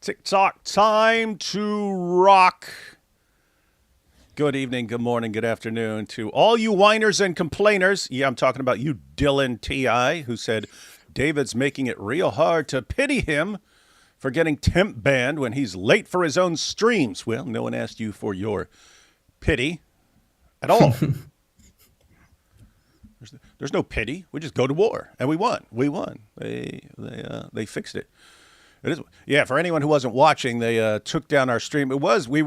TikTok time to rock. Good evening, good morning, good afternoon to all you whiners and complainers. Yeah, I'm talking about you, Dylan T.I., who said David's making it real hard to pity him for getting temp banned when he's late for his own streams. Well, no one asked you for your pity at all. There's no pity. We just go to war, and we won. We won. They fixed it. It is, yeah. For anyone who wasn't watching, they took down our stream. We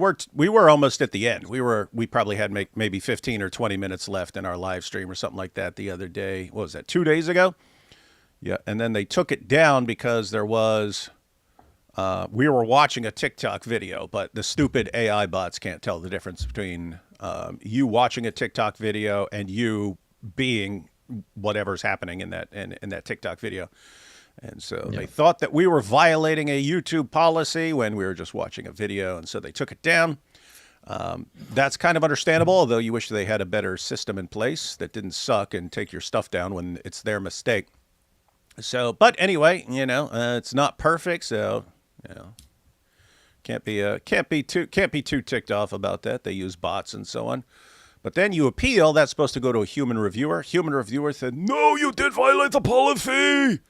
were almost at the end. We probably had maybe 15 or 20 minutes left in our live stream or something like that the other day. What was that? 2 days ago? Yeah, and then they took it down because there was. We were watching a TikTok video, but the stupid AI bots can't tell the difference between you watching a TikTok video and you being whatever's happening in that TikTok video. And so they thought that we were violating a YouTube policy when we were just watching a video, and so they took it down. That's kind of understandable, although you wish they had a better system in place that didn't suck and take your stuff down when it's their mistake. So, but anyway, it's not perfect, so can't be too ticked off about that. They use bots and so on. But then you appeal. That's supposed to go to a human reviewer. Human reviewer said, "No, you did violate the policy."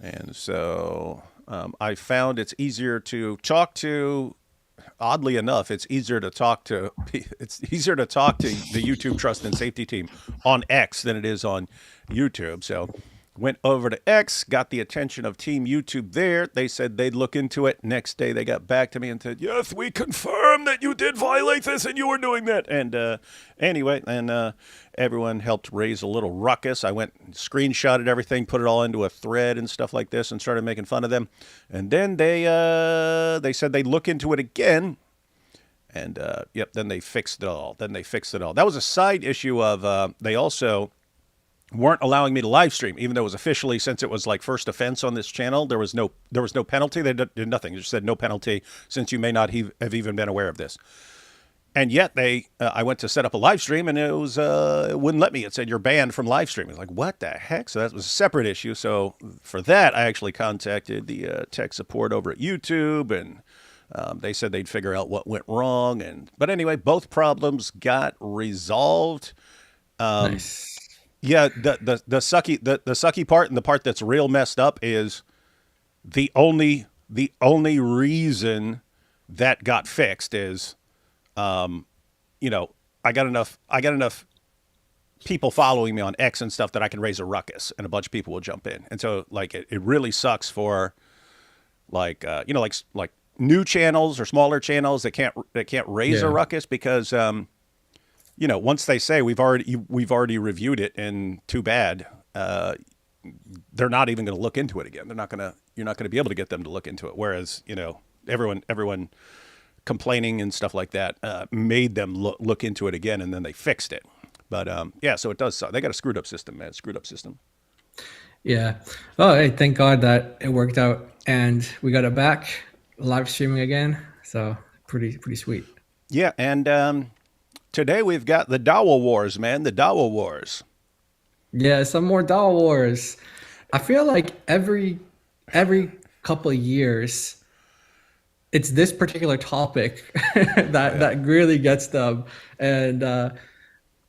And so I found it's easier to talk to. Oddly enough, it's easier to talk to the YouTube Trust and Safety team on X than it is on YouTube. So went over to X, got the attention of Team YouTube there. They said they'd look into it. Next day, they got back to me and said, "Yes, we confirm that you did violate this and you were doing that." And anyway, everyone helped raise a little ruckus. I went and screenshotted everything, put it all into a thread and stuff like this, and started making fun of them. And then they said they'd look into it again. And then they fixed it all. That was a side issue of they also weren't allowing me to live stream, even though it was officially, since it was like first offense on this channel, there was no penalty. They did nothing. They just said no penalty since you may not have even been aware of this. And yet I went to set up a live stream and it wouldn't let me. It said you're banned from live streaming. It's like, what the heck? So that was a separate issue. So for that, I actually contacted the tech support over at YouTube, and they said they'd figure out what went wrong. But anyway, both problems got resolved. Nice. Yeah, the sucky part, and the part that's real messed up, is the only reason that got fixed is, I got enough people following me on X and stuff that I can raise a ruckus and a bunch of people will jump in. And so like it really sucks for like new channels or smaller channels that can't raise a ruckus because once they say we've already reviewed it and too bad, they're not even going to look into it again. You're not going to be able to get them to look into it. Whereas, everyone complaining and stuff like that made them look into it again, and then they fixed it. But so it does suck. They got a screwed up system, man. Screwed up system. Yeah. Oh, hey, thank God that it worked out and we got it back live streaming again. So pretty sweet. Yeah, and today we've got the DAWAH Wars, man. The DAWAH Wars. Yeah, some more DAWAH Wars. I feel like every couple of years, it's this particular topic that really gets them. And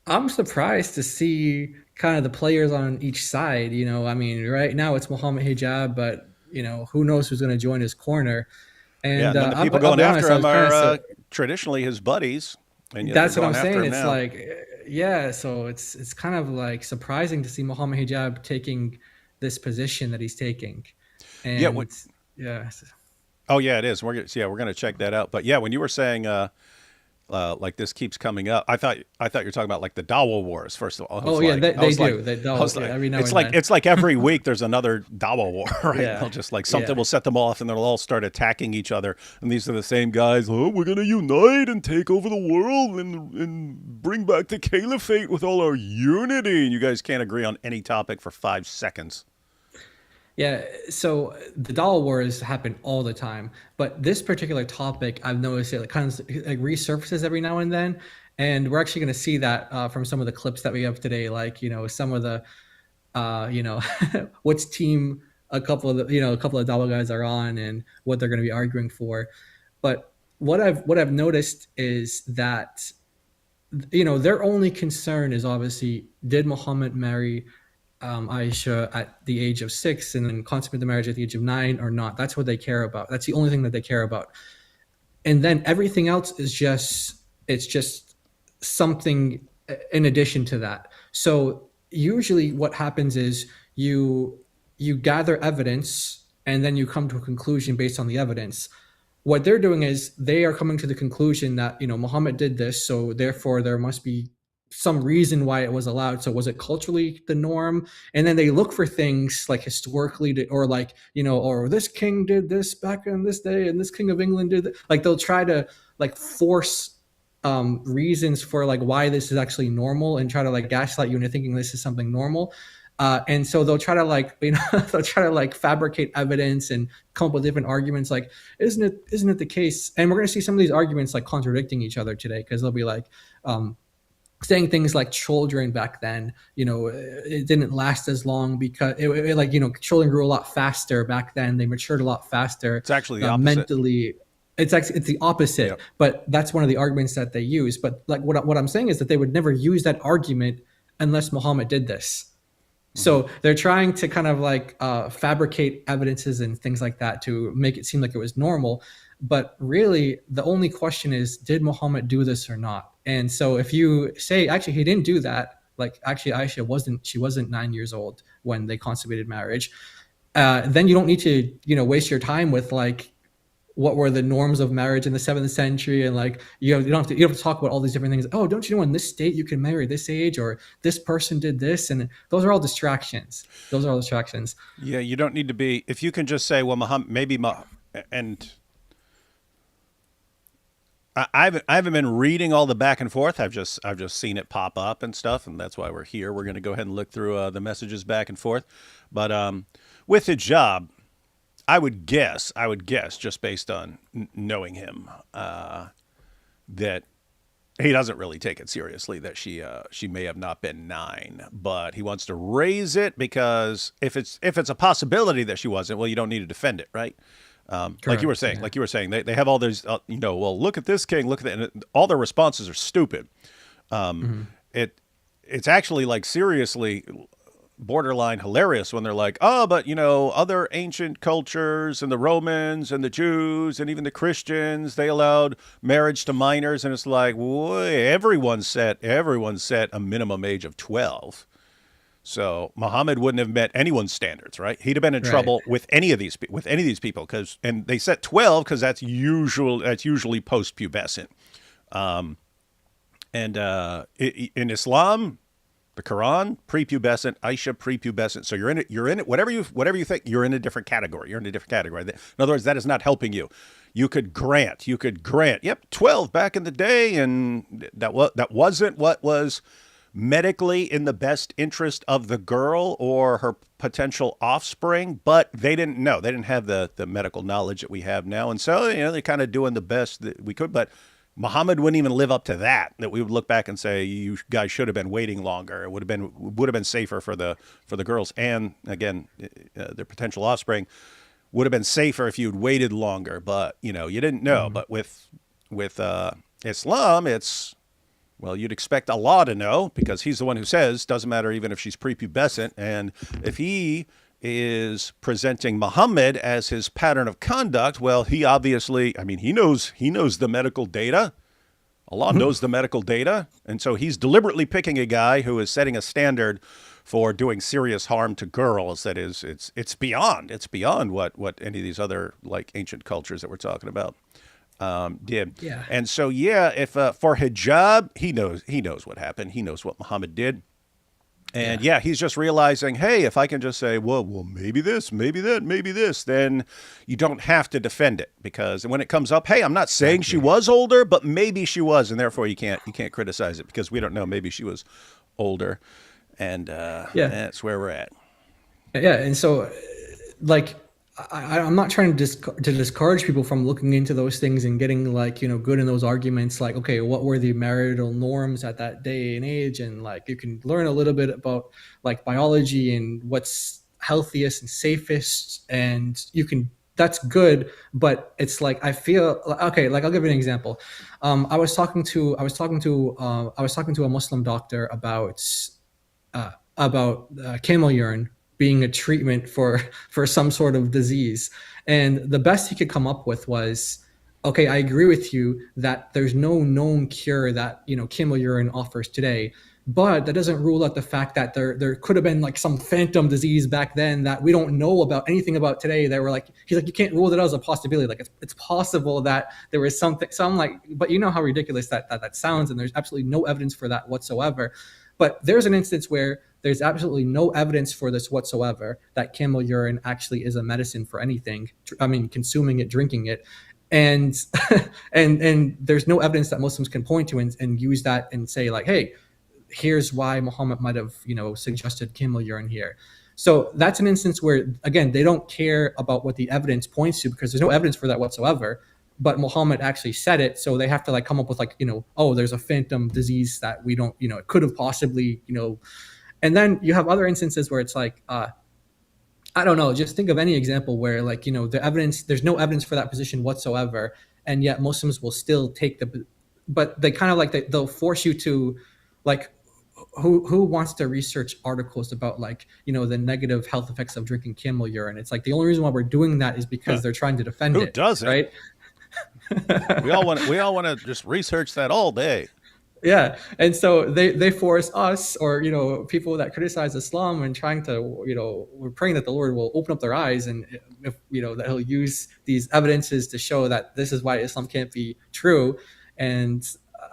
I'm surprised to see kind of the players on each side. I mean, right now it's Muhammad Hijab, but who knows who's going to join his corner. And the people going after him are traditionally his buddies. And that's what I'm saying. It's like, so it's kind of like surprising to see Muhammad Hijab taking this position that he's taking. And Oh yeah, it is. We're going to check that out. But yeah, when you were saying like this keeps coming up, I thought you were talking about like the DAWAH Wars. First of all, they do. Every now and then. It's like every week there's another DAWAH war, right? They'll just like something will set them off, and they'll all start attacking each other. And these are the same guys. Oh, we're gonna unite and take over the world and bring back the caliphate with all our unity. And you guys can't agree on any topic for 5 seconds. Yeah, so the DAWAH wars happen all the time, but this particular topic, I've noticed it kind of like resurfaces every now and then, and we're actually going to see that from some of the clips that we have today, like some of the, what's team a couple of DAWAH guys are on and what they're going to be arguing for. But what I've noticed is that their only concern is obviously, did Muhammad marry Aisha at the age of 6 and then consummate the marriage at the age of 9 or not? That's what they care about. That's the only thing that they care about. And then everything else is just something in addition to that. So usually what happens is you gather evidence and then you come to a conclusion based on the evidence. What they're doing is they are coming to the conclusion that Muhammad did this, so therefore there must be some reason why it was allowed. So was it culturally the norm? And then they look for things like historically or like or this king did this back in this day and this king of England did like they'll try to like force reasons for like why this is actually normal and try to like gaslight you into thinking this is something normal. And so they'll try to like they'll try to like fabricate evidence and come up with different arguments like isn't it the case? And we're going to see some of these arguments like contradicting each other today, because they'll be like saying things like children back then it didn't last as long because like children grew a lot faster back then, they matured a lot faster. It's actually the opposite. Mentally. It's the opposite. Yep. But that's one of the arguments that they use. But like what I'm saying is that they would never use that argument unless Muhammad did this. So they're trying to kind of like fabricate evidences and things like that to make it seem like it was normal. But really, the only question is, did Muhammad do this or not? And so if you say, actually, he didn't do that, like actually Aisha wasn't 9 years old when they consummated marriage, then you don't need to, waste your time with like, what were the norms of marriage in the 7th century, and like you don't have to talk about all these different things. Oh, don't you know in this state you can marry this age, or this person did this, and those are all distractions. Yeah, you don't need to be. If you can just say, well, Muhammad, and I haven't been reading all the back and forth. I've just seen it pop up and stuff, and that's why we're here. We're going to go ahead and look through the messages back and forth. But with hijab, I would guess, just based on knowing him, that he doesn't really take it seriously that she may have not been 9, but he wants to raise it because if it's a possibility that she wasn't, well, you don't need to defend it, right? Like you were saying, they have all these, well, look at this king, look at that, and all their responses are stupid. It's actually like seriously borderline hilarious when they're like, oh, but other ancient cultures and the Romans and the Jews and even the Christians, they allowed marriage to minors, and it's like, everyone set a minimum age of 12. So Muhammad wouldn't have met anyone's standards, right? He'd have been in trouble with any of these people, and they set 12 because that's usually post-pubescent. In Islam, the Quran, prepubescent, Aisha, prepubescent. So you're in it. Whatever you think, you're in a different category. In other words, that is not helping you. You could grant. Yep, 12 back in the day, and that wasn't what was medically in the best interest of the girl or her potential offspring. But they didn't know. They didn't have the medical knowledge that we have now, and so they're kind of doing the best that we could. But Muhammad wouldn't even live up to that we would look back and say, you guys should have been waiting longer. It would have been safer for the girls, and again, their potential offspring would have been safer if you'd waited longer. But you didn't know. But with Islam, it's, well, you'd expect Allah to know, because he's the one who says doesn't matter even if she's prepubescent, and if he is presenting Muhammad as his pattern of conduct, well, he obviously, he knows the medical data. Allah knows the medical data. And so he's deliberately picking a guy who is setting a standard for doing serious harm to girls. That is, it's beyond what any of these other like ancient cultures that we're talking about did. Yeah. And so, if for hijab, he knows what happened. He knows what Muhammad did. And he's just realizing, hey, if I can just say, well, maybe this, maybe that, maybe this, then you don't have to defend it, because when it comes up, hey, I'm not saying she was older, but maybe she was, and therefore you can't criticize it because we don't know. Maybe she was older, and that's where we're at. Yeah, and so like I'm not trying to discourage people from looking into those things and getting like, good in those arguments. Like, okay, what were the marital norms at that day and age? And like, you can learn a little bit about like biology and what's healthiest and safest, and you can, that's good. But it's like, I feel okay. Like, I'll give you an example. I was talking to a Muslim doctor about camel urine being a treatment for some sort of disease, and the best he could come up with was, okay, I agree with you that there's no known cure that camel urine offers today, but that doesn't rule out the fact that there could have been like some phantom disease back then that we don't know about anything about today. That were like, he's like, you can't rule that out as a possibility. Like, it's possible that there was something. So I'm like, but you know how ridiculous that sounds, and there's absolutely no evidence for that whatsoever. But there's an instance where there's absolutely no evidence for this whatsoever, that camel urine actually is a medicine for anything. I mean, consuming it, drinking it. And and there's no evidence that Muslims can point to and use that and say like, hey, here's why Muhammad might have suggested camel urine here. So that's an instance where, again, they don't care about what the evidence points to, because there's no evidence for that whatsoever. But Muhammad actually said it, so they have to like come up with like, oh, there's a phantom disease that we don't, it could have possibly, And then you have other instances where it's like, I don't know, just think of any example where like, the evidence, there's no evidence for that position whatsoever, and yet Muslims will still take but they kind of like, they'll force you to like, who wants to research articles about like, the negative health effects of drinking camel urine? It's like, the only reason why we're doing that is because they're trying to defend it. Who doesn't? Right? We all want to just research that all day. Yeah. And so they force us, or, people that criticize Islam and trying to, we're praying that the Lord will open up their eyes, and if, that he'll use these evidences to show that this is why Islam can't be true. And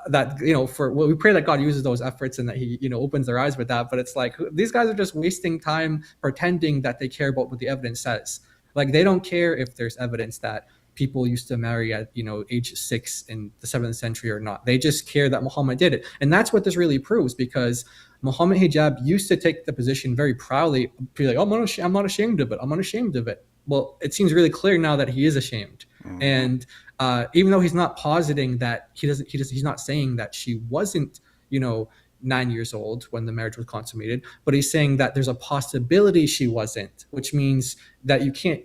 that, we pray that God uses those efforts and that he, opens their eyes with that. But it's like, these guys are just wasting time pretending that they care about what the evidence says. Like, they don't care if there's evidence that people used to marry at age 6 in the 7th century or not. They just care that Muhammad did it. And that's what this really proves, because Muhammad hijab used to take the position very proudly, be like, oh, I'm not ashamed of it. I'm unashamed of it. Well, it seems really clear now that he is ashamed. Mm-hmm. And even though he's not positing that, he's not saying that she wasn't 9 years old when the marriage was consummated, but he's saying that there's a possibility she wasn't, which means that you can't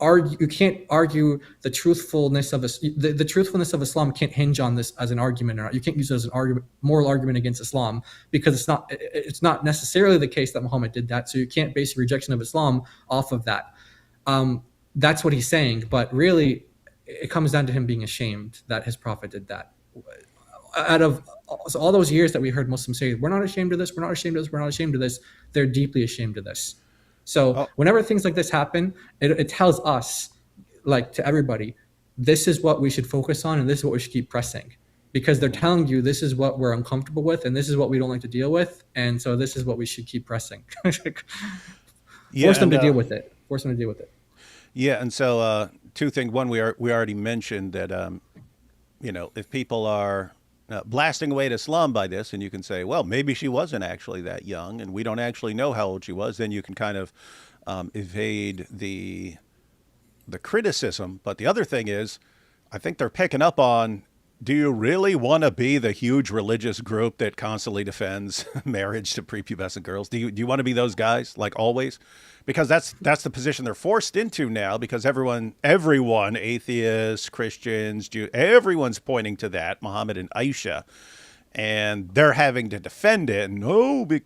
argue the truthfulness of the truthfulness of Islam can't hinge on this as an argument, or you can't use it as an argument, moral argument against Islam, because it's not necessarily the case that Muhammad did that. So you can't base your rejection of Islam off of that. That's what he's saying, but really it comes down to him being ashamed that his prophet did that. Out of all those years that we heard Muslims say, we're not ashamed of this, we're not ashamed of this, we're not ashamed of this, they're deeply ashamed of this. So whenever things like this happen, it tells us, like, to everybody, this is what we should focus on, and this is what we should keep pressing, because they're telling you this is what we're uncomfortable with, and this is what we don't like to deal with, and so this is what we should keep pressing. Force them to deal with it. Force them to deal with it. Yeah, and so two things. One, we already mentioned that if people are blasting away at Islam by this, and you can say, well, maybe she wasn't actually that young, and we don't actually know how old she was, then you can kind of evade the criticism. But the other thing is, I think they're picking up on, do you really want to be the huge religious group that constantly defends marriage to prepubescent girls? Do you want to be those guys, like, always? Because that's the position they're forced into now, because everyone, atheists, Christians, Jews, everyone's pointing to that, Muhammad and Aisha, and they're having to defend it. And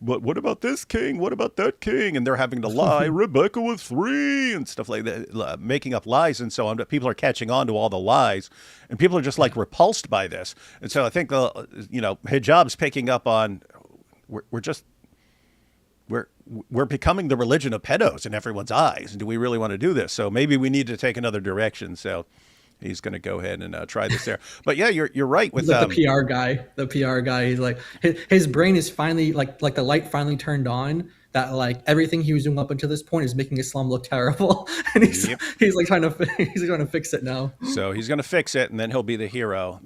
but what about this king? What about that king? And they're having to lie. Rebecca was 3 and stuff like that, making up lies and so on. But people are catching on to all the lies, and people are just like repulsed by this. And so I think hijab's picking up on, we're becoming the religion of pedos in everyone's eyes. And do we really want to do this? So maybe we need to take another direction. So he's going to go ahead and try this there. But yeah, you're right with like the PR guy. The PR guy, he's like, his brain is finally like the light finally turned on, that like everything he was doing up until this point is making Islam look terrible, and he's like trying to fix it now. So he's going to fix it, and then he'll be the hero.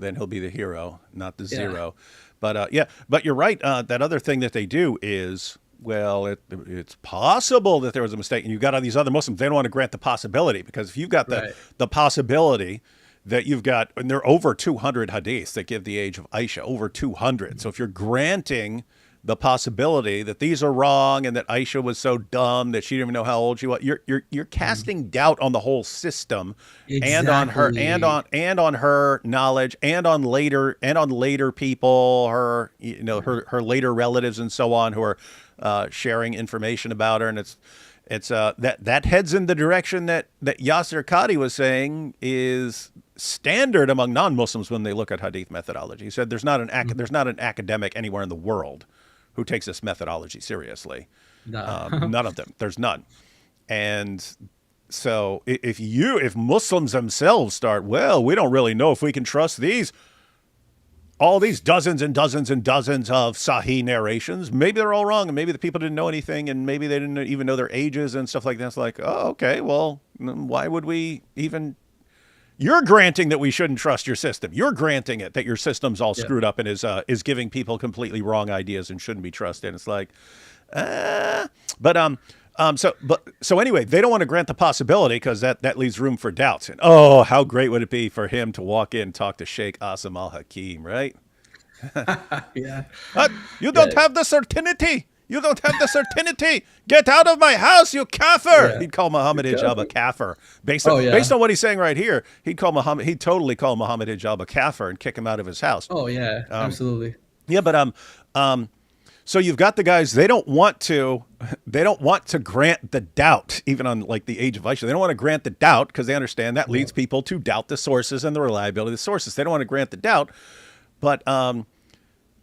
Not the zero. But but you're right. That other thing that they do is, well, it's possible that there was a mistake, and you've got all these other Muslims, they don't want to grant the possibility, because if you've got the possibility that you've got, and there are over 200 hadiths that give the age of Aisha, over 200. So if you're granting the possibility that these are wrong and that Aisha was so dumb that she didn't even know how old she was. You're casting doubt on the whole system, and on her and on her knowledge, and on later people, her her later relatives and so on, who are sharing information about her. And it's that heads in the direction that Yasser Qadi was saying is standard among non-Muslims when they look at hadith methodology. He said there's not an academic anywhere in the world who takes this methodology seriously. No. None of them. There's none. And so if Muslims themselves start, well, we don't really know if we can trust all these dozens and dozens and dozens of Sahih narrations. Maybe they're all wrong, and maybe the people didn't know anything, and maybe they didn't even know their ages and stuff like that. It's like, oh, okay, well, why would we even... You're granting that we shouldn't trust your system. You're granting it, that your system's all screwed up and is giving people completely wrong ideas and shouldn't be trusted. It's like, so anyway, they don't want to grant the possibility because that leaves room for doubts. And oh, how great would it be for him to walk in and talk to Sheikh Asim al-Hakim, right? Yeah. You don't have the certainty. You don't have the certainty. Get out of my house, you kafir. Yeah. He'd call Muhammad Hijab a kafir. Based on what he's saying right here, he'd totally call Muhammad Hijab a kafir and kick him out of his house. Oh yeah, absolutely. Yeah, but so you've got the guys, they don't want to grant the doubt, even on like the age of Aisha. They don't want to grant the doubt because they understand that leads people to doubt the sources and the reliability of the sources. They don't want to grant the doubt, but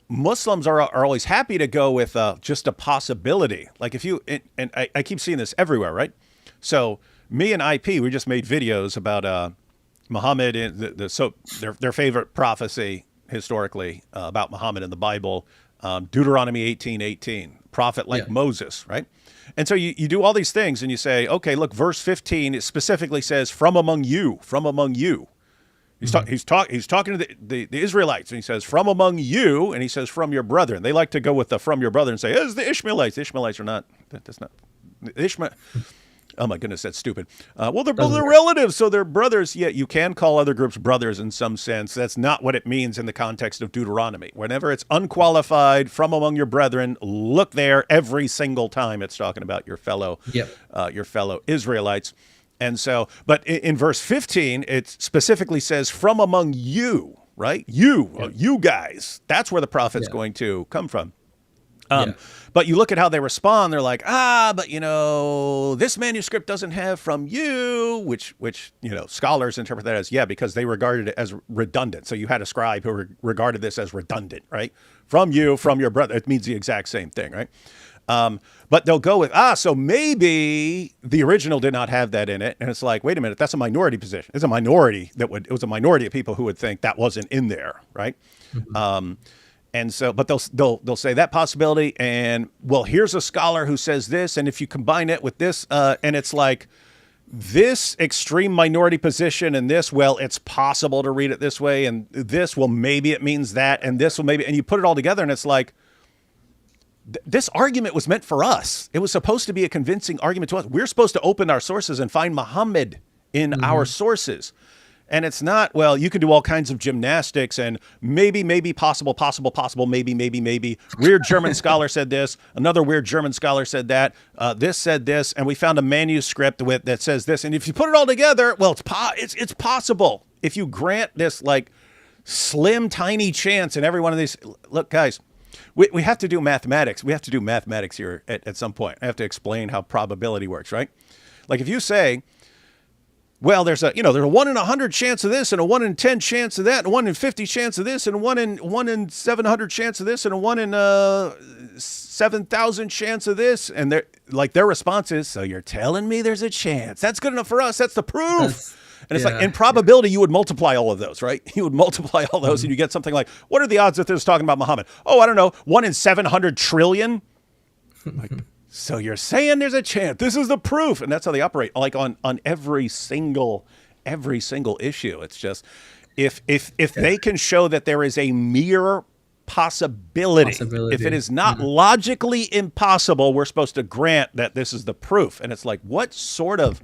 Muslims are always happy to go with just a possibility. Like if you, and I keep seeing this everywhere, right? So me and IP, we just made videos about Muhammad and their favorite prophecy historically about Muhammad in the Bible, Deuteronomy 18:18, prophet like Moses, right? And so you do all these things and you say, okay, look, verse 15, it specifically says, from among you, from among you. He's talking to the Israelites, and he says, from among you, and he says, from your brethren. They like to go with the from your brother and say, it's the Ishmaelites. The Ishmaelites are not, that's not, oh my goodness, that's stupid. Well, they're relatives, so they're brothers. Yeah, you can call other groups brothers in some sense. That's not what it means in the context of Deuteronomy. Whenever it's unqualified, from among your brethren, look there every single time it's talking about your fellow Israelites. And so, but in verse 15, it specifically says, from among you, right? You guys. That's where the prophet's going to come from. But you look at how they respond. They're like, but this manuscript doesn't have from you, which scholars interpret that as, because they regarded it as redundant. So you had a scribe who regarded this as redundant, right? From you, from your brother. It means the exact same thing, right? But they'll go with, so maybe the original did not have that in it. And it's like, wait a minute, that's a minority position. It was a minority of people who would think that wasn't in there. Right. Mm-hmm. And so, but they'll say that possibility. And well, here's a scholar who says this. And if you combine it with this, and it's like this extreme minority position and this, well, it's possible to read it this way. And this, well, maybe it means that. And this will maybe, and you put it all together and it's like, this argument was meant for us. It was supposed to be a convincing argument to us. We're supposed to open our sources and find Muhammad in our sources. And it's not, well, you can do all kinds of gymnastics and maybe, possible, maybe. Weird German scholar said this. Another weird German scholar said that. This said this. And we found a manuscript that says this. And if you put it all together, well, it's possible. If you grant this like slim, tiny chance in every one of these, look, guys, we have to do mathematics. We have to do mathematics here at some point. I have to explain how probability works, right? Like if you say, well, there's a 1 in 100 chance of this and a 1 in 10 chance of that, and a 1 in 50 chance of this, and a 1 in 700 chance of this, and a 1 in 7,000 chance of this, and their response is, so you're telling me there's a chance? That's good enough for us. That's the proof. And it's like, in probability, you would multiply all of those, right? You would multiply all those and you get something like, what are the odds that this is talking about Muhammad? Oh, I don't know, 1 in 700 trillion? Like, so you're saying there's a chance. This is the proof. And that's how they operate, like on every single issue. It's just, if they can show that there is a mere possibility. If it is not logically impossible, we're supposed to grant that this is the proof. And it's like, what sort of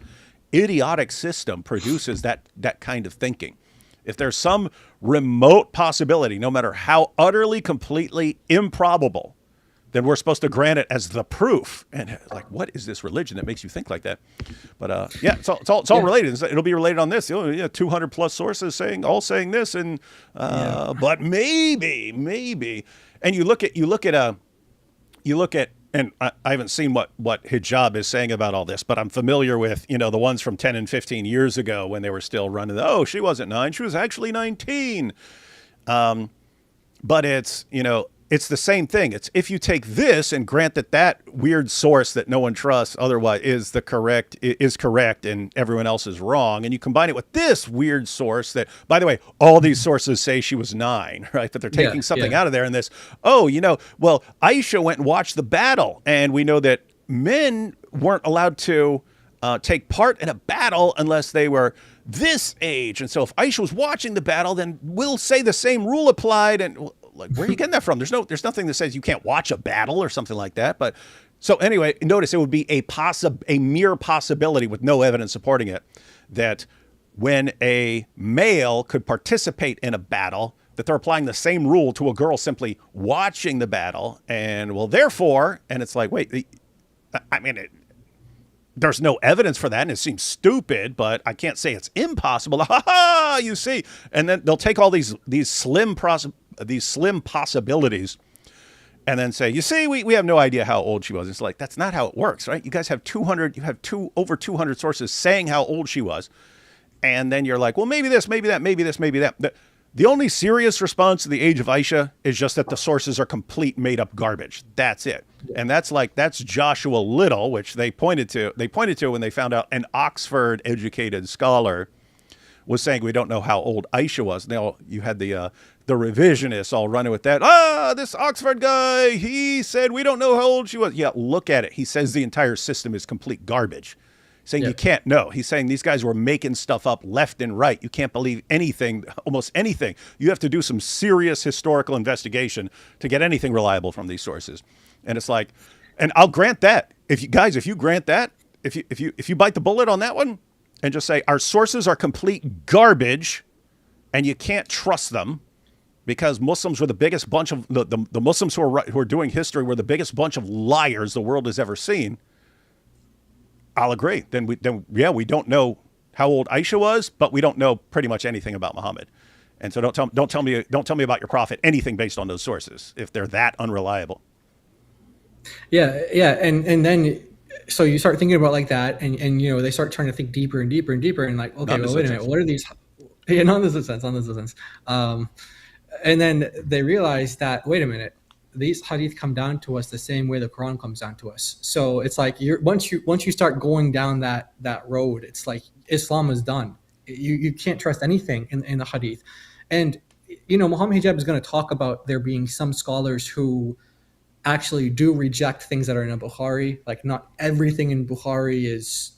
idiotic system produces that kind of thinking? If there's some remote possibility, no matter how utterly, completely improbable, then we're supposed to grant it as the proof. And like, what is this religion that makes you think like that? But yeah, it's all related. It'll be related on this. 200 plus sources saying this, and but maybe. And you look at, and I haven't seen what hijab is saying about all this, but I'm familiar with, the ones from 10 and 15 years ago when they were still running. Oh, she wasn't 9. She was actually 19. But it's the same thing. It's if you take this and grant that weird source that no one trusts otherwise is correct and everyone else is wrong, and you combine it with this weird source that, by the way, all these sources say she was 9, right? But they're taking something out of there in this. Oh, well, Aisha went and watched the battle, and we know that men weren't allowed to take part in a battle unless they were this age. And so if Aisha was watching the battle, then we'll say the same rule applied. And like, where are you getting that from? There's nothing that says you can't watch a battle or something like that. But so anyway, notice it would be a mere possibility with no evidence supporting it that when a male could participate in a battle, that they're applying the same rule to a girl simply watching the battle. And well, therefore, and it's like, wait, there's no evidence for that, and it seems stupid, but I can't say it's impossible. Ha ha! You see, and then they'll take all these slim possibilities, and then say, you see, we have no idea how old she was. It's like, that's not how it works, right? You guys have over 200 sources saying how old she was, and then you're like, well, maybe this, maybe that, maybe this, maybe that. The only serious response to the age of Aisha is just that the sources are complete made up garbage. That's it. And that's Joshua Little, which they pointed to when they found out an Oxford educated scholar was saying we don't know how old Aisha was. Now you had the revisionists all running with that. This Oxford guy, he said we don't know how old she was. Yeah, look at it. He says the entire system is complete garbage. Saying you can't know. He's saying these guys were making stuff up left and right. You can't believe anything, almost anything. You have to do some serious historical investigation to get anything reliable from these sources. And it's like, and I'll grant that. If you grant that, if you bite the bullet on that one and just say our sources are complete garbage and you can't trust them because Muslims were the biggest bunch of the Muslims who are doing history were the biggest bunch of liars the world has ever seen. I'll agree. Then we don't know how old Aisha was, but we don't know pretty much anything about Muhammad. And so don't tell me about your prophet anything based on those sources if they're that unreliable. Yeah, and then so you start thinking about like that, and they start trying to think deeper and deeper and deeper, and like, okay, well, wait a minute, what are these? Yeah, not in this sense. And then they realize that, wait a minute, these hadith come down to us the same way the Quran comes down to us. So it's like once you start going down that road, it's like Islam is done. You can't trust anything in the hadith. And Muhammad Hijab is going to talk about there being some scholars who actually do reject things that are in a Bukhari. Like not everything in Bukhari is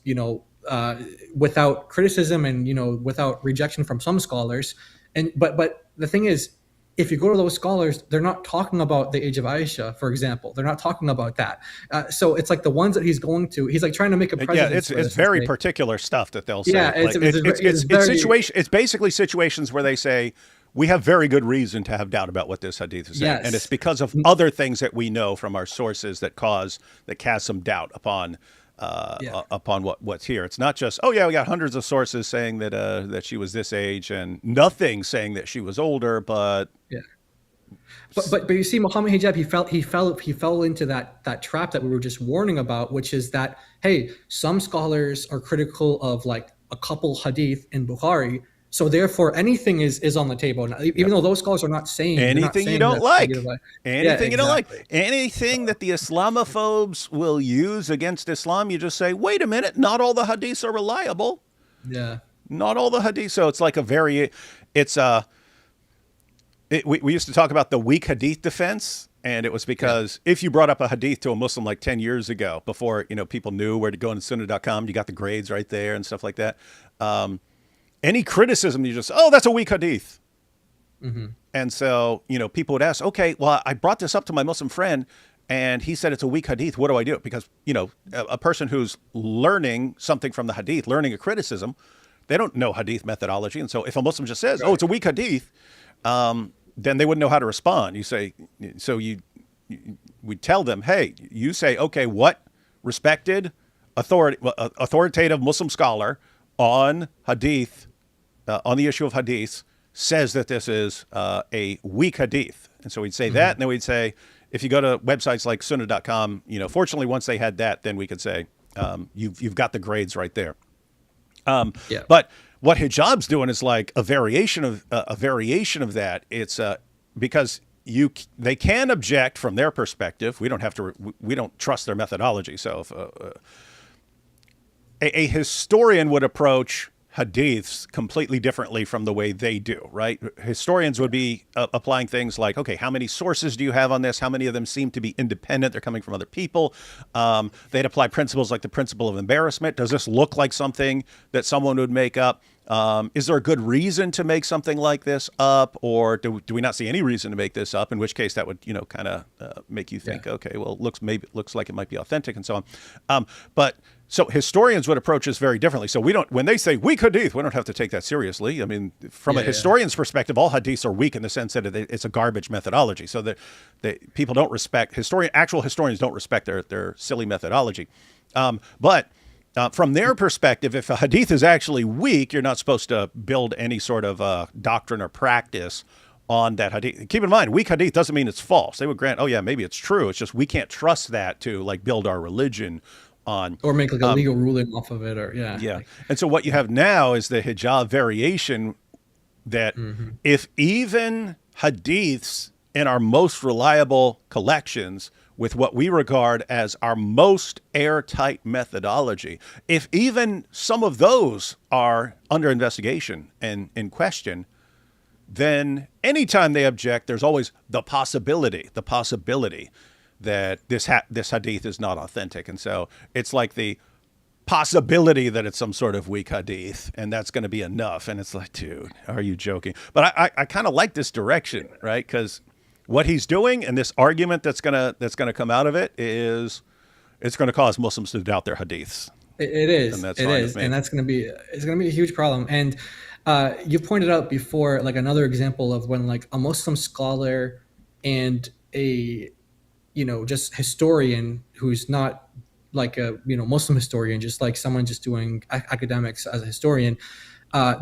without criticism and without rejection from some scholars. And but the thing is, if you go to those scholars, they're not talking about the age of Aisha, for example. They're not talking about that. So it's like the ones that he's going to, he's like trying to make a presence. Yeah, it's very particular stuff that they'll say. Yeah, it's basically situations where they say, we have very good reason to have doubt about what this hadith is saying. Yes. And it's because of other things that we know from our sources that cast some doubt upon what's here. It's not just, we got hundreds of sources saying that she was this age and nothing saying that she was older, but but you see, Muhammad Hijab, he fell into that trap that we were just warning about, which is that, hey, some scholars are critical of like a couple hadith in Bukhari, so therefore anything is on the table now, even though those scholars are not saying anything you don't like. Anything you don't like. Anything that the Islamophobes will use against Islam, you just say, wait a minute, not all the hadiths are reliable. Yeah. Not all the hadiths. So it's like we used to talk about the weak hadith defense, and it was because if you brought up a hadith to a Muslim like 10 years ago, before people knew where to go on sunnah.com, you got the grades right there and stuff like that. Any criticism, you just, that's a weak hadith. Mm-hmm. And so, people would ask, okay, well, I brought this up to my Muslim friend and he said it's a weak hadith. What do I do? Because, a person who's learning something from the hadith, learning a criticism, they don't know hadith methodology. And so if a Muslim just says, it's a weak hadith, then they wouldn't know how to respond. You say, so you we tell them, hey, you say, okay, what respected authoritative Muslim scholar on hadith, on the issue of hadith, says that this is a weak hadith. And so we'd say that, and then we'd say, if you go to websites like sunnah.com, fortunately, once they had that, then we could say, you've got the grades right there. Yeah. But what hijab's doing is like a variation of that. It's because they can object from their perspective. We don't trust their methodology. So if a historian would approach hadiths completely differently from the way they do, right? Historians would be applying things like, okay, how many sources do you have on this? How many of them seem to be independent? They're coming from other people. They'd apply principles like the principle of embarrassment. Does this look like something that someone would make up? Is there a good reason to make something like this up, or do we not see any reason to make this up? In which case, that would kind of make you think, okay, well, it looks like it might be authentic and so on. So historians would approach this very differently. So when they say weak hadith, we don't have to take that seriously. I mean, from a historian's perspective, all hadiths are weak in the sense that it's a garbage methodology. So that people don't respect actual historians don't respect their silly methodology. But from their perspective, if a hadith is actually weak, you're not supposed to build any sort of doctrine or practice on that hadith. Keep in mind, weak hadith doesn't mean it's false. They would grant, oh yeah, maybe it's true. It's just we can't trust that to like build our religion on, or make like a legal ruling off of it, or yeah. And so what you have now is the hijab variation that if even hadiths in our most reliable collections with what we regard as our most airtight methodology, if even some of those are under investigation and in question, then anytime they object, there's always the possibility that this hadith is not authentic. And so it's like the possibility that it's some sort of weak hadith, and that's going to be enough. And it's like, dude, are you joking? But I kind of like this direction, right? Because what he's doing and this argument that's gonna come out of it is it's going to cause Muslims to doubt their hadiths. It is. And that's and it's going to be a huge problem. And you pointed out before, like another example of when like a Muslim scholar and a just historian who's not like a Muslim historian, just like someone just doing academics as a historian,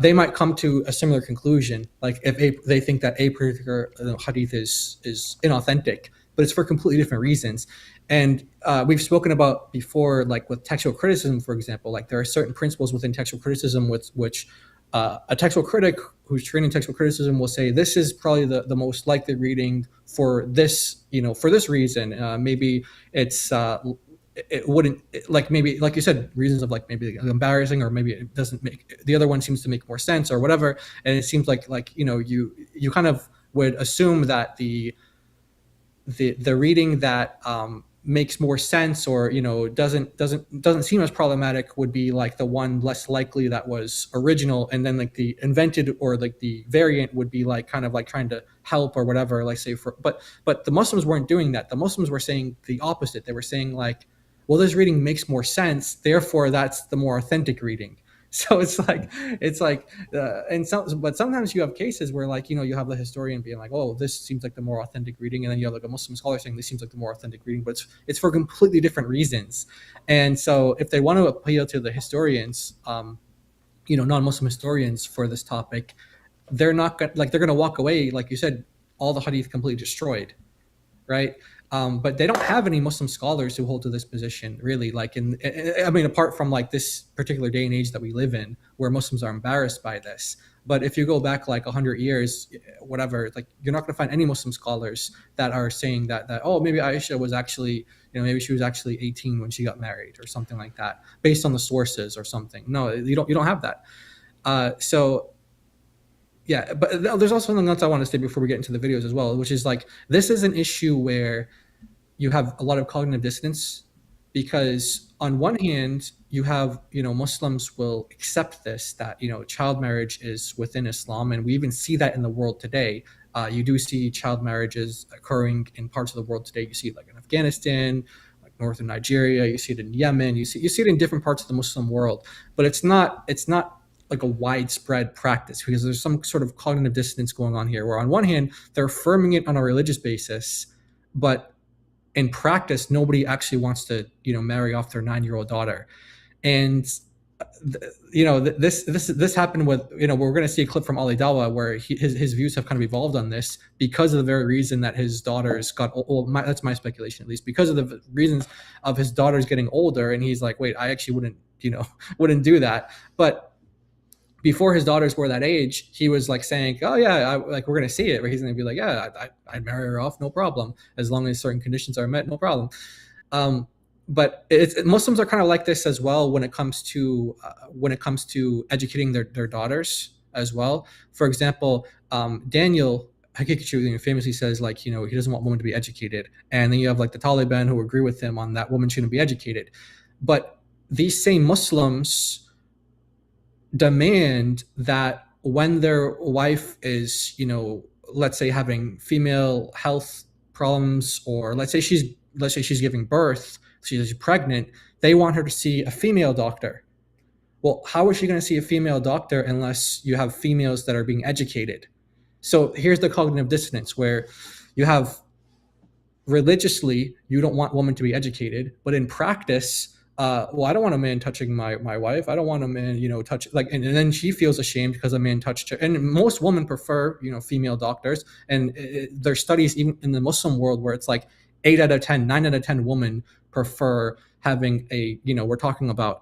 they might come to a similar conclusion. Like if they think that a particular hadith is inauthentic, but it's for completely different reasons. And we've spoken about before, like with textual criticism, for example, like there are certain principles within textual criticism which a textual critic who's trained in textual criticism will say this is probably the most likely reading for this reason. Maybe it's it wouldn't, like maybe like you said, reasons of like maybe embarrassing, or maybe it doesn't make, the other one seems to make more sense or whatever. And it seems like you kind of would assume that the reading that makes more sense, or doesn't seem as problematic, would be like the one less likely that was original, and then like the invented or like the variant would be like kind of like trying to help or whatever, like say but the Muslims weren't doing that. The Muslims were saying the opposite. They were saying like, well, this reading makes more sense, therefore that's the more authentic reading. So but sometimes you have cases where like, you have the historian being like, oh, this seems like the more authentic reading. And then you have like a Muslim scholar saying this seems like the more authentic reading, but it's for completely different reasons. And so if they want to appeal to the historians, non-Muslim historians for this topic, they're going to walk away, like you said, all the hadith completely destroyed. Right. But they don't have any Muslim scholars who hold to this position, really. Like, apart from like this particular day and age that we live in, where Muslims are embarrassed by this. But if you go back like 100 years, whatever, like you're not going to find any Muslim scholars that are saying that oh, maybe Aisha was actually, maybe she was actually 18 when she got married or something like that, based on the sources or something. No, you don't have that. Yeah, but there's also something else I want to say before we get into the videos as well, which is like, this is an issue where you have a lot of cognitive dissonance, because on one hand, you have, Muslims will accept this, that, child marriage is within Islam. And we even see that in the world today. You do see child marriages occurring in parts of the world today. You see it like in Afghanistan, like northern Nigeria, you see it in Yemen, you see it in different parts of the Muslim world, but it's not like a widespread practice, because there's some sort of cognitive dissonance going on here, where on one hand, they're affirming it on a religious basis, but in practice, nobody actually wants to, marry off their 9-year-old daughter. And this happened with, we're going to see a clip from Ali Dawah where his views have kind of evolved on this because of the very reason that his daughters got old. That's my speculation, at least, because of the reasons of his daughters getting older. And he's like, wait, I actually wouldn't do that. But before his daughters were that age, he was like saying, oh yeah, we're going to see it, where he's going to be like, yeah, I'd marry her off, no problem, as long as certain conditions are met, no problem. But Muslims are kind of like this as well when it comes to educating their daughters as well. For example, Daniel Haqiqatjou famously says, like, he doesn't want women to be educated, and then you have like the Taliban who agree with him on that women shouldn't be educated. But these same Muslims demand that when their wife is, let's say having female health problems, or let's say she's giving birth, she's pregnant, they want her to see a female doctor. Well, how is she going to see a female doctor unless you have females that are being educated? So here's the cognitive dissonance, where you have religiously, you don't want women to be educated, but in practice, well, I don't want a man touching my wife. I don't want a man, touch, like, and then she feels ashamed because a man touched her. And most women prefer, female doctors. And there's studies even in the Muslim world where it's like 8 out of 10, 9 out of 10 women prefer having a, we're talking about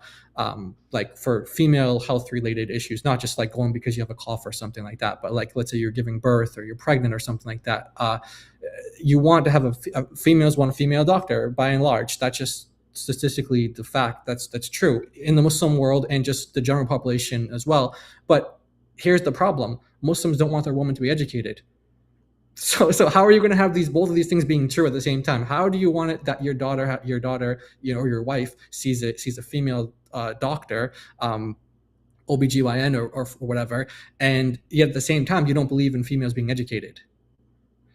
like for female health related issues, not just like going because you have a cough or something like that, but like, let's say you're giving birth or you're pregnant or something like that. You want to have females want a female doctor by and large. That's just statistically the fact. That's true in the Muslim world and just the general population as well. But here's the problem: Muslims don't want their women to be educated. So how are you going to have both of these things being true at the same time? How do you want it that your daughter, or your wife sees a female doctor, OBGYN or whatever, and yet at the same time you don't believe in females being educated?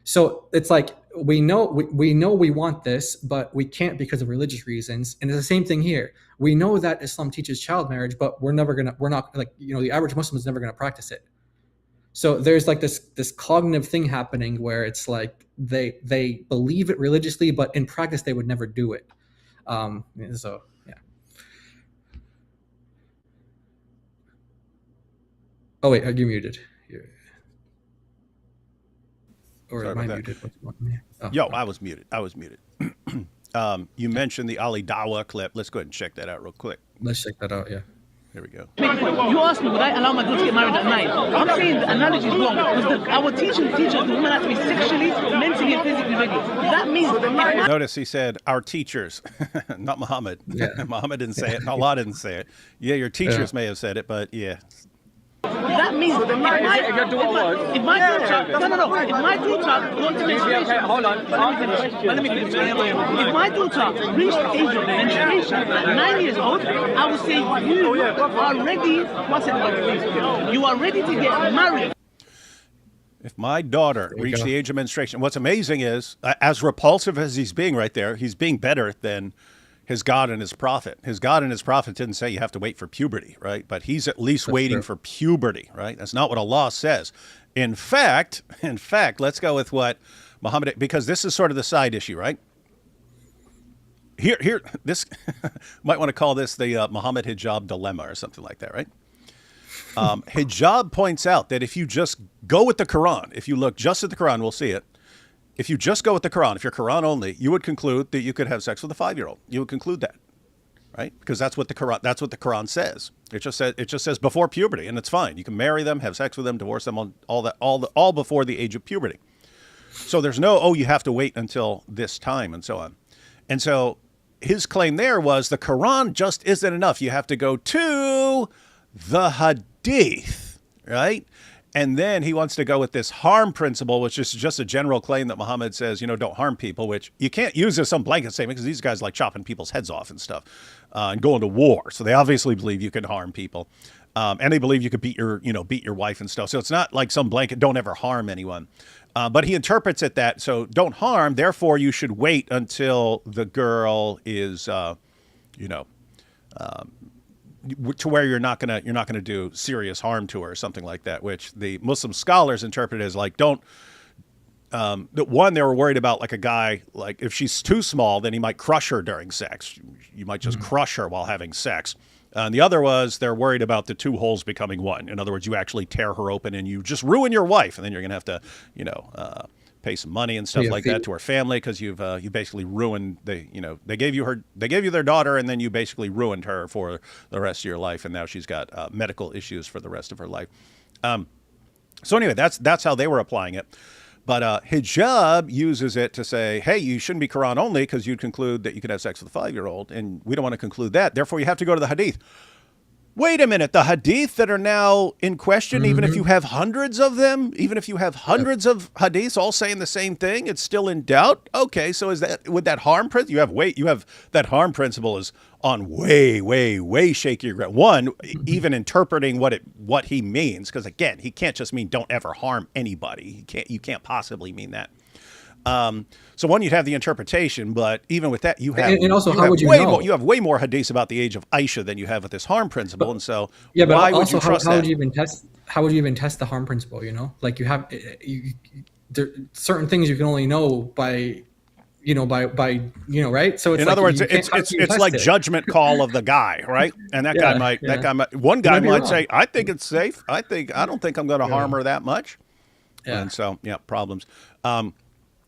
So it's like, we know we want this, but we can't because of religious reasons. And it's the same thing here. We know that Islam teaches child marriage, but we're not like, the average Muslim is never going to practice it. So there's like this cognitive thing happening where it's like they believe it religiously, but in practice they would never do it. So yeah. Oh wait, you're muted. Or am I muted? Oh, Yo, I was muted. You mentioned the Ali Dawah clip. Let's go ahead and check that out real quick. Let's check that out, yeah. Here we go. You asked me, would I allow my daughter to get married at 9? I'm saying the analogy is wrong, because our teachers the woman has to be sexually, mentally, and physically ready. That means... Notice he said, our teachers, not Muhammad. Yeah. Muhammad didn't say it, and Allah didn't say it. Yeah, your teachers may have said it, but yeah. That means if my daughter wants to menstruation, hold on, let me finish. If my daughter reached the age of menstruation at 9 years old, I would say you are ready. You are ready to get married. If my daughter reached the age of menstruation, what's amazing is, as repulsive as he's being right there, he's being better than his God and his prophet. His God and his prophet didn't say you have to wait for puberty, right? But he's at least waiting for puberty, right? That's not what Allah says. In fact, let's go with what Muhammad, because this is sort of the side issue, right? Here, this might want to call this the Muhammad hijab dilemma or something like that, right? Hijab points out that if you just go with the Quran, if you look just at the Quran, we'll see it. If you just go with the Quran, if you're Quran only, you would conclude that you could have sex with a 5-year-old. You would conclude that, right? Because that's what the Quran says. It just says before puberty, and it's fine. You can marry them, have sex with them, divorce them, all before the age of puberty. So there's no, you have to wait until this time and so on. And so his claim there was the Quran just isn't enough. You have to go to the Hadith, right? And then he wants to go with this harm principle, which is just a general claim that Muhammad says, don't harm people, which you can't use as some blanket statement because these guys like chopping people's heads off and stuff and going to war. So they obviously believe you can harm people. And they believe you could beat your wife and stuff. So it's not like some blanket, don't ever harm anyone. But he interprets it that, so don't harm, therefore you should wait until the girl is, to where you're not gonna do serious harm to her or something like that, which the Muslim scholars interpret as like, don't that one, they were worried about like a guy, like if she's too small, then he might crush her during sex. You might just crush her while having sex. And the other was they're worried about the two holes becoming one. In other words, you actually tear her open and you just ruin your wife. And then you're going to have to, pay some money and stuff like that to her family because you basically ruined they gave you their daughter and then you basically ruined her for the rest of your life. And now she's got medical issues for the rest of her life. So anyway, that's how they were applying it. But hijab uses it to say, hey, you shouldn't be Quran only because you'd conclude that you could have sex with a 5-year-old. And we don't want to conclude that. Therefore, you have to go to the hadith. Wait a minute. The hadith that are now in question, even if you have hundreds of them, even if you have hundreds of hadiths all saying the same thing, it's still in doubt. Okay, so would that harm principle? You have that harm principle is on way, way, way shakier ground. One, even interpreting what he means, because again, he can't just mean don't ever harm anybody. You can't possibly mean that. So one, you'd have the interpretation, but even with that, you have and also how would you know? You have way more hadiths about the age of Aisha than you have with this harm principle, and so but why also would you trust how that? would you even test? How would you even test the harm principle? Like you have there certain things you can only know by right. So it's in like other words, you can't- how can you it's test like it? judgment call of the guy, right? And that guy might one guy be might wrong. say, I think it's safe. I don't think I'm going to harm her that much. Yeah. And so problems.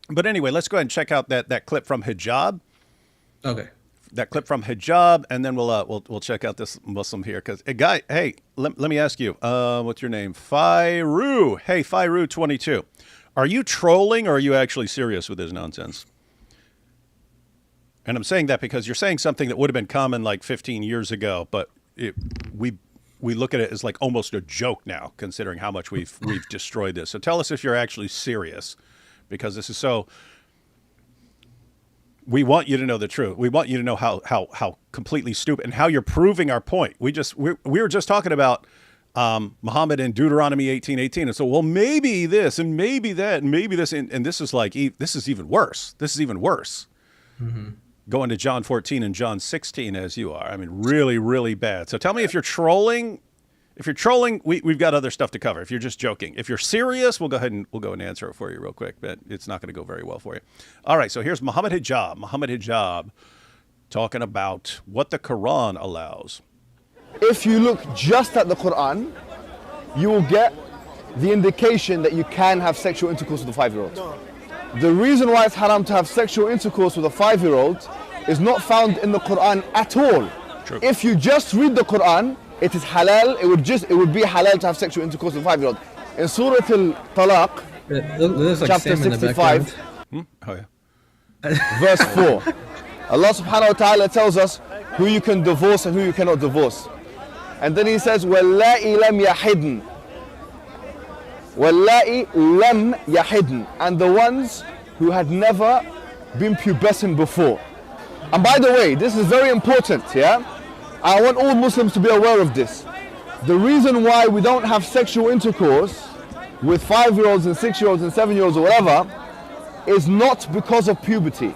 But anyway, let's go ahead and check out that clip from hijab. Okay. That clip from hijab, and then we'll check out this Muslim here. Because a guy, hey, let me ask you, what's your name? Fairu. Hey, Fairu22. Are you trolling or are you actually serious with this nonsense? And I'm saying that because you're saying something that would have been common like 15 years ago, but we look at it as like almost a joke now, considering how much we've destroyed this. So tell us if you're actually serious, because this is so. We want you to know the truth. We want you to know how completely stupid and how you're proving our point. We were just talking about Muhammad in Deuteronomy 18:18, and so well maybe this and maybe that and maybe this and this is like this is even worse. This is even worse. Mm-hmm. Going to John 14 and John 16 as you are. I mean, really, really bad. So tell me if you're trolling. If you're trolling, we've got other stuff to cover. If you're just joking, if you're serious, we'll go ahead and answer it for you real quick. But it's not going to go very well for you. All right. So here's Muhammad Hijab. Muhammad Hijab talking about what the Quran allows. If you look just at the Quran, you will get the indication that you can have sexual intercourse with a 5-year-old. The reason why it's haram to have sexual intercourse with a 5-year-old is not found in the Quran at all. True. If you just read the Quran, it is halal. It would be halal to have sexual intercourse with a 5-year-old. In Surah Al-Talaq, Like chapter 65, Oh yeah. verse 4, Allah subhanahu wa ta'ala tells us who you can divorce and who you cannot divorce. And then he says, وَاللَّائِ لَمْ يَحِدْنَ وَاللَّائِ لَمْ يَحِدْنَ, and the ones who had never been pubescent before. And by the way, this is very important, yeah? I want all Muslims to be aware of this. The reason why we don't have sexual intercourse with 5-year-olds and 6-year-olds and 7-year-olds or whatever is not because of puberty.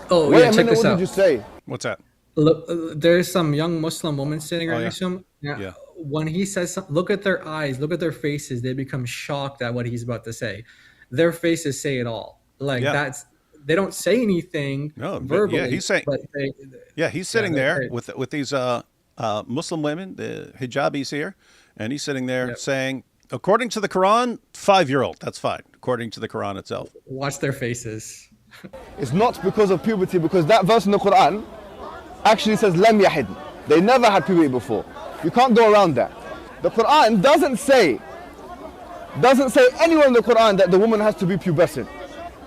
Oh, Wait yeah, a check minute, this what out. did you say? What's that? Look, there's some young Muslim woman sitting right yeah. next to him. Yeah. When he says, look at their eyes, look at their faces, they become shocked at what he's about to say. Their faces say it all. Like they don't say anything verbally. Yeah, he's saying. But He's sitting there with these Muslim women, the hijabis here, and he's sitting there saying, according to the Quran, 5-year-old, that's fine. According to the Quran itself. Watch their faces. It's not because of puberty, because that verse in the Quran actually says lam yahid. They never had puberty before. You can't go around that. The Quran doesn't say anywhere in the Quran that the woman has to be pubescent.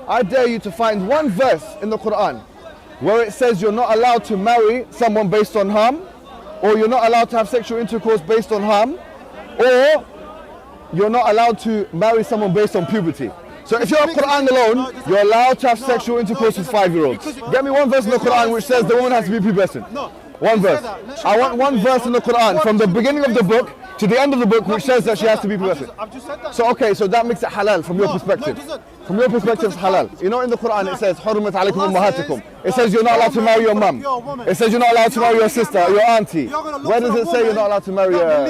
I dare you to find one verse in the Quran where it says you're not allowed to marry someone based on harm, or you're not allowed to have sexual intercourse based on harm, or you're not allowed to marry someone based on puberty. So if you're on Quran alone, you're allowed to have sexual intercourse with 5-year-olds. Get me one verse in the Quran which says the woman has to be pubescent. No, One verse. I want one verse in the Quran from the beginning of the book to the end of the book which says that she has to be progressive. I've just said that. So okay, so that makes it halal from your perspective. No, it doesn't. From your perspective, it's halal. You know, in the Quran it says, "Hurumat alaykum ummahatukum." It says you're not allowed to marry your mum. It says you're not allowed to marry your sister, your auntie. Where does it say you're not allowed to marry a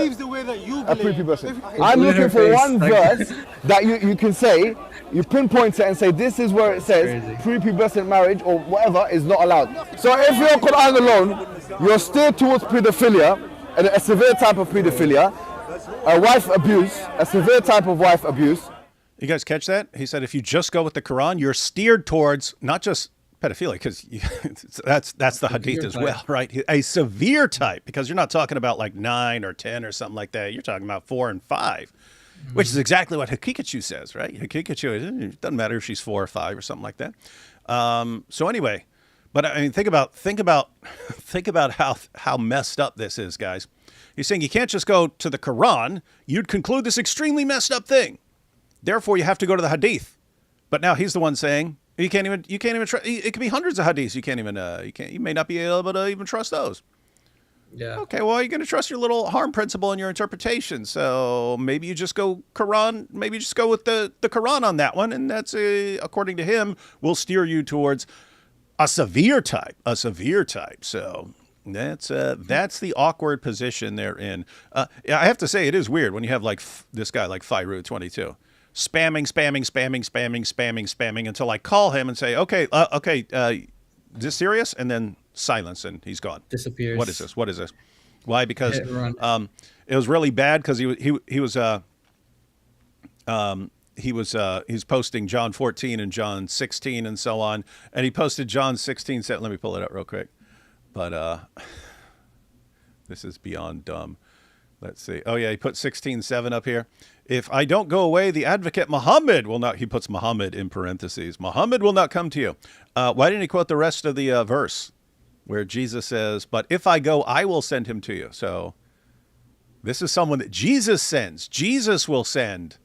prepubescent? I'm looking for one verse that you can say, you pinpoint it and say this is where it says prepubescent marriage or whatever is not allowed. So if you're Quran alone, you're steered towards pedophilia, and a severe type of pedophilia, a wife abuse, a severe type of wife abuse. You guys catch that? He said if you just go with the Quran, you're steered towards not just pedophilia, because that's the hadith as well, right? A severe type, because you're not talking about like 9 or 10 or something like that. You're talking about 4 and 5, which is exactly what Hakikachu says, right? Hakikachu, it doesn't matter if she's 4 or 5 or something like that. So anyway, but I mean, think about how messed up this is, guys. He's saying you can't just go to the Quran. You'd conclude this extremely messed up thing. Therefore, you have to go to the hadith. But now he's the one saying you can't even trust. It could be hundreds of hadiths. You may not be able to even trust those. Yeah. Okay, well, you're going to trust your little harm principle in your interpretation. So maybe you just go Quran. Maybe you just go with the Quran on that one. And that's, according to him, will steer you towards a severe type. So that's the awkward position they're in. I have to say, it is weird when you have like this guy like Fairu 22. Spamming until I call him and say, okay, is this serious? And then silence, and he's gone. Disappears. What is this? Why? Because it was really bad because he's posting John 14 and John 16 and so on, and he posted John 16. Let me pull it up real quick, but this is beyond dumb. Let's see. Oh yeah, he put 16:7 up here. If I don't go away, the advocate Muhammad will not. He puts Muhammad in parentheses. Muhammad will not come to you. Why didn't he quote the rest of the verse where Jesus says, "But if I go, I will send him to you." So this is someone that Jesus sends. Jesus will send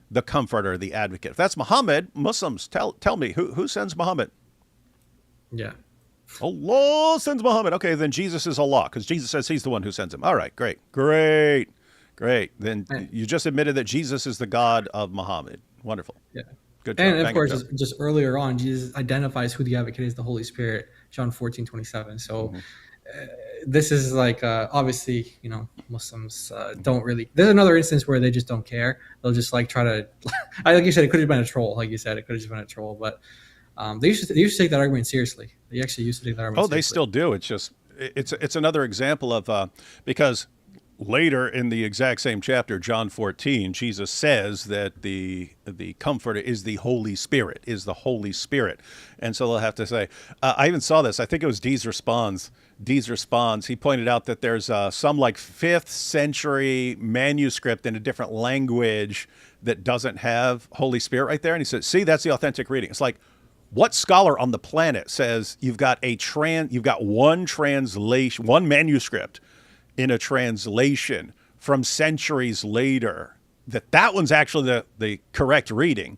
the comforter, the advocate. If that's Muhammad, Muslims, tell me who sends Muhammad? Yeah. Allah sends Muhammad. Okay, then Jesus is Allah, because Jesus says he's the one who sends him. All right, great. Then you just admitted that Jesus is the God of Muhammad. Wonderful. Yeah. Good job. And of course, just earlier on, Jesus identifies who the advocate is, the Holy Spirit, John 14:27. So this is like, obviously, Muslims don't really, there's another instance where they just don't care. They'll just like try to, like you said, it could have been a troll. Like you said, it could have just been a troll, but they used to take that argument seriously. They actually used to take that argument seriously. They still do. It's just, it's another example of, because later in the exact same chapter, John 14, Jesus says that the Comforter is the Holy Spirit, And so they'll have to say, I even saw this. I think it was Dee's Responds. He pointed out that there's some like 5th century manuscript in a different language that doesn't have Holy Spirit right there. And he said, see, that's the authentic reading. It's like, what scholar on the planet says you've got one translation, one manuscript in a translation from centuries later, that one's actually the correct reading,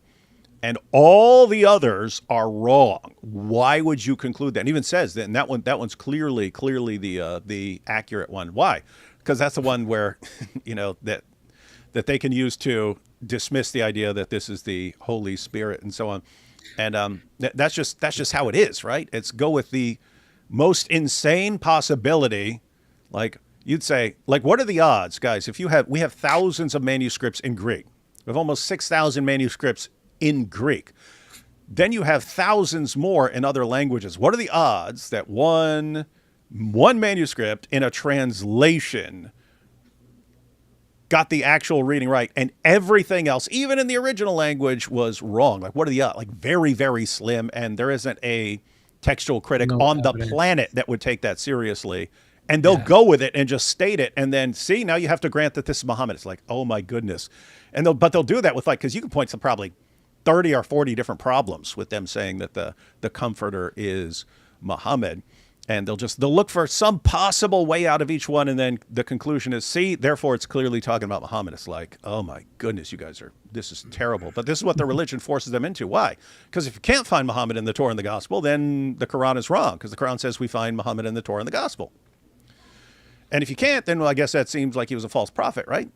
and all the others are wrong? Why would you conclude that? And even says that, and that one's clearly the accurate one. Why? Because that's the one where that they can use to dismiss the idea that this is the Holy Spirit and so on. And that's just how it is, right? It's go with the most insane possibility. Like you'd say, like, what are the odds, guys? We have thousands of manuscripts in Greek. We have almost 6,000 manuscripts in Greek. Then you have thousands more in other languages. What are the odds that one manuscript in a translation got the actual reading right, and everything else, even in the original language, was wrong? Like, what are the odds? Like, very, very slim, and there isn't a textual critic on the planet that would take that seriously. And they'll go with it and just state it, and then see, now you have to grant that this is Muhammad. It's like, oh my goodness. But they'll do that with, like, because you can point to probably 30 or 40 different problems with them saying that the Comforter is Muhammad. And they'll look for some possible way out of each one, and then the conclusion is, see, therefore it's clearly talking about Muhammad. It's like, oh my goodness, this is terrible. But this is what their religion forces them into. Why? Because if you can't find Muhammad in the Torah and the Gospel, then the Quran is wrong, because the Quran says we find Muhammad in the Torah and the Gospel. And if you can't, then well, I guess that seems like he was a false prophet, right?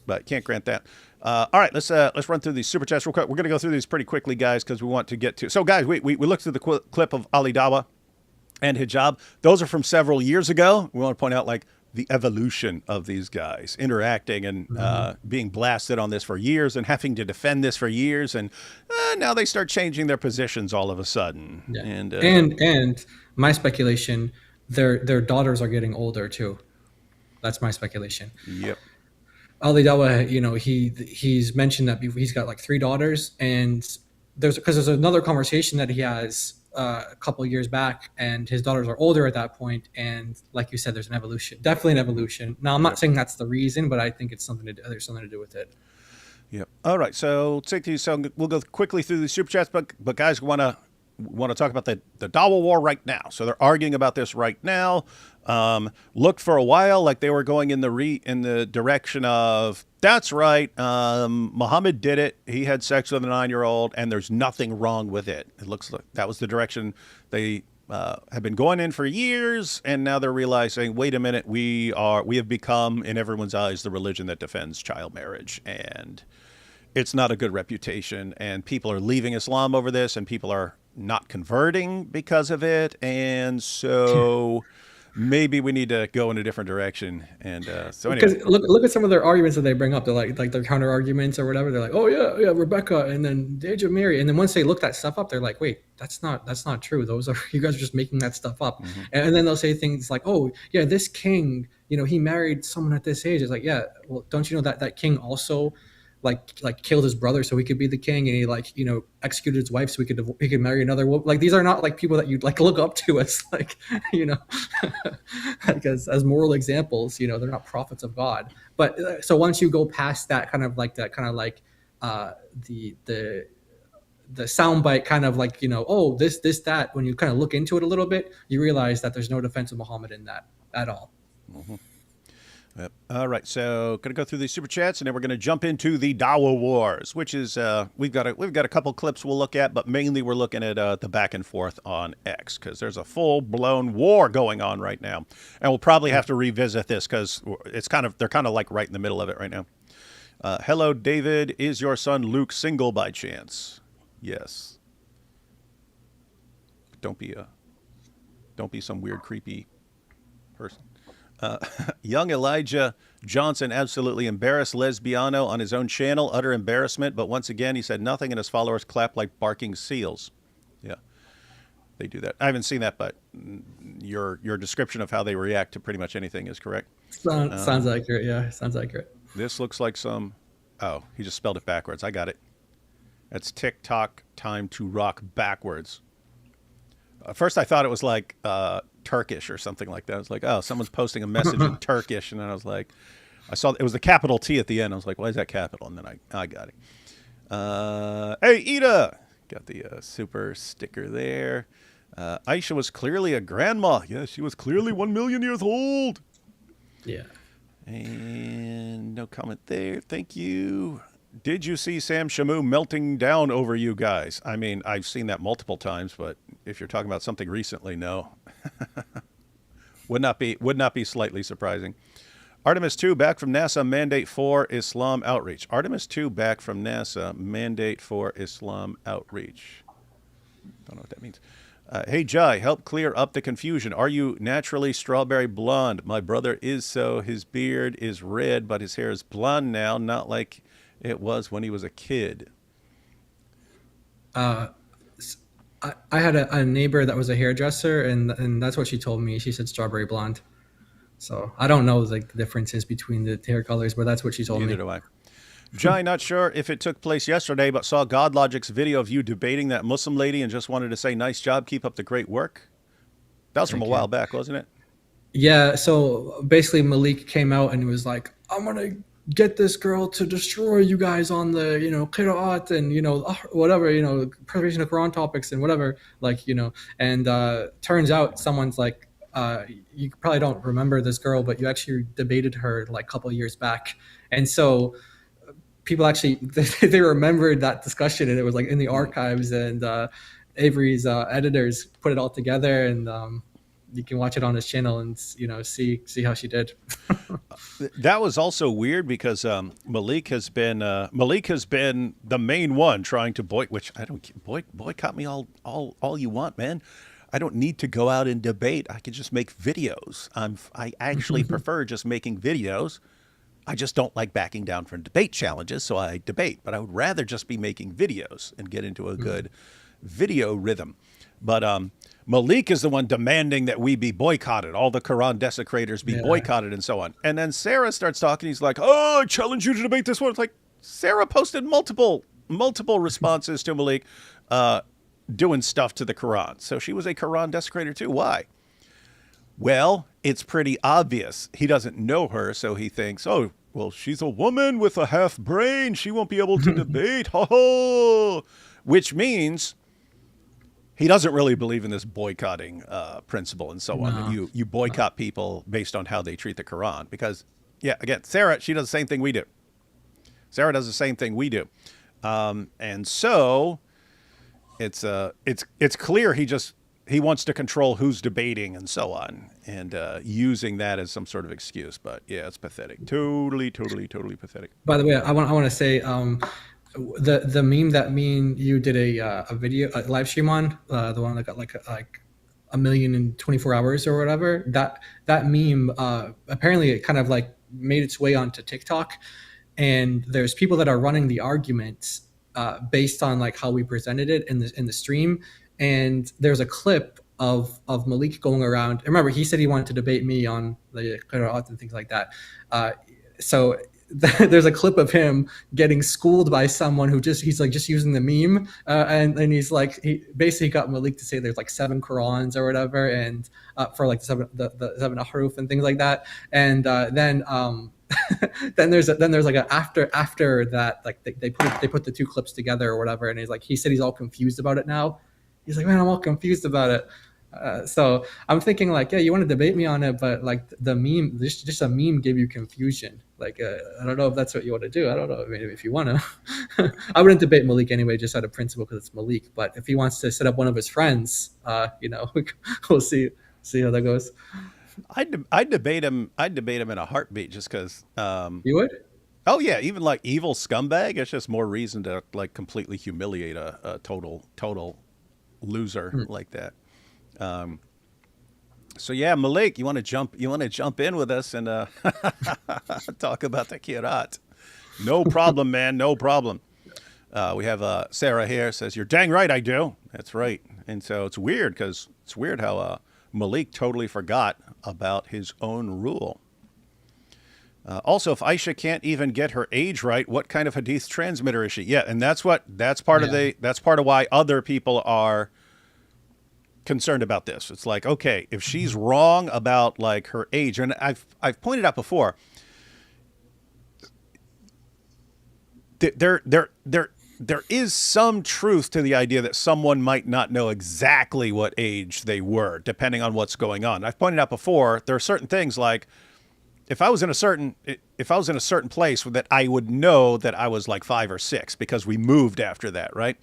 But can't grant that. All right, let's run through these super chats real quick. We're going to go through these pretty quickly, guys, because we want to get to. So, guys, we looked through the clip of Ali DAWAH and hijab. Those are from several years ago. We want to point out like the evolution of these guys interacting and being blasted on this for years and having to defend this for years, and now they start changing their positions all of a sudden. Yeah. And my speculation, their daughters are getting older too. That's my speculation. Yep. Ali DAWAH, he's mentioned that he's got like 3 daughters, and there's another conversation that he has a couple of years back, and his daughters are older at that point, and like you said, there's an evolution, definitely an evolution. Now, I'm not saying that's the reason, but I think there's something to do with it. Yep. All right. So we'll go quickly through the super chats, but guys, want to talk about the DAWAH war right now. So they're arguing about this right now. Looked for a while like they were going in the direction of, that's right, Muhammad did it. He had sex with a 9-year-old, and there's nothing wrong with it. It looks like that was the direction they have been going in for years, and now they're realizing, wait a minute, we have become, in everyone's eyes, the religion that defends child marriage, and it's not a good reputation, and people are leaving Islam over this, and people are not converting because of it, and so maybe we need to go in a different direction. And so anyway. Because look at some of their arguments that they bring up. They're like their counter arguments or whatever. They're like, oh yeah, Rebecca, and then the age of Mary. And then once they look that stuff up, they're like, wait, that's not true. Those are, you guys are just making that stuff up. Mm-hmm. And then they'll say things like, oh yeah, this king, he married someone at this age. It's like, yeah, well, don't you know that king also like killed his brother so he could be the king, and he executed his wife so he could marry another woman. Like, these are not like people that you'd like look up to as like like as moral examples. They're not prophets of God. But so once you go past that kind of the soundbite kind of like, oh, this that, when you kind of look into it a little bit, you realize that there's no defense of Muhammad in that at all. Mm-hmm. Yep. All right, so going to go through these super chats, and then we're going to jump into the DAWAH wars, which is we've got a couple clips we'll look at, but mainly we're looking at the back and forth on X, because there's a full blown war going on right now, and we'll probably have to revisit this because they're kind of like right in the middle of it right now. Hello, David. Is your son Luke single by chance? Yes. Don't be some weird creepy person. Young Elijah Johnson absolutely embarrassed Lesbiano on his own channel. Utter embarrassment. But once again, he said nothing, and his followers clapped like barking seals. Yeah, they do that. I haven't seen that, but your description of how they react to pretty much anything is correct. Sounds accurate. Yeah, sounds accurate. This looks like some. Oh, he just spelled it backwards. I got it. That's TikTok time to rock backwards. First, I thought it was like Turkish or something like that. I was like, oh, someone's posting a message in Turkish, and then I was like, I saw it was the capital T at the end. I was like, why is that capital? And then I got it. Hey, Ida, got the super sticker there. Aisha was clearly a grandma. Yeah, she was clearly 1 million years old. Yeah. And no comment there. Thank you. Did you see Sam Shamu melting down over you guys? I mean, I've seen that multiple times, but if you're talking about something recently, no. would not be slightly surprising. Artemis 2 back from NASA, mandate for Islam outreach. Artemis 2 back from NASA, mandate for Islam outreach. Don't know what that means. Hey, Jai, help clear up the confusion. Are you naturally strawberry blonde? My brother is so. His beard is red, but his hair is blonde now, not like it was when he was a kid. I had a neighbor that was a hairdresser, and that's what she told me. She said strawberry blonde. So I don't know the differences between the hair colors, but that's what she told me. Neither do I. Jai, not sure if it took place yesterday, but saw GodLogic's video of you debating that Muslim lady and just wanted to say, nice job, keep up the great work. That was from a while back, wasn't it? Yeah, so basically Malik came out and was like, I'm going to get this girl to destroy you guys on the, qira'at and, whatever, preservation of Quran topics and whatever, and turns out someone's like, you probably don't remember this girl, but you actually debated her like a couple of years back. And so people actually, they remembered that discussion, and it was like in the archives, and Avery's editors put it all together, and you can watch it on his channel and see how she did. That was also weird because Malik has been the main one trying to boycott me all you want, man. I don't need to go out and debate. I can just make videos. I actually prefer just making videos. I just don't like backing down from debate challenges, so I debate. But I would rather just be making videos and get into a good video rhythm. But Malik is the one demanding that we be boycotted, all the Quran desecrators be boycotted and so on. And then Sarah starts talking. He's like, oh, I challenge you to debate this one. It's like Sarah posted multiple responses to Malik doing stuff to the Quran. So she was a Quran desecrator too. Why? Well, it's pretty obvious. He doesn't know her, so he thinks, oh, well, she's a woman with a half brain. She won't be able to debate. Ho-ho! Which means he doesn't really believe in this boycotting principle and so on. That you boycott people based on how they treat the Quran. Because, again, Sarah, she does the same thing we do. Sarah does the same thing we do. And so it's clear he wants to control who's debating and so on, and using that as some sort of excuse. But yeah, it's pathetic. Totally pathetic. By the way, I want to say the meme that me and you did a live stream on, the one that got like 1 million in 24 hours or whatever. That meme apparently it kind of like made its way onto TikTok, and there's people that are running the arguments based on like how we presented it in the stream. And there's a clip of Malik going around. Remember, he said he wanted to debate me on the Qira'at and things like that. So there's a clip of him getting schooled by someone who just using the meme, and he's like, he basically got Malik to say there's like 7 Qurans or whatever, and for like the 7 ahruf and things like that. And then there's like a after that, like they put the 2 clips together or whatever, and he said he's all confused about it now. He's like, man, I'm all confused about it. So I'm thinking like, yeah, you want to debate me on it, but like the meme, just a meme gave you confusion. Like, I don't know if that's what you want to do. I don't know. I mean, if you want to, I wouldn't debate Malik anyway, just out of principle because it's Malik. But if he wants to set up one of his friends, we'll see how that goes. I'd debate him in a heartbeat just because. You would? Oh yeah, even like evil scumbag. It's just more reason to like completely humiliate a total loser like that. So yeah, Malik, you want to jump in with us and talk about the Qira'at? No problem, man. No problem. We have Sarah here says, you're dang right I do. That's right. And so it's weird how Malik totally forgot about his own rule. Also, if Aisha can't even get her age right, what kind of hadith transmitter is she? Yeah, and that's part of why other people are concerned about this. It's like, okay, if she's wrong about like her age, and I've pointed out before, there is some truth to the idea that someone might not know exactly what age they were, depending on what's going on. I've pointed out before, there are certain things like, if I was in a certain place that I would know that I was like 5 or 6 because we moved after that, right?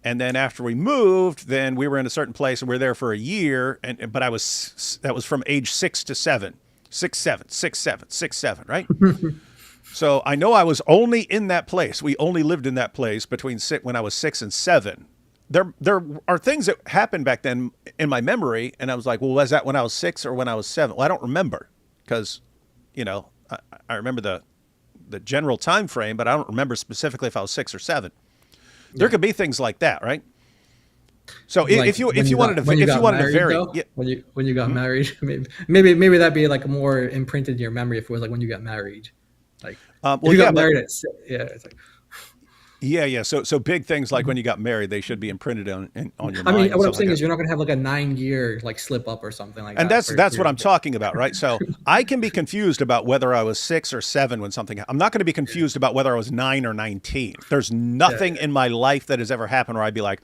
And then after we moved, then we were in a certain place and we were there for a year, but that was from age 6 to 7, 6, 7, right? So I know I was only in that place. We only lived in that place when I was 6 and 7. There are things that happened back then in my memory, and I was like, well, was that when I was 6 or when I was 7? Well, I don't remember because, I remember the general time frame, but I don't remember specifically if I was 6 or 7. There could be things like that, right? So like if you wanted to vary, yeah. when you got married, maybe that'd be like more imprinted in your memory if it was like when you got married, like if you got married at 6, it's like. Yeah. So big things like when you got married, they should be imprinted on your mind. I mean, what I'm saying is you're not going to have like a 9-year like slip up or something like that. And that's what I'm talking about, right? So I can be confused about whether I was 6 or 7 when something happened. I'm not going to be confused about whether I was 9 or 19. There's nothing in my life that has ever happened where I'd be like,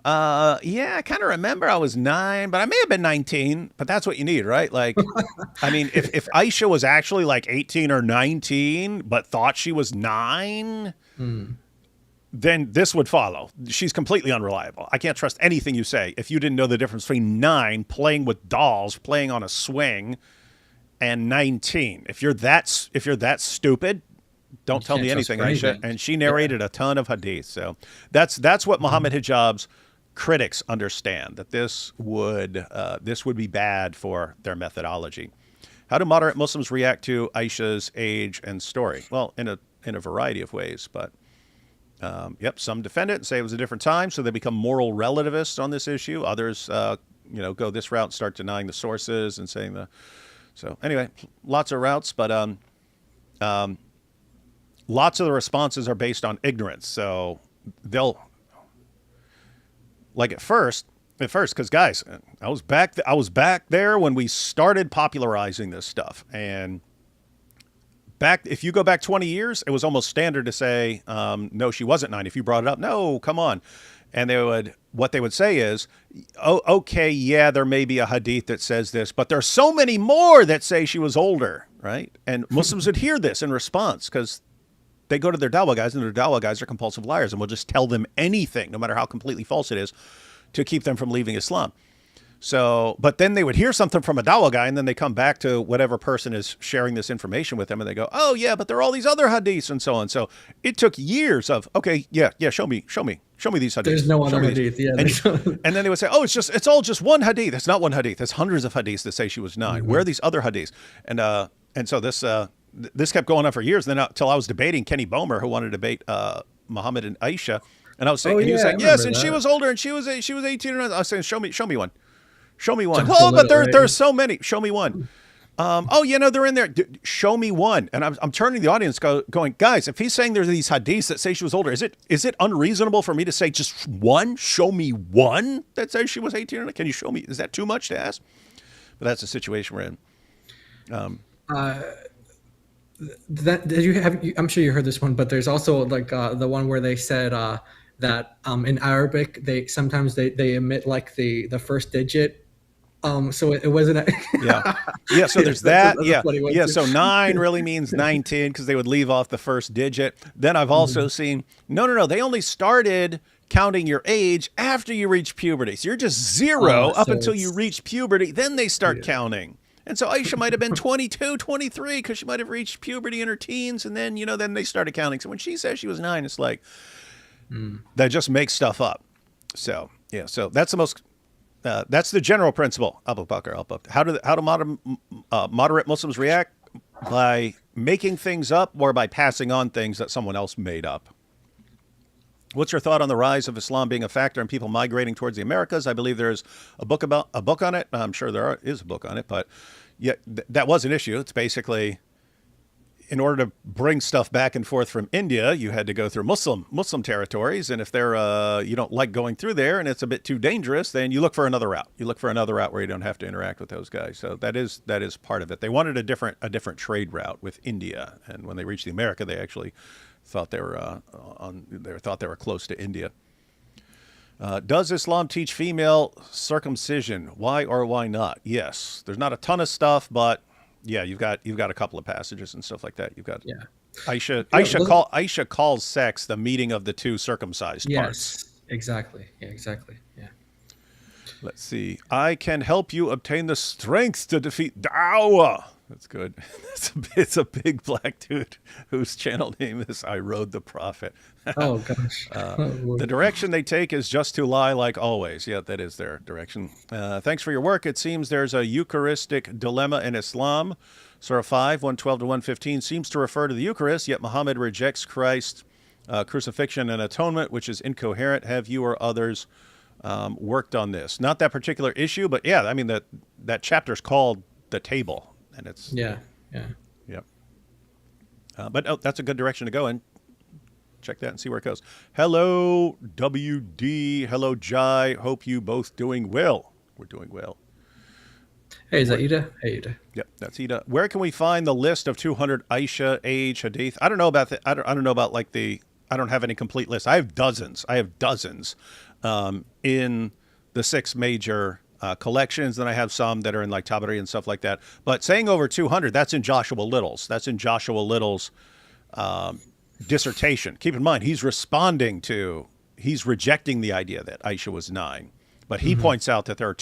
I kind of remember I was 9, but I may have been 19, but that's what you need, right? Like, I mean, if Aisha was actually like 18 or 19, but thought she was 9, then this would follow. She's completely unreliable. I can't trust anything you say if you didn't know the difference between 9 playing with dolls, playing on a swing, and 19. If you're that stupid, don't tell me anything, Aisha. And she narrated a ton of hadith. So that's what Muhammad Hijab's critics understand, that this would be bad for their methodology. How do moderate Muslims react to Aisha's age and story? Well, in a variety of ways, but some defend it and say it was a different time, so they become moral relativists on this issue. Others, go this route and start denying the sources and saying So anyway, lots of routes, but lots of the responses are based on ignorance. So they'll, like at first, because guys, I was back there when we started popularizing this stuff, and if you go back 20 years, it was almost standard to say, no, she wasn't 9. If you brought it up, no, come on. And what they would say is, oh, okay, yeah, there may be a hadith that says this, but there's so many more that say she was older, right? And Muslims would hear this in response because they go to their DAWAH guys, and their DAWAH guys are compulsive liars, and will just tell them anything, no matter how completely false it is, to keep them from leaving Islam. So, but then they would hear something from a DAWAH guy, and then they come back to whatever person is sharing this information with them, and they go, oh, yeah, but there are all these other hadiths and so on. So it took years of, okay, yeah, show me these hadiths. There's no other hadith. Yeah, and then they would say, oh, it's all just one hadith. It's not one hadith. There's hundreds of hadiths that say she was 9. Where are these other hadiths? And so this kept going on for years. Then until I was debating Kenny Bomer, who wanted to debate Muhammad and Aisha, and I was saying, he was saying, yes, and she was older, and she was 18 or 9. I was saying, show me one. Show me one. Oh, but there's so many. Show me one. They're in there. Show me one. And I'm turning to the audience going, guys, if he's saying there's these hadiths that say she was older, is it unreasonable for me to say just one? Show me one that says she was 18 or 9? Can you show me? Is that too much to ask? But that's the situation we're in. I'm sure you heard this one, but there's also like the one where they said that in Arabic they sometimes emit like the first digit. So it wasn't. Yeah. So there's that. Yeah. So 9 really means 19 because they would leave off the first digit. Then I've also seen no. They only started counting your age after you reach puberty. So you're just 0 up until you reach puberty. Then they start counting. And so Aisha might have been 22, 23 because she might have reached puberty in her teens, and then then they started counting. So when she says she was 9, it's like that just makes stuff up. So yeah. So that's the most. That's the general principle. Abu Bakr al-Bakr. How do moderate Muslims react? By making things up or by passing on things that someone else made up. What's your thought on the rise of Islam being a factor in people migrating towards the Americas? I believe there's a book on it. I'm sure is a book on it, but yeah, that was an issue. It's basically, in order to bring stuff back and forth from India, you had to go through Muslim territories, and if they're you don't like going through there and it's a bit too dangerous, then you look for another route. You look for another route where you don't have to interact with those guys. So that is part of it. They wanted a different trade route with India, and when they reached the America, they actually thought they were close to India. Does Islam teach female circumcision? Why or why not? Yes, there's not a ton of stuff, but yeah, you've got a couple of passages and stuff like that. You've got Aisha calls sex the meeting of the two circumcised parts. Yes, exactly. Yeah, exactly. Yeah. Let's see. I can help you obtain the strength to defeat DAWAH. That's good. It's a big black dude whose channel name is I Rode the Prophet. Oh, gosh. The direction they take is just to lie like always. Yeah, that is their direction. Thanks for your work. It seems there's a Eucharistic dilemma in Islam. Surah 5, 112 to 115 seems to refer to the Eucharist, yet Muhammad rejects Christ's crucifixion and atonement, which is incoherent. Have you or others worked on this? Not that particular issue, but yeah, I mean, that chapter's called The Table. And it's Yep. But that's a good direction to go in. Check that and see where it goes. Hello, WD. Hello, Jai. Hope you both doing well. We're doing well. Hey, is that Ida? Hey, Ida. Yep, that's Ida. Where can we find the list of 200 Aisha age hadith? I don't know about I don't know about like I don't have any complete list. I have dozens. In the 6 major collections. Then I have some that are in like Tabari and stuff like that. But saying over 200, that's in Joshua Little's. dissertation. Keep in mind, he's rejecting the idea that Aisha was 9. But he points out that there are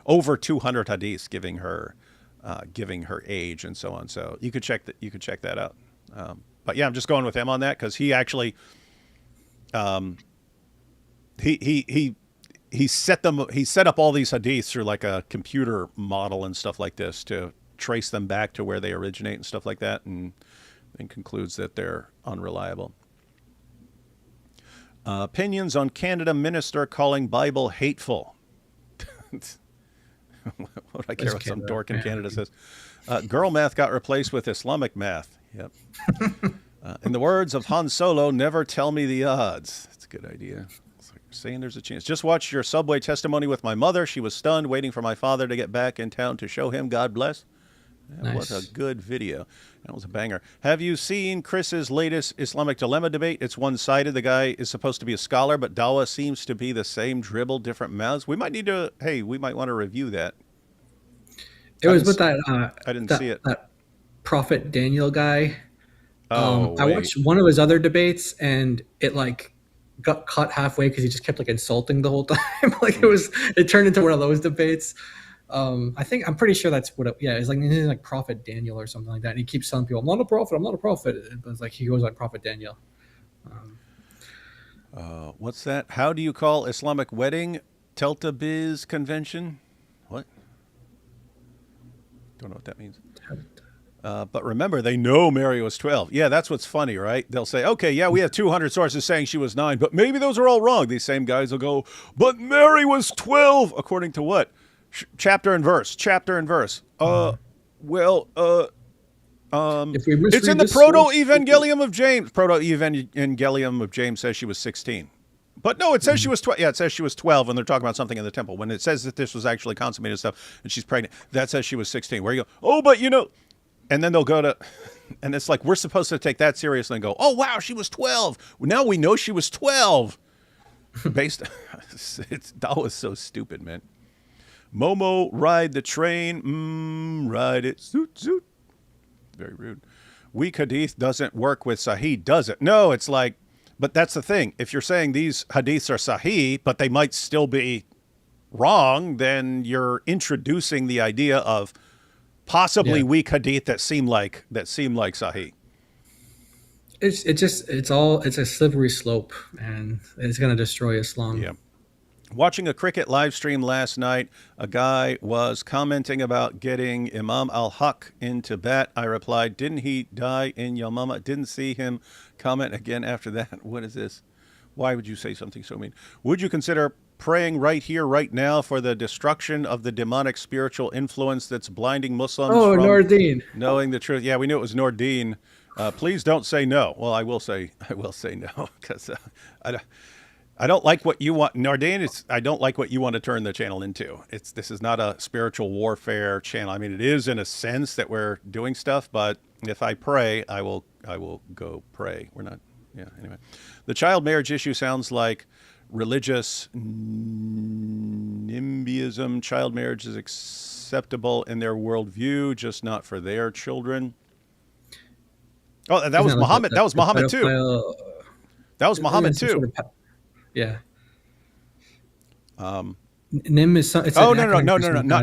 over 200 hadiths giving her age and so on. So you could check that out. But yeah, I'm just going with him on that because he actually he set up all these hadiths through like a computer model and stuff like this to trace them back to where they originate and stuff like that, and concludes that they're unreliable. Opinions on Canada minister calling Bible hateful. What do I care what some dork in Canada says? Girl math got replaced with Islamic math. Yep. In the words of Han Solo, never tell me the odds. That's a good idea. It's like saying there's a chance. Just watched your subway testimony with my mother. She was stunned, waiting for my father to get back in town to show him. God bless. Nice. What a good video. That was a banger. Have you seen Chris's latest Islamic dilemma debate? It's one-sided. The guy is supposed to be a scholar, but DAWAH seems to be the same dribble, different mouths. We might want to review that. It was with that. I didn't see it. That Prophet Daniel guy. I watched one of his other debates, and it like got cut halfway because he just kept like insulting the whole time. It turned into one of those debates. I'm pretty sure that's what it's like Prophet Daniel or something like that. And he keeps telling people, I'm not a prophet. It's like he goes like Prophet Daniel. What's that? How do you call Islamic wedding? Telta Biz convention? What? Don't know what that means. But remember, they know Mary was 12. Yeah, that's what's funny, right? They'll say, okay, yeah, we have 200 sources saying she was 9, but maybe those are all wrong. These same guys will go, but Mary was 12. According to what? Chapter and verse. It's in the Proto-Evangelium of James. Proto-Evangelium of James says she was 16. But no, it says she was 12. Yeah, it says she was 12 when they're talking about something in the temple. When it says that this was actually consummated stuff and she's pregnant, that says she was 16. Where you go, oh, but you know, and then they'll go to, and it's like, we're supposed to take that seriously and go, oh, wow, she was 12. Now we know she was 12. DAWAH is so stupid, man. Momo, ride the train. Ride it. Zoot, zoot. Very rude. Weak hadith doesn't work with sahih, does it? No, it's like, but that's the thing. If you're saying these hadiths are sahih, but they might still be wrong, then you're introducing the idea of possibly weak hadith that seem like sahih. It's a slippery slope, and it's going to destroy Islam. Yeah. Watching a cricket live stream last night, a guy was commenting about getting Imam al-Haq into bat. I replied, didn't he die in Yamama? Didn't see him comment again after that. What is this? Why would you say something so mean? Would you consider praying right here, right now for the destruction of the demonic spiritual influence that's blinding Muslims from Nordeen. Knowing the truth? Yeah, we knew it was Nordeen. Please don't say no. Well, I will say no because I don't like what you want, Nordeen. I don't like what you want to turn the channel into. This is not a spiritual warfare channel. I mean, it is in a sense that we're doing stuff, but if I pray, I will go pray. We're not. Yeah. Anyway, the child marriage issue sounds like religious NIMBYism. Child marriage is acceptable in their worldview, just not for their children. Oh, that was Muhammad. That was Muhammad too. That was Muhammad too. Yeah. Nim is. No.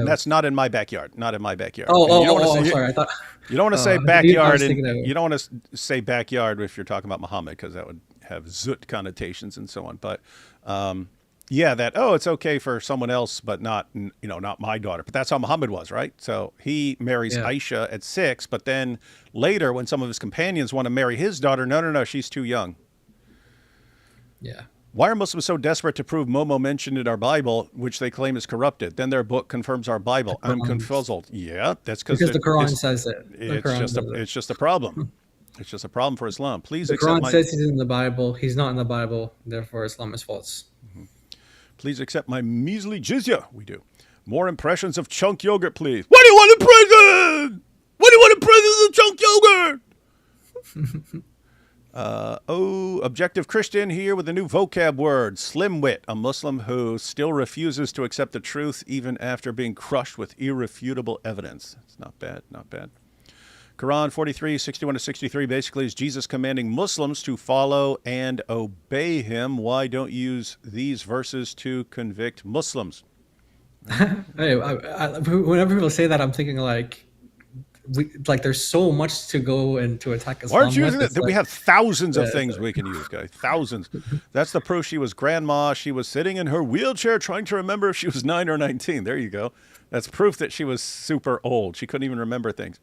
That's not in my backyard. Not in my backyard. Sorry. I thought you don't want to say backyard, and you don't want to say backyard if you're talking about Muhammad, because that would have zut connotations and so on. But it's okay for someone else, but not my daughter. But that's how Muhammad was, right? So he marries Aisha at 6, but then later, when some of his companions want to marry his daughter, no, she's too young. Yeah. Why are Muslims so desperate to prove Momo mentioned in our Bible, which they claim is corrupted? Then their book confirms our Bible. I'm confuzzled. Yeah, that's because the Quran says it. It's just a problem. It's just a problem for Islam. Please the accept Quran says he's in the Bible. He's not in the Bible. Therefore, Islam is false. Mm-hmm. Please accept my measly jizya. We do. More impressions of chunk yogurt, please. What do you want in prison? What do you want in prison of chunk yogurt? Objective Christian here with a new vocab word, slimwit, a Muslim who still refuses to accept the truth even after being crushed with irrefutable evidence. It's not bad. Quran 43, 61 to 63 basically is Jesus commanding Muslims to follow and obey him. Why don't you use these verses to convict Muslims? Hey, whenever people say that, I'm thinking like, there's so much to go and to attack Why aren't Islam you with. using It's it? We like, have thousands of yeah, things we can use, guys. Thousands. That's the proof she was grandma. She was sitting in her wheelchair trying to remember if she was 9 or 19. There you go. That's proof that she was super old. She couldn't even remember things.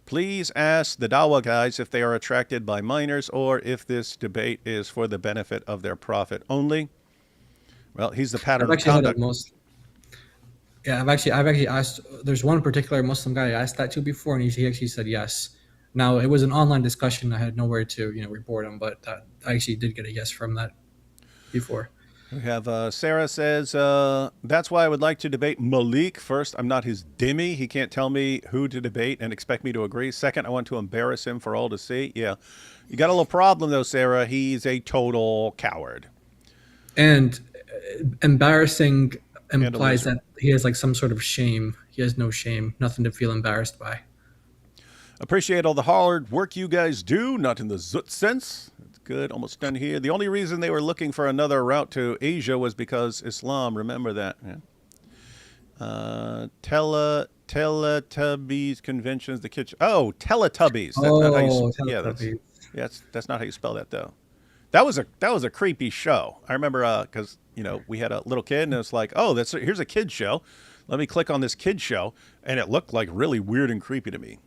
Please ask the DAWAH guys if they are attracted by minors or if this debate is for the benefit of their profit only. Well, he's the pattern I've of actually had a conduct. most. Yeah, I've actually asked. There's one particular Muslim guy I asked that to before, and he actually said yes. Now it was an online discussion. I had nowhere to report him, but I actually did get a yes from that before. We have Sarah says, that's why I would like to debate Malik. First, I'm not his dhimmi. He can't tell me who to debate and expect me to agree. Second, I want to embarrass him for all to see. Yeah. You got a little problem, though, Sarah. He's a total coward. And embarrassing implies loser. that he has like some sort of shame. He has no shame, nothing to feel embarrassed by. Appreciate all the hard work you guys do, not in the zut sense. It's good. Almost done here. The only reason they were looking for another route to Asia was because Islam. Remember that. Yeah. Teletubbies conventions, the kitchen. Oh, Teletubbies. That's not how you. Yeah, that's not how you spell that though. That was a creepy show. I remember because we had a little kid and it's like, oh, here's a kid show. Let me click on this kid show, and it looked like really weird and creepy to me.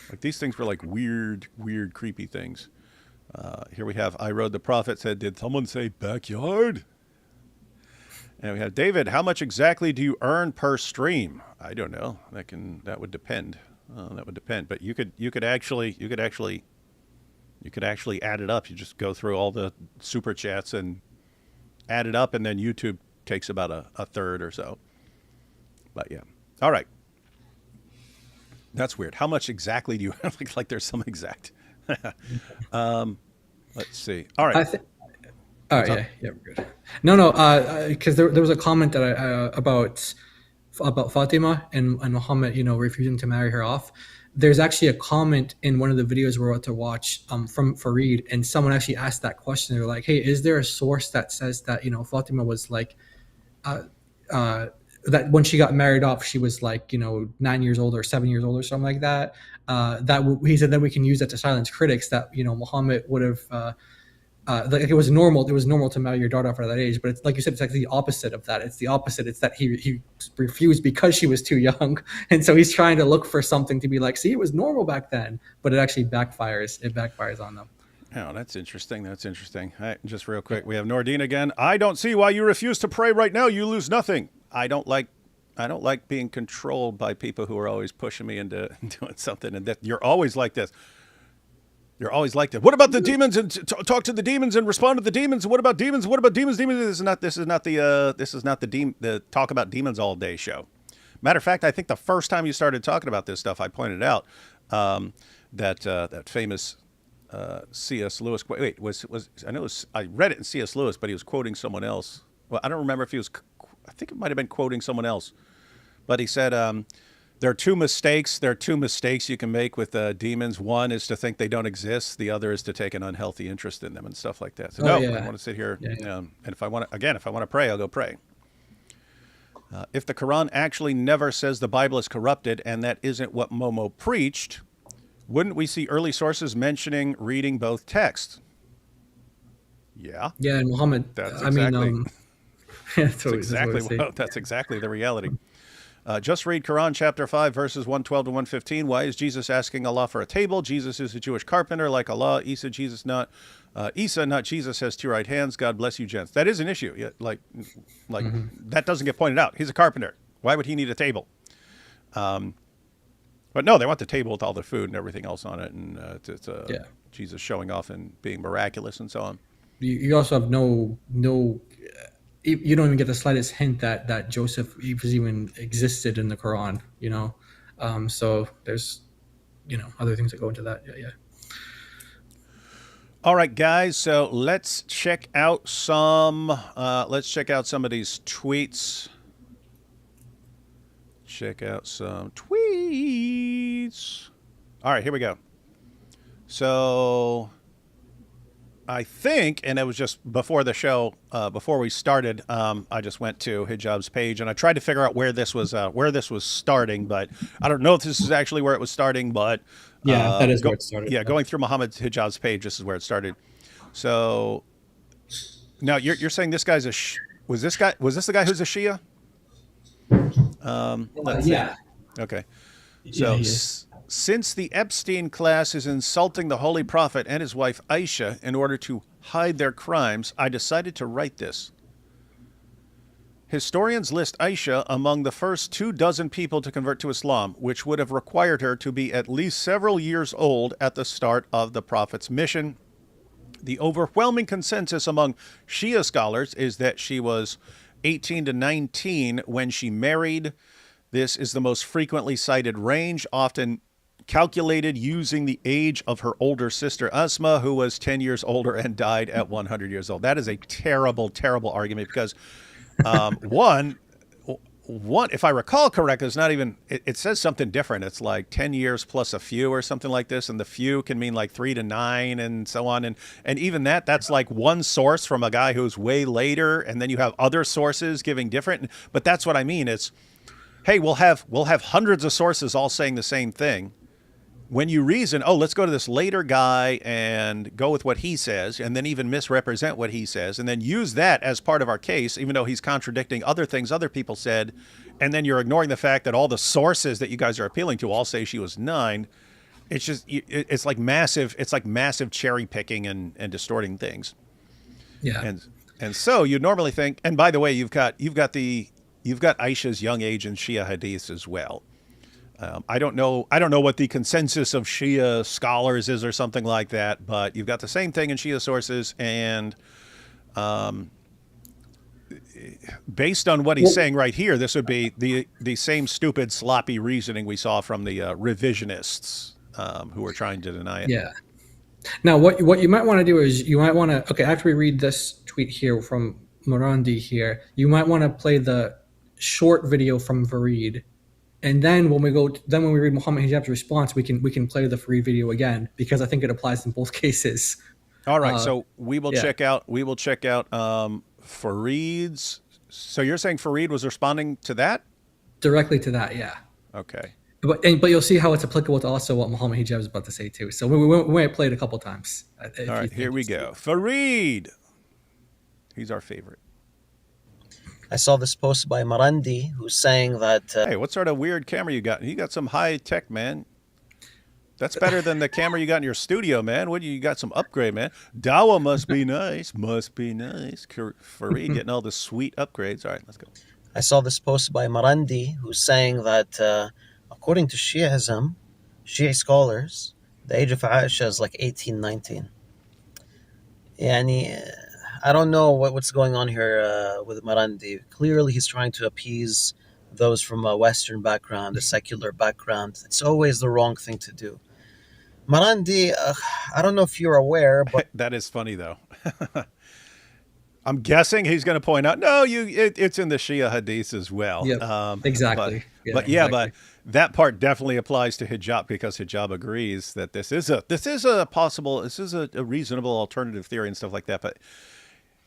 Like these things were like weird, creepy things. Here we have I Rode the Prophet said, did someone say backyard? And we have David, how much exactly do you earn per stream? I don't know. That would depend. But you could actually add it up. You just go through all the super chats and add it up, and then YouTube takes about a third or so. But yeah. All right. That's weird. How much exactly do you like there's some exact. Let's see. All right. All right. Yeah, we're good. No, because there was a comment that about Fatima and Muhammad, refusing to marry her off. There's actually a comment in one of the videos we're about to watch from Fareed, and someone actually asked that question. They're like, hey, is there a source that says that, Fatima was like, that when she got married off, she was like, 9 years old or 7 years old or something like that. He said that we can use that to silence critics, that, Muhammad would have, like it was normal to marry your daughter after that age, but it's like you said, it's like the opposite of that. It's the opposite. It's that he refused because she was too young, and so he's trying to look for something to be like, see, it was normal back then, but it actually backfires. It backfires on them. Oh, that's interesting. All right, just real quick, we have Nordine again. I don't see why you refuse to pray right now. You lose nothing. I don't like being controlled by people who are always pushing me into doing something, and that you're always like this. You're always like that. What about the demons? And talk to the demons and respond to the demons. What about demons? What about demons? Demons. This is not the talk about demons all day show. Matter of fact, I think the first time you started talking about this stuff, I pointed out that famous C.S. Lewis. Wait, I read it in C.S. Lewis, but he was quoting someone else. Well, I don't remember if he was. I think it might have been quoting someone else, but he said. There are two mistakes. You can make with demons. One is to think they don't exist. The other is to take an unhealthy interest in them and stuff like that. So I want to sit here. And if I want to pray, I'll go pray. If the Quran actually never says the Bible is corrupted, and that isn't what Momo preached, wouldn't we see early sources mentioning reading both texts? Yeah. Yeah, and Muhammad. That's exactly the reality. Just read Quran chapter 5, verses 112 to 115. Why is Jesus asking Allah for a table? Jesus is a Jewish carpenter like Allah. Issa, not Jesus, has two right hands. God bless you, gents. That is an issue. Yeah, that doesn't get pointed out. He's a carpenter. Why would he need a table? But no, they want the table with all the food and everything else on it. And Jesus showing off and being miraculous and so on. You also have no you don't even get the slightest hint that Joseph even existed in the Quran, so there's, other things that go into that. Yeah. All right, guys. So let's check out some of these tweets. Check out some tweets. Hadiths. All right, here we go. So I think, and it was just before the show, before we started, I just went to Hijab's page and I tried to figure out where this was starting, but I don't know if this is actually where it was starting. But Yeah, that is where it started. Yeah, going through Muhammad Hijab's page, this is where it started. So now you're saying this guy's was this the guy who's a Shia? Yeah. Okay. Yeah, So since the Epstein class is insulting the Holy Prophet and his wife Aisha in order to hide their crimes, I decided to write this. Historians list Aisha among the first 24 people to convert to Islam, which would have required her to be at least several years old at the start of the Prophet's mission. The overwhelming consensus among Shia scholars is that she was 18 to 19 when she married. This is the most frequently cited range, often calculated using the age of her older sister Asma, who was 10 years older and died at 100 years old. That is a terrible, terrible argument because one, if I recall correctly, it's not even, it says something different. It's like 10 years plus a few or something like this. And the few can mean like 3 to 9 and so on. And even that's like one source from a guy who's way later. And then you have other sources giving different, but that's what I mean. It's, hey, we'll have hundreds of sources all saying the same thing. When you reason, oh, let's go to this later guy and go with what he says, and then even misrepresent what he says, and then use that as part of our case, even though he's contradicting other things other people said, and then you're ignoring the fact that all the sources that you guys are appealing to all say she was 9. It's just, it's like massive cherry picking and distorting things. Yeah. And so you normally think, and by the way, you've got Aisha's young age in Shia hadiths as well. I don't know what the consensus of Shia scholars is or something like that, but you've got the same thing in Shia sources, and based on what he's saying right here, this would be the same stupid, sloppy reasoning we saw from the revisionists who were trying to deny it. Yeah. Now, what you might want to do is you might want to, okay, after we read this tweet here from Morandi here, you might want to play the short video from Fareed. And then when we read Muhammad Hijab's response, we can play the free video again because I think it applies in both cases. All right, so we will check out Fareed's. So you're saying Fareed was responding to that? Directly to that, yeah. Okay. But you'll see how it's applicable to also what Muhammad Hijab is about to say too. So we might play it a couple times. All right, here we go. Fareed. He's our favorite. I saw this post by Marandi who's saying that... hey, what sort of weird camera you got? You got some high tech, man. That's better than the camera you got in your studio, man. What, you got some upgrade, man. DAWAH must be nice. Must be nice. Fareed getting all the sweet upgrades. All right, let's go. I saw this post by Marandi who's saying that according to Shi'ism, Shi'i scholars, the age of Aisha is like 18, 19. I don't know what's going on here with Marandi. Clearly, he's trying to appease those from a Western background, a secular background. It's always the wrong thing to do. Marandi, I don't know if you're aware, but... That is funny, though. I'm guessing he's going to point out, no, it's in the Shia hadiths as well. Yep, exactly. But that part definitely applies to hijab because hijab agrees that this is a reasonable alternative theory and stuff like that. But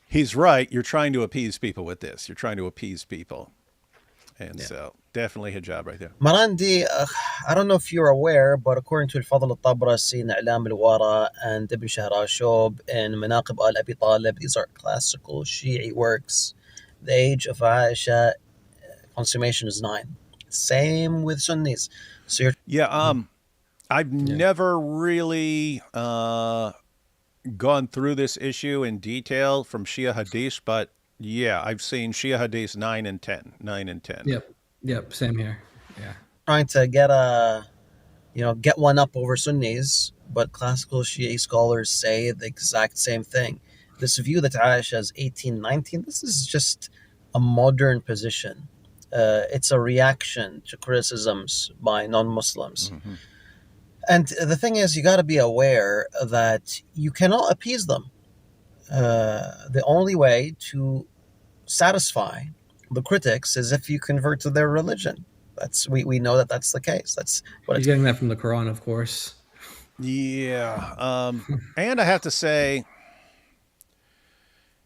he's right. You're trying to appease people with this. You're trying to appease people. And so definitely hijab right there. Marandi, I don't know if you're aware, but according to Al-Fadl al-Tabrasi in I'lam al-Wara and Ibn Shahrashub and Manaqib al-Abi Talib, these are classical Shi'i works. The age of Aisha, consummation is 9. Same with Sunnis. So I've never really gone through this issue in detail from Shia hadith, but yeah, I've seen Shia hadiths 9 and 10. Yep, same here. Yeah. Trying to get one up over Sunnis, but classical Shi'i scholars say the exact same thing. This view that Aisha is 18, 19, this is just a modern position. It's a reaction to criticisms by non-Muslims. Mm-hmm. And the thing is, you got to be aware that you cannot appease them. The only way to satisfy the critics is if you convert to their religion. We know that that's the case. That's what He's it's. getting that from the Quran, of course. Yeah. And I have to say,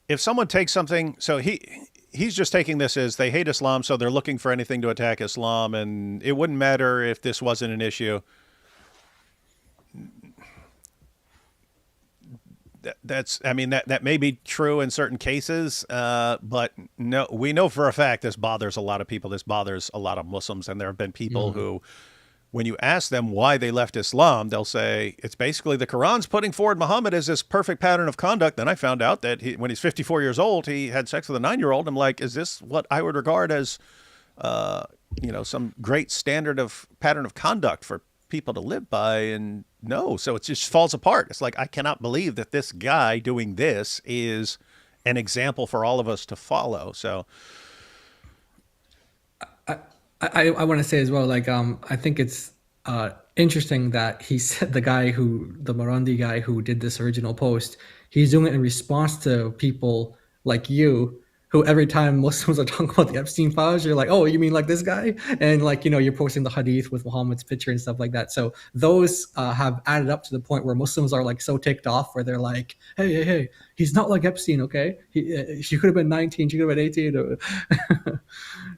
if someone takes something, so he's just taking this as they hate Islam, so they're looking for anything to attack Islam, and it wouldn't matter if this wasn't an issue. That may be true in certain cases, but no, we know for a fact this bothers a lot of people. This bothers a lot of Muslims, and there have been people who, when you ask them why they left Islam, they'll say it's basically the Quran's putting forward Muhammad as this perfect pattern of conduct. Then I found out that when he's 54 years old, he had sex with a 9-year-old. I'm like, is this what I would regard as, some great standard of pattern of conduct for people to live by? And no, so it just falls apart. It's like, I cannot believe that this guy doing this is an example for all of us to follow. So I want to say as well, like, I think it's interesting that he said the Marandi guy who did this original post, he's doing it in response to people like you, who every time Muslims are talking about the Epstein files, you're like, oh, you mean like this guy? And like, you're posting the hadith with Muhammad's picture and stuff like that. So those have added up to the point where Muslims are like so ticked off, where they're like, hey, he's not like Epstein, okay? She could have been 19, she could have been 18.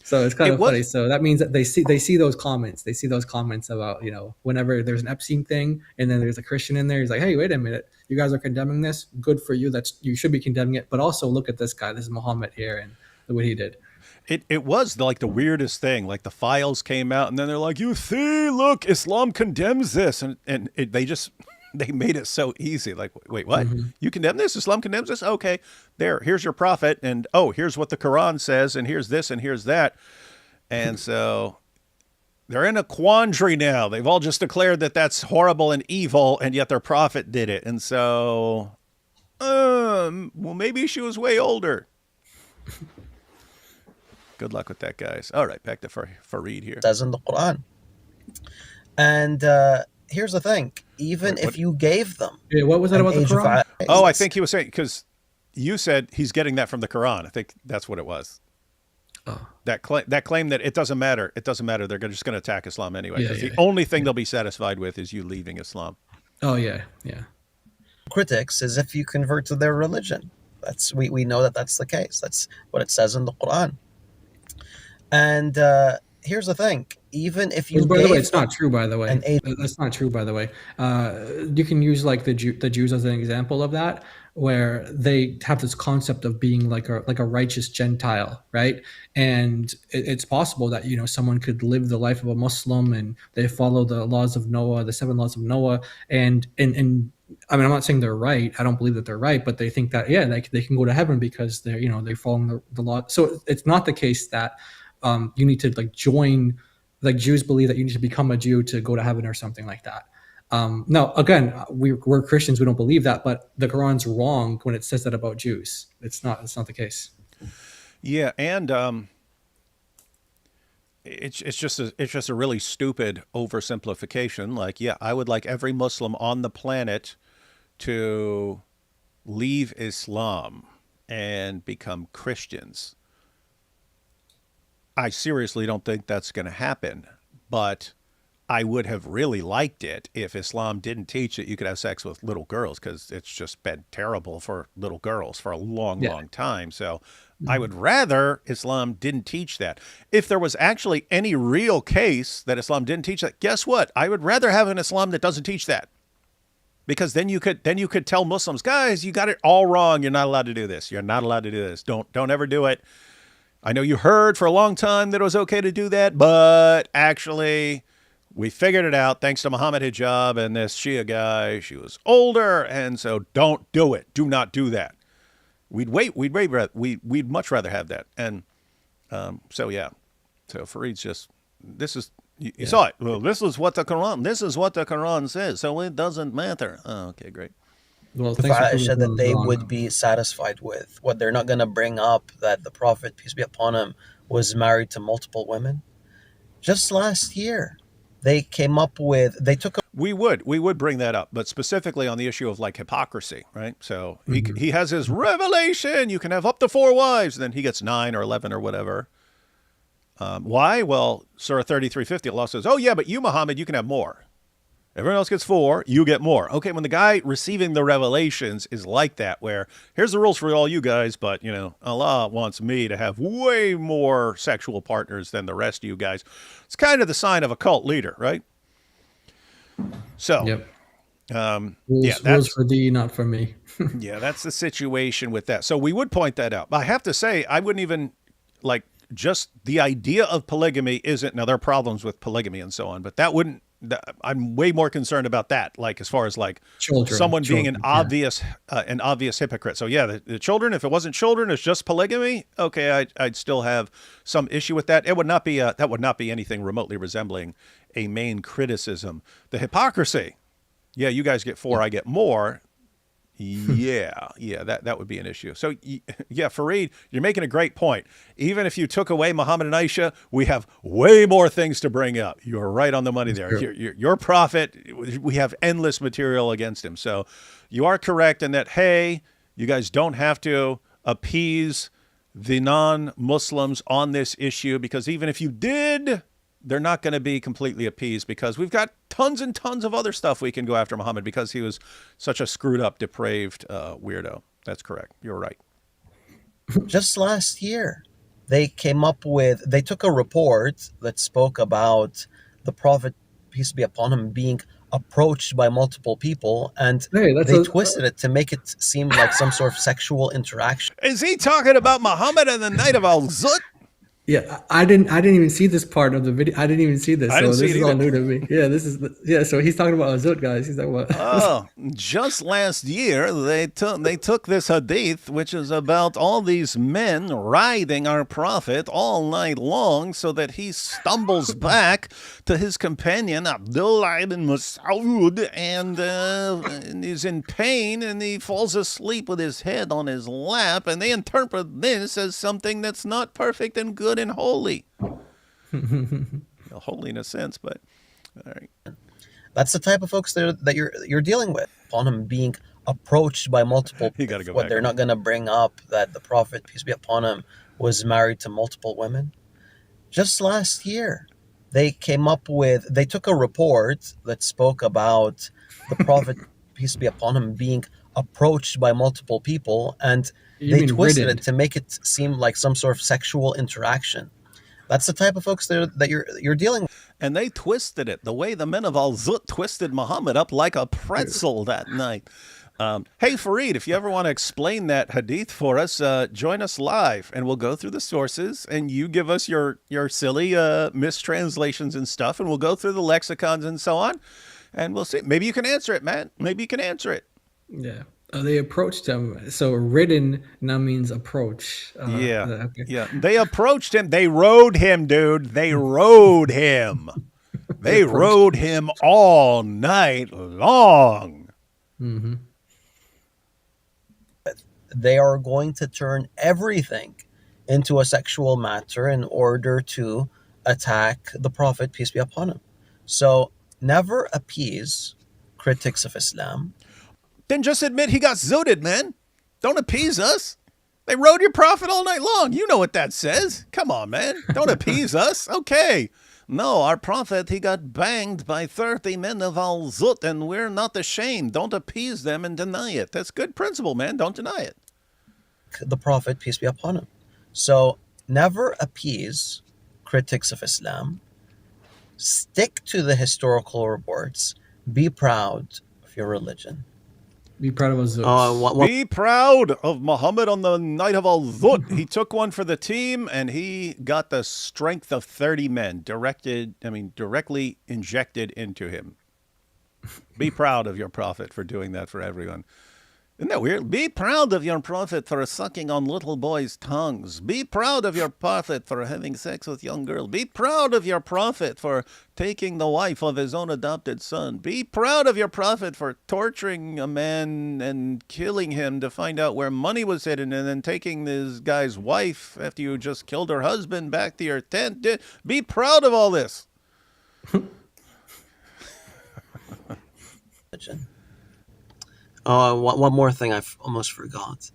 So it's kind of funny. So that means that they see those comments. They see those comments about, whenever there's an Epstein thing and then there's a Christian in there, he's like, hey, wait a minute. You guys are condemning this. Good for you. You should be condemning it. But also look at this guy. This is Muhammad here and look what he did. It was like the weirdest thing. Like the files came out and then they're like, you see, look, Islam condemns this. And they made it so easy. Like, wait, what? You condemn this? Islam condemns this? Okay, here's your prophet. And here's what the Quran says. And here's this and here's that. And so they're in a quandary now. They've all just declared that that's horrible and evil, and yet their prophet did it. And so, well, maybe she was way older. Good luck with that, guys. All right, back to Fareed here. It says in the Quran. And here's the thing. Even if you gave them... Yeah, what was that about the Quran? I think he was saying, because you said he's getting that from the Quran. I think that's what it was. Oh. That claim that it doesn't matter. It doesn't matter. They're just going to attack Islam anyway. Because the only thing they'll be satisfied with is you leaving Islam. Oh, yeah. Critics is if you convert to their religion. We know that that's the case. That's what it says in the Quran. And here's the thing. Even if you by the way, it's not true, by the way. That's not true, by the way. You can use like the Jews as an example of that, where they have this concept of being like a righteous Gentile, right? And it's possible that someone could live the life of a Muslim and they follow the laws of Noah, the 7 laws of Noah, and I mean, I'm not saying they're right. I don't believe that they're right, but they think that they can go to heaven because they're following the law. So it's not the case that you need to like join. Like Jews believe that you need to become a Jew to go to heaven or something like that. Now, again, we're Christians. We don't believe that, but the Quran's wrong when it says that about Jews. It's not the case. Yeah, and it's just a really stupid oversimplification. Like, yeah, I would like every Muslim on the planet to leave Islam and become Christians. I seriously don't think that's going to happen, but I would have really liked it if Islam didn't teach that you could have sex with little girls, because it's just been terrible for little girls for a long time. So I would rather Islam didn't teach that. If there was actually any real case that Islam didn't teach that, guess what? I would rather have an Islam that doesn't teach that, because then you could tell Muslims, guys, you got it all wrong. You're not allowed to do this. You're not allowed to do this. Don't ever do it. I know you heard for a long time that it was okay to do that, but actually we figured it out thanks to Muhammad Hijab and this Shia guy. She was older, and so don't do it. Do not do that. We'd much rather have that. And so Fareed's just, this is, you saw it. Well, this is what the Quran says, so it doesn't matter. Oh, okay, great. Well, for Aisha, that they would be satisfied with. What they're not going to bring up that the Prophet, peace be upon him, was married to multiple women. Just last year, they came up with, we would bring that up, but specifically on the issue of like hypocrisy, right? So he has his revelation, you can have up to 4 wives, and then he gets 9 or 11 or whatever. Why? Well, Surah 3350, Allah says, oh yeah, but you, Muhammad, you can have more. Everyone else gets 4, you get more. Okay, when the guy receiving the revelations is like that, where here's the rules for all you guys, but, Allah wants me to have way more sexual partners than the rest of you guys. It's kind of the sign of a cult leader, right? So, Yep. that's Rules for thee, not for me. yeah, that's the situation with that. So we would point that out. But I have to say, I wouldn't even just the idea of polygamy isn't. Now there are problems with polygamy and so on, but that wouldn't. I'm way more concerned about that. As far as someone being an obvious hypocrite. So yeah, the children. If it wasn't children, it's just polygamy. Okay, I'd still have some issue with that. It would not be that would not be anything remotely resembling a main criticism. The hypocrisy. Yeah, you guys get 4, I get more. Yeah, that would be an issue. So, yeah, Fareed, you're making a great point. Even if you took away Muhammad and Aisha, we have way more things to bring up. You're right on the money there. Your prophet, we have endless material against him. So you are correct in that, hey, you guys don't have to appease the non-Muslims on this issue, because even if you did, they're not going to be completely appeased, because we've got tons and tons of other stuff we can go after Muhammad because he was such a screwed up, depraved weirdo. That's correct. You're right. Just last year, they took a report that spoke about the Prophet, peace be upon him, being approached by multiple people, and they twisted it to make it seem like some sort of sexual interaction. Is he talking about Muhammad and the night of Al-Zut? Yeah, I didn't even see this part of the video. I didn't even see this. So this is all new to me. Yeah, so he's talking about Azut, guys. He's talking about just last year they took this hadith, which is about all these men riding our prophet all night long, so that he stumbles back to his companion Abdullah ibn Mas'ud and he's in pain, and he falls asleep with his head on his lap, and they interpret this as something that's not perfect and good and holy. Holy in a sense, but all right. That's the type of folks that you're dealing with. Upon him being approached by multiple people, you gotta go back. They're not going to bring up that the Prophet, peace be upon him, was married to multiple women. Just last year, they took a report that spoke about the Prophet, peace be upon him, being approached by multiple people, and they twisted it to make it seem like some sort of sexual interaction. That's the type of folks that you're dealing with. And they twisted it the way the men of Al-Zut twisted Muhammad up like a pretzel that night. Hey, Fareed, if you ever want to explain that hadith for us, join us live, and we'll go through the sources, and you give us your silly mistranslations and stuff, and we'll go through the lexicons and so on, and we'll see. Maybe you can answer it, man. Maybe you can answer it. Yeah. They approached him. So ridden now means approach. Yeah. They approached him. They rode him, dude. They rode him. They rode him all night long. Mm-hmm. They are going to turn everything into a sexual matter in order to attack the Prophet, peace be upon him. So never appease critics of Islam. Then just admit he got zooted, man. Don't appease us. They rode your prophet all night long. You know what that says. Come on, man. Don't appease us. Okay. No, our prophet, he got banged by 30 men of Al-Zut, and we're not ashamed. Don't appease them and deny it. That's good principle, man. Don't deny it. The Prophet, peace be upon him. So never appease critics of Islam. Stick to the historical reports. Be proud of your religion. Be proud of Al-Zut. Be proud of Muhammad on the night of Al-Zut. He took one for the team, and he got the strength of 30 men directly injected into him. Be proud of your prophet for doing that for everyone. Isn't that weird? Be proud of your prophet for sucking on little boys' tongues. Be proud of your prophet for having sex with young girls. Be proud of your prophet for taking the wife of his own adopted son. Be proud of your prophet for torturing a man and killing him to find out where money was hidden, and then taking this guy's wife after you just killed her husband back to your tent. Be proud of all this. One more thing I almost forgot.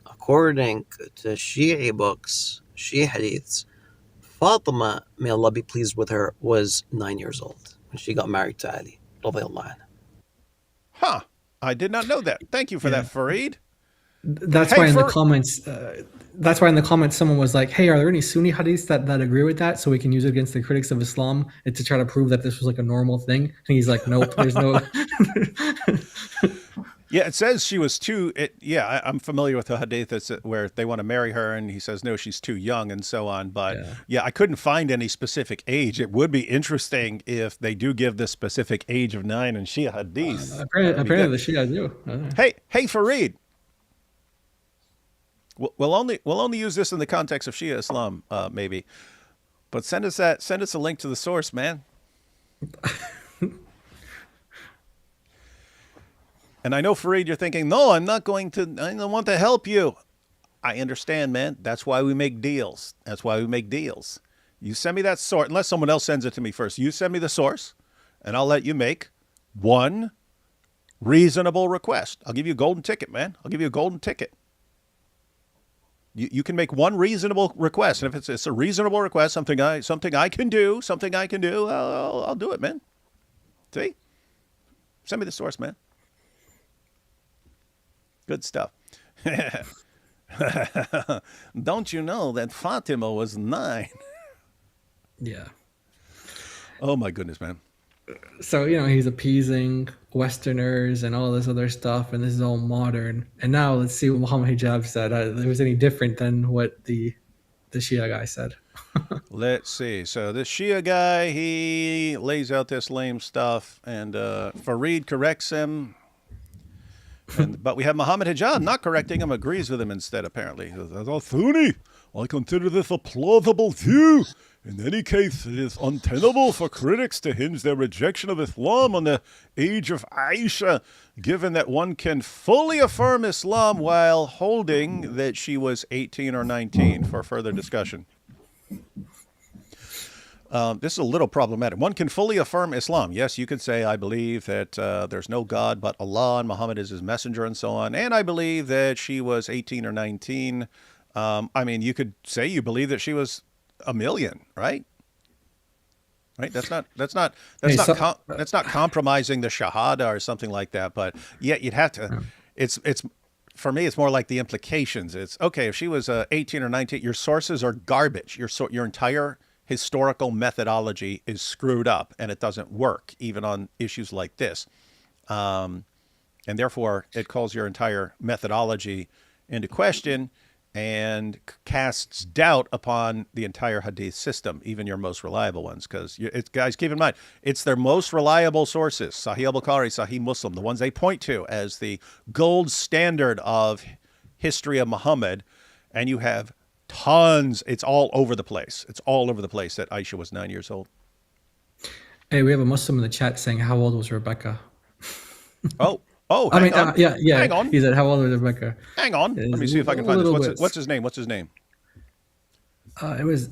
According to Shi'i books, Shi'i hadiths, Fatima, may Allah be pleased with her, was 9 years old when she got married to Ali. Radiallahu anha. Huh. I did not know that. Thank you for that, Fareed. That's Hey, why in the for- comments, someone was like, "Hey, are there any Sunni hadiths that agree with that, so we can use it against the critics of Islam and to try to prove that this was like a normal thing?" And he's like, "Nope, there's no." Yeah, it says she was too. I'm familiar with the hadith that's where they want to marry her, and he says no, she's too young, and so on. But I couldn't find any specific age. It would be interesting if they do give the specific age of 9 in Shia hadith. Apparently, the Shia do. Hey, Fareed. We'll only use this in the context of Shia Islam, maybe. But send us a link to the source, man. And I know, Fareed, you're thinking, no, I don't want to help you. I understand, man. That's why we make deals. You send me that source, unless someone else sends it to me first. You send me the source, and I'll let you make one reasonable request. I'll give you a golden ticket, man. I'll give you a golden ticket. You can make one reasonable request, and if it's a reasonable request, something I can do, I'll do it, man. See? Send me the source, man. Good stuff. Don't you know that Fatima was 9? Yeah. Oh my goodness, man. So, he's appeasing Westerners and all this other stuff, and this is all modern. And now let's see what Muhammad Hijab said. It was any different than what the Shia guy said. Let's see. So this Shia guy, he lays out this lame stuff, and Fareed corrects him. But we have Muhammad Hijab not correcting him, agrees with him instead, apparently. He says, Sunni, I consider this a plausible view. In any case, it is untenable for critics to hinge their rejection of Islam on the age of Aisha, given that one can fully affirm Islam while holding that she was 18 or 19 for further discussion. This is a little problematic. One can fully affirm Islam. Yes, you could say, I believe that there's no God but Allah and Muhammad is his messenger and so on. And I believe that she was 18 or 19. You could say you believe that she was a million, right? Right? That's not compromising the Shahada or something like that. But yet you'd have to, it's for me, it's more like the implications. It's okay. If she was 18 or 19, your sources are garbage. Your entire historical methodology is screwed up and it doesn't work even on issues like this. And therefore it calls your entire methodology into question and casts doubt upon the entire hadith system, even your most reliable ones. Because guys, keep in mind, it's their most reliable sources, Sahih al-Bukhari, Sahih Muslim, the ones they point to as the gold standard of history of Muhammad. And you have tons. It's all over the place. It's all over the place that Aisha was 9 years old. Hey, we have a Muslim in the chat saying, "How old was Rebecca?" Oh, hang on. Yeah. Hang on. He said, "How old was Rebecca?" Hang on. Let me see if I can find this. What's his name? It was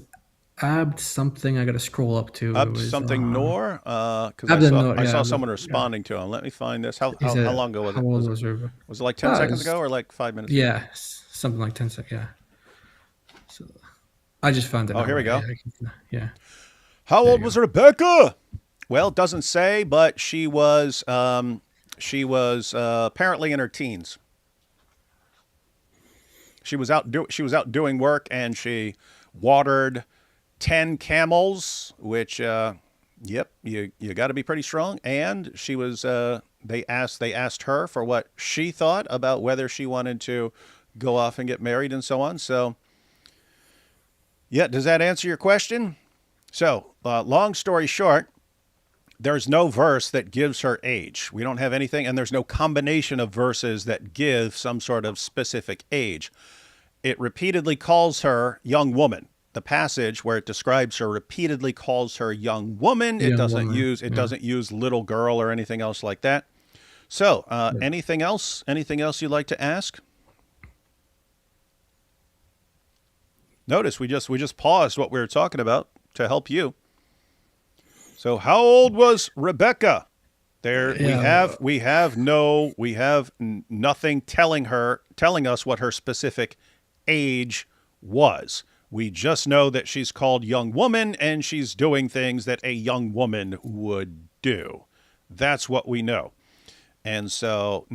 Abd something. I got to scroll up to. Abd something Noor. Because I saw someone responding to him. Let me find this. How long ago was it? How old was Rebecca? Was it like 10 seconds ago or like 5 minutes ago? Yeah, something like 10 seconds. Yeah. So I just found it. Oh, here we go. Yeah. How old was Rebecca? Well, it doesn't say, but she was apparently in her teens. She was out doing work, and she watered 10 camels, which you got to be pretty strong. And she was they asked her for what she thought about whether she wanted to go off and get married and so on. So yeah, does that answer your question? So long story short, there's no verse that gives her age. We don't have anything, and there's no combination of verses that give some sort of specific age. It repeatedly calls her young woman. The passage where it describes her repeatedly calls her young woman. It doesn't use little girl or anything else like that. So anything else? Anything else you'd like to ask? Notice we just paused what we were talking about to help you. So how old was Rebecca? We have nothing telling us what her specific age was. We just know that she's called young woman and she's doing things that a young woman would do. That's what we know. And so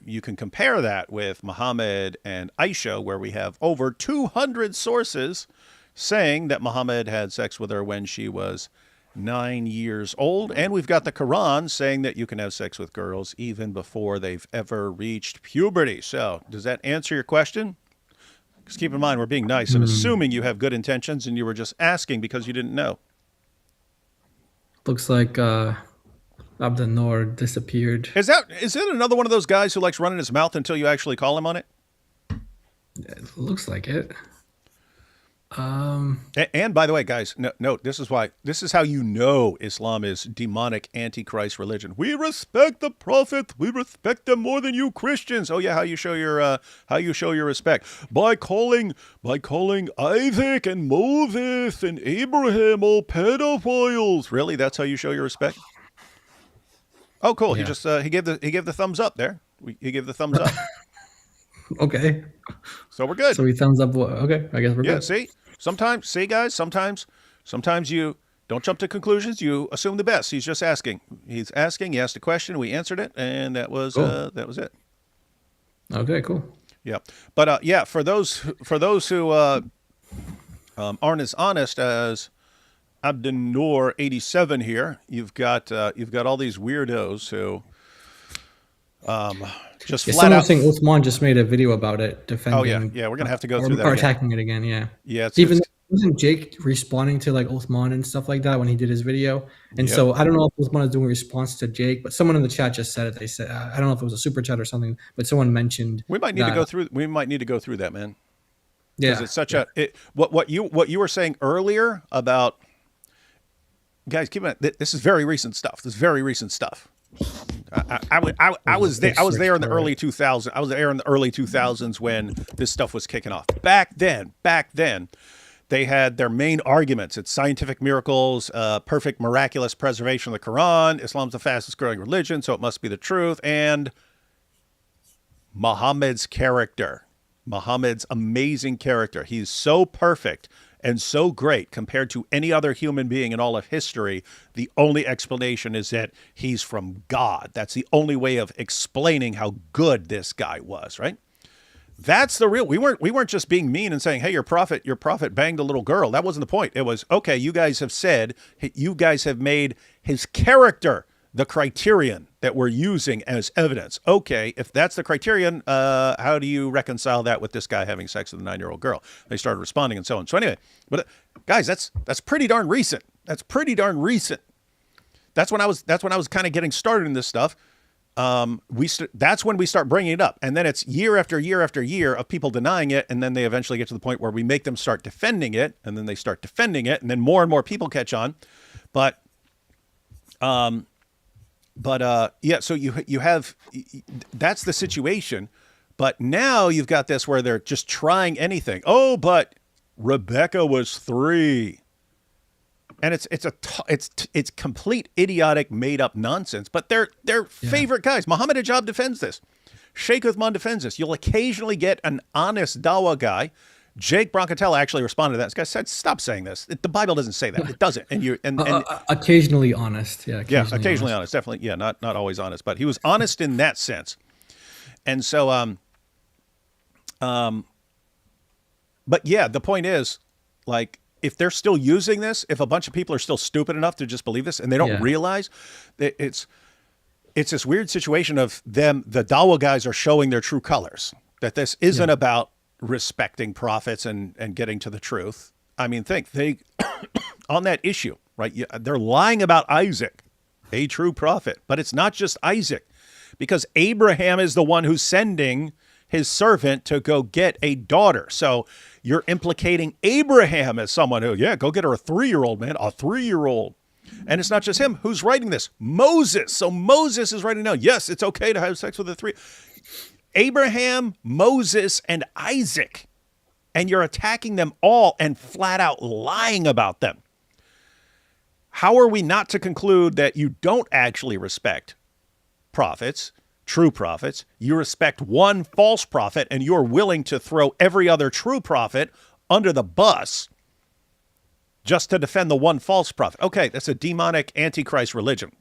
you can compare that with Muhammad and Aisha, where we have over 200 sources saying that Muhammad had sex with her when she was 9 years old. And we've got the Quran saying that you can have sex with girls even before they've ever reached puberty. So does that answer your question? Because keep in mind, we're being nice and assuming you have good intentions and you were just asking because you didn't know. Looks like Abdel Noor disappeared. Is it another one of those guys who likes running his mouth until you actually call him on it? It looks like it. And by the way, guys, note, this is how you know Islam is demonic antichrist religion. We respect the Prophet. We respect them more than you Christians. Oh yeah, how you show your respect by calling Isaac and Moses and Abraham all pedophiles. Really, that's how you show your respect? Oh, cool. Yeah. He just he gave the thumbs up there. He gave the thumbs up. Okay. So we're good. So he thumbs up. Okay, I guess we're good. See, guys, sometimes you don't jump to conclusions. You assume the best. He's just asking. He's asking. He asked a question. We answered it, and that was it. Okay, cool. Yeah, but yeah, for those who aren't as honest as Abdel Noor 87 here, you've got all these weirdos who just flat out saying Uthman just made a video about it defending. Oh yeah, we're gonna have to go through that or again. attacking it again. Yeah, Yeah. Wasn't Jake responding to like Uthman and stuff like that when he did his video? And so I don't know if Uthman is doing a response to Jake, but someone in the chat just said it. They said I don't know if it was a super chat or something, but someone mentioned We might need to go through. We might need to go through that, man. Yeah, It's such what you were saying earlier about. Guys, keep in mind, this is very recent stuff. I was there in the early 2000s. I was there in the early 2000s when this stuff was kicking off. Back then, they had their main arguments. It's scientific miracles, perfect miraculous preservation of the Quran. Islam's the fastest growing religion, so it must be the truth. And Muhammad's character, Muhammad's amazing character. He's so perfect and so great compared to any other human being in all of history. The only explanation is that he's from God. That's the only way of explaining how good this guy was, right? That's the real. We weren't just being mean and saying, "Hey, your prophet banged a little girl." That wasn't the point. It was, okay, you guys have made his character the criterion that we're using as evidence. Okay, if that's the criterion, how do you reconcile that with this guy having sex with a 9-year-old girl? They started responding and so on. So anyway, but guys, that's pretty darn recent. That's when I was kind of getting started in this stuff. That's when we start bringing it up, and then it's year after year after year of people denying it, and then they eventually get to the point where we make them start defending it, and then they start defending it, and then more and more people catch on. But yeah, so you have, that's the situation. But now you've got this where they're just trying anything. Oh, but Rebecca was 3. And it's complete idiotic made up nonsense, but they're favorite guys. Muhammad Hijab defends this. Sheikh Uthman defends this. You'll occasionally get an honest DAWAH guy. Jake Broncatella actually responded to that. This guy said, "Stop saying this. The Bible doesn't say that. It doesn't." And occasionally honest. Yeah. Occasionally honest. Definitely. Yeah. Not always honest, but he was honest in that sense. And so, but yeah, the point is, like, if they're still using this, if a bunch of people are still stupid enough to just believe this and they don't realize that it's this weird situation of them, the DAWAH guys are showing their true colors, that this isn't about respecting prophets and getting to the truth. I mean, they on that issue, right? They're lying about Isaac, a true prophet, but it's not just Isaac, because Abraham is the one who's sending his servant to go get a daughter. So you're implicating Abraham as someone who, go get her a 3-year-old, man, a 3-year-old. And it's not just him who's writing this. Moses. So Moses is writing down, yes, it's okay to have sex with a 3. Abraham, Moses, and Isaac. And you're attacking them all and flat out lying about them. How are we not to conclude that you don't actually respect prophets, true prophets? You respect one false prophet, and you're willing to throw every other true prophet under the bus just to defend the one false prophet. Okay, that's a demonic antichrist religion.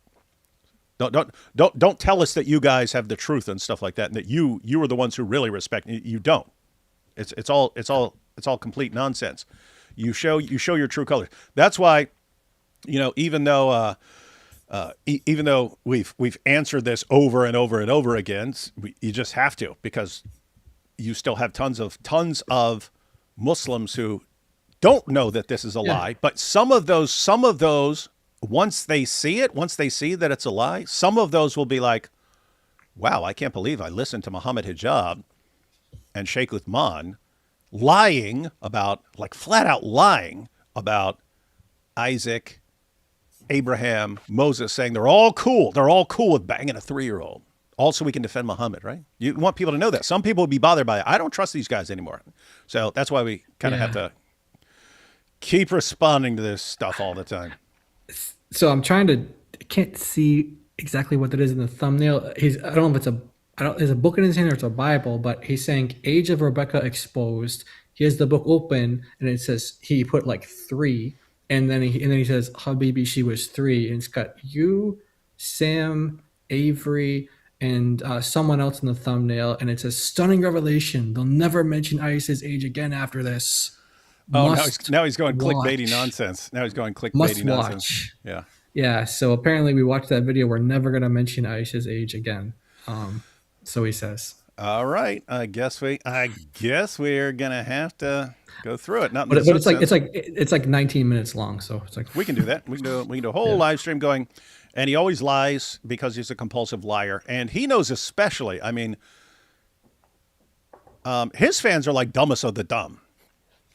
Don't tell us that you guys have the truth and stuff like that, and that you are the ones who really respect. You don't. It's all complete nonsense. You show your true colors. That's why, even though we've answered this over and over and over again, you just have to, because you still have tons of Muslims who don't know that this is a lie. But some of those, once they see that it's a lie, some of those will be like, wow, I can't believe I listened to Muhammad Hijab and Sheikh Uthman lying about, like flat out lying about Isaac, Abraham, Moses, saying they're all cool with banging a 3-year-old. Also, we can defend Muhammad, right? You want people to know that. Some people would be bothered by it. I don't trust these guys anymore. So that's why we kind of have to keep responding to this stuff all the time. So I can't see exactly what that is in the thumbnail. I don't know if it's there's a book in his hand or it's a Bible, but he's saying Age of Rebecca Exposed. He has the book open and it says, he put like 3. And then he says, Habibi, she was 3. And it's got you, Sam, Avery, and someone else in the thumbnail. And it says, stunning revelation. They'll never mention Aisha's age again after this. Oh, now he's going clickbaity nonsense. Must watch. Yeah. Yeah. So apparently we watched that video. We're never going to mention Aisha's age again. So he says. All right. I guess we're gonna have to go through it. But it's like 19 minutes long. So it's like we can do that. We can do a whole live stream going. And he always lies because he's a compulsive liar, and he knows especially. I mean, his fans are like dumbest of the dumb.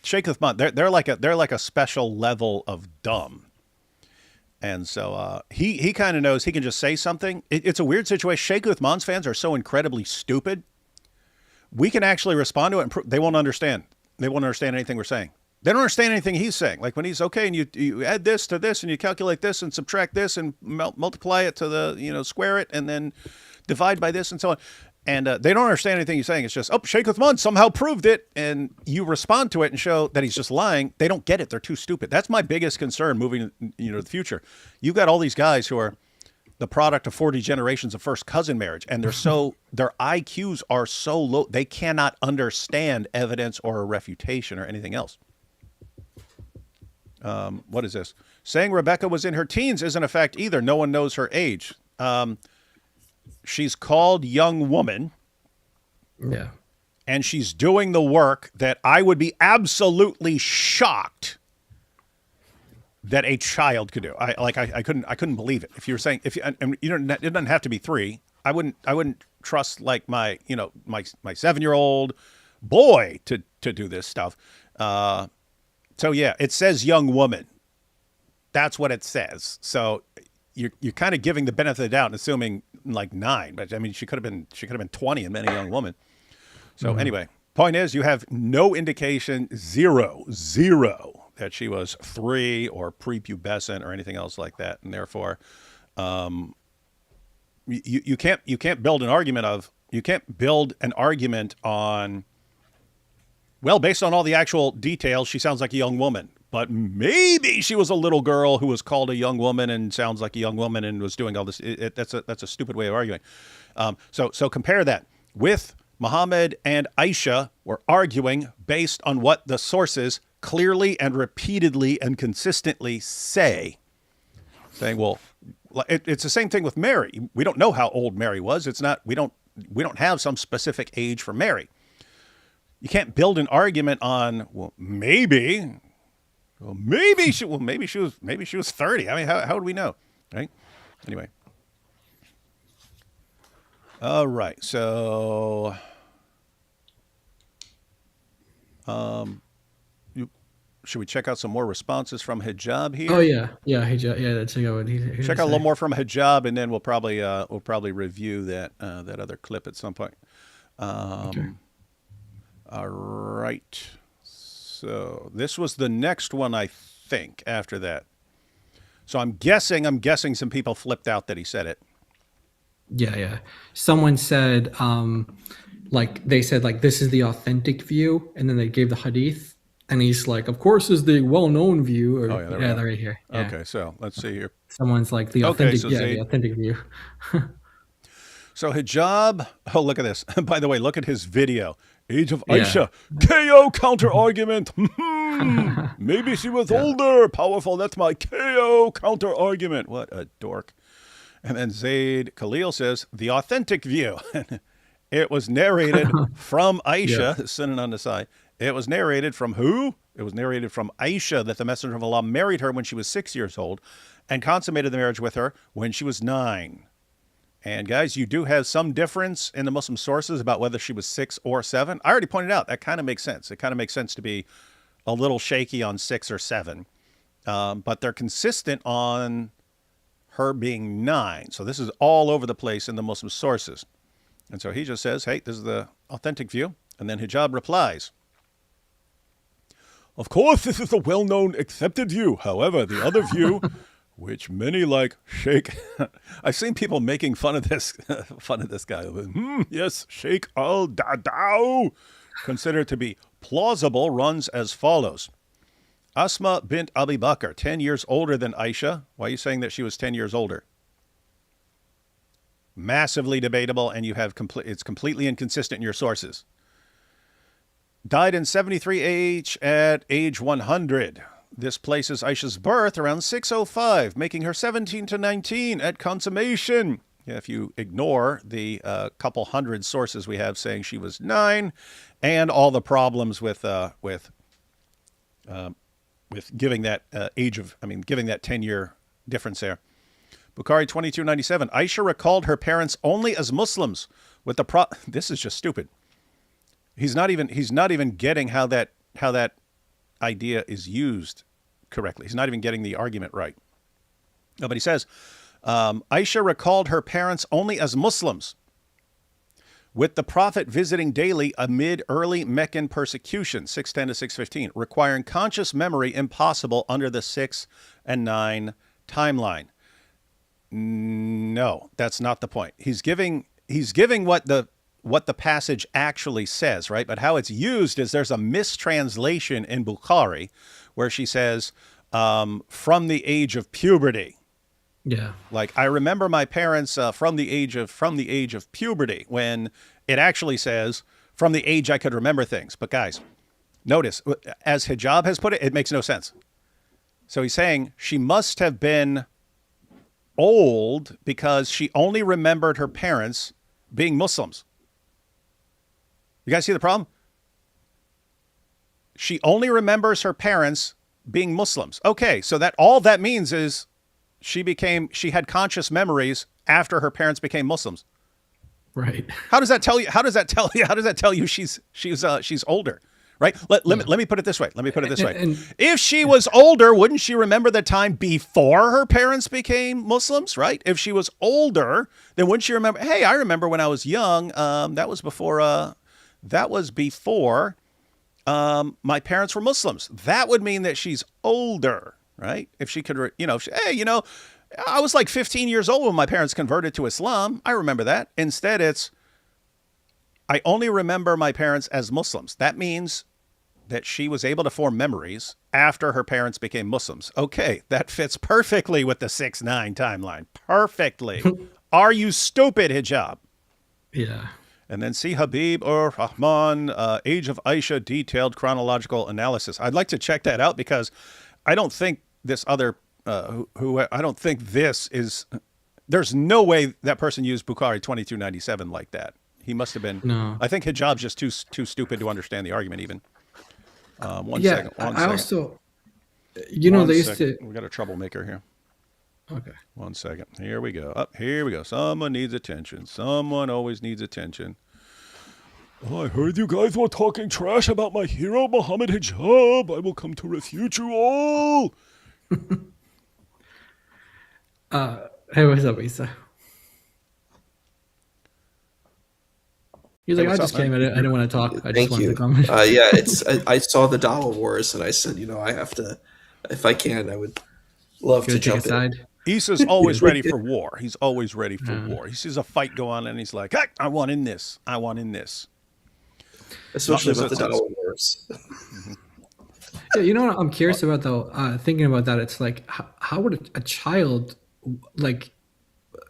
Sheikh Uthman, they're like a special level of dumb. And so he kind of knows he can just say something. It's a weird situation. Sheikh Uthman's fans are so incredibly stupid. We can actually respond to it, and they won't understand. They won't understand anything we're saying. They don't understand anything he's saying. Like when he's okay, and you add this to this, and you calculate this, and subtract this, and multiply it to the square it, and then divide by this, and so on. And they don't understand anything he's saying. It's just, Sheikh Uthman somehow proved it, and you respond to it and show that he's just lying. They don't get it. They're too stupid. That's my biggest concern moving to the future. You've got all these guys who are the product of 40 generations of first cousin marriage, and their IQs are so low, they cannot understand evidence or a refutation or anything else. What is this? Saying Rebecca was in her teens isn't a fact either. No one knows her age. She's called young woman. Yeah. And she's doing the work that I would be absolutely shocked that a child could do. I couldn't believe it. if you were saying, it doesn't have to be 3. I wouldn't trust like my 7-year-old boy to do this stuff. So yeah, it says young woman. That's what it says. So you're kind of giving the benefit of the doubt and assuming like 9, but I mean she could have been 20 and been a young woman. So anyway, point is you have no indication, zero, that she was 3 or prepubescent or anything else like that, and therefore, you can't build an argument on. Well, based on all the actual details, she sounds like a young woman. But maybe she was a little girl who was called a young woman and sounds like a young woman and was doing all this. That's a stupid way of arguing. So compare that with Muhammad and Aisha were arguing based on what the sources clearly and repeatedly and consistently say. Saying, well, it's the same thing with Mary. We don't know how old Mary was. We don't have some specific age for Mary. You can't build an argument on, maybe she was 30. I mean, how would we know, right? Anyway. All right. So, should we check out some more responses from Hijab here? Oh yeah, Hijab. Yeah, that's a good one. Check out a little more from Hijab, and then we'll probably review that other clip at some point. Okay. All right. So this was the next one, I think, after that. So I'm guessing some people flipped out that he said it. Yeah. Someone said, they said, this is the authentic view, and then they gave the hadith, And he's like, of course, is the well-known view. Or, Oh, yeah, there we yeah, go. they're right here. Yeah. Okay, so let's see here. Someone's like the Okay, authentic, so the Zayd- authentic view. So hijab. Oh, look at this. By the way, look at his video. Age of Yeah. Aisha. KO counter argument. Maybe she was older. Powerful. That's my KO counter argument. What a dork. And then Zayd Khalil says, the authentic view. It was narrated from Aisha, sitting on the side. It was narrated from who? It was narrated from Aisha that the Messenger of Allah married her when she was 6 years old and consummated the marriage with her when she was 9. And guys, you do have some difference in the Muslim sources about whether she was 6 or 7. I already pointed out that kind of makes sense. It kind of makes sense to be a little shaky on 6 or 7. But they're consistent on her being 9. So this is all over the place in the Muslim sources. And so he just says, hey, this is the authentic view. And then hijab replies, of course, this is the well-known accepted view. However, the other view, which many like Sheikh, I've seen people making fun of this guy. Yes, Sheikh al-Da'daw, considered to be plausible, runs as follows. Asma bint Abi Bakr, 10 years older than Aisha. Why are you saying that she was 10 years older? Massively debatable, and you have it's completely inconsistent in your sources. Died in 73 AH at age 100. This places Aisha's birth around 605, making her 17 to 19 at consummation. Yeah, if you ignore the couple hundred sources we have saying she was 9, and all the problems with giving that giving that 10-year difference there. Bukhari 2297. Aisha recalled her parents only as Muslims with the This is just stupid. He's not even getting how that idea is used correctly. He's not even getting the argument right. No, but he says, Aisha recalled her parents only as Muslims, with the Prophet visiting daily amid early Meccan persecution, 610 to 615, requiring conscious memory impossible under the 6 and 9 timeline. No, that's not the point. He's giving what the passage actually says, right? But how it's used is there's a mistranslation in Bukhari where she says, from the age of puberty. Yeah. Like, I remember my parents from the age of puberty, when it actually says from the age I could remember things. But guys, notice, as Hijab has put it, it makes no sense. So he's saying she must have been old because she only remembered her parents being Muslims. You guys see the problem? She only remembers her parents being Muslims. Okay, so that all that means is she had conscious memories after her parents became Muslims. Right. How does that tell you she's older? Right? Let me put it this way. If she was older, wouldn't she remember the time before her parents became Muslims? Right? If she was older, then wouldn't she remember? Hey, I remember when I was young. That was before my parents were Muslims. That would mean that she's older, right? If she could, I was like 15 years old when my parents converted to Islam. I remember that. Instead, it's, I only remember my parents as Muslims. That means that she was able to form memories after her parents became Muslims. Okay, that fits perfectly with the 6-9 timeline. Perfectly. Are you stupid, Hijab? Yeah. And then see Habib or Rahman, Age of Aisha, detailed chronological analysis. I'd like to check that out because I don't think this other, I don't think this is, there's no way that person used Bukhari 2297 like that. He must have been. No. I think Hijab's just too stupid to understand the argument even. One Yeah, second. I also, you know, they used to. We got a troublemaker here. Okay. 1 second. Here we go. Here we go. Someone needs attention. Someone always needs attention. Oh, I heard you guys were talking trash about my hero, Muhammad Hijab. I will come to refute you all. Hey, what's up, Issa? He's like, I just came. I didn't want to talk. I just Thank wanted you. to comment. Yeah, I saw the DAWAH Wars, and I said, I have to, if I can, I would love to Take a jump in. side. Issa's always ready for war. He's always ready for war. He sees a fight go on, and he's like, hey, I want in this. I want in this. Especially with the DAWAH Wars. Yeah, you know what I'm curious about though. Thinking about that, it's like how would a child like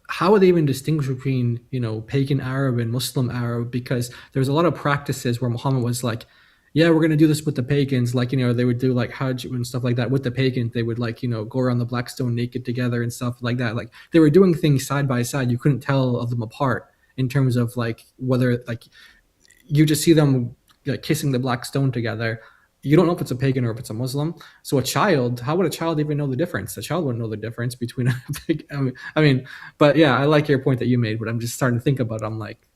how would they even distinguish between pagan Arab and Muslim Arab? Because there's a lot of practices where Muhammad was like, yeah, we're gonna do this with the pagans. Like they would do like Hajj and stuff like that with the pagans. They would like go around the black stone naked together and stuff like that. Like they were doing things side by side. You couldn't tell of them apart in terms of like whether like you just see them like kissing the black stone together. You don't know if it's a pagan or if it's a Muslim. So a child, how would a child even know the difference? A child wouldn't know the difference between a pagan. But yeah, I like your point that you made. But I'm just starting to think about it. I'm like,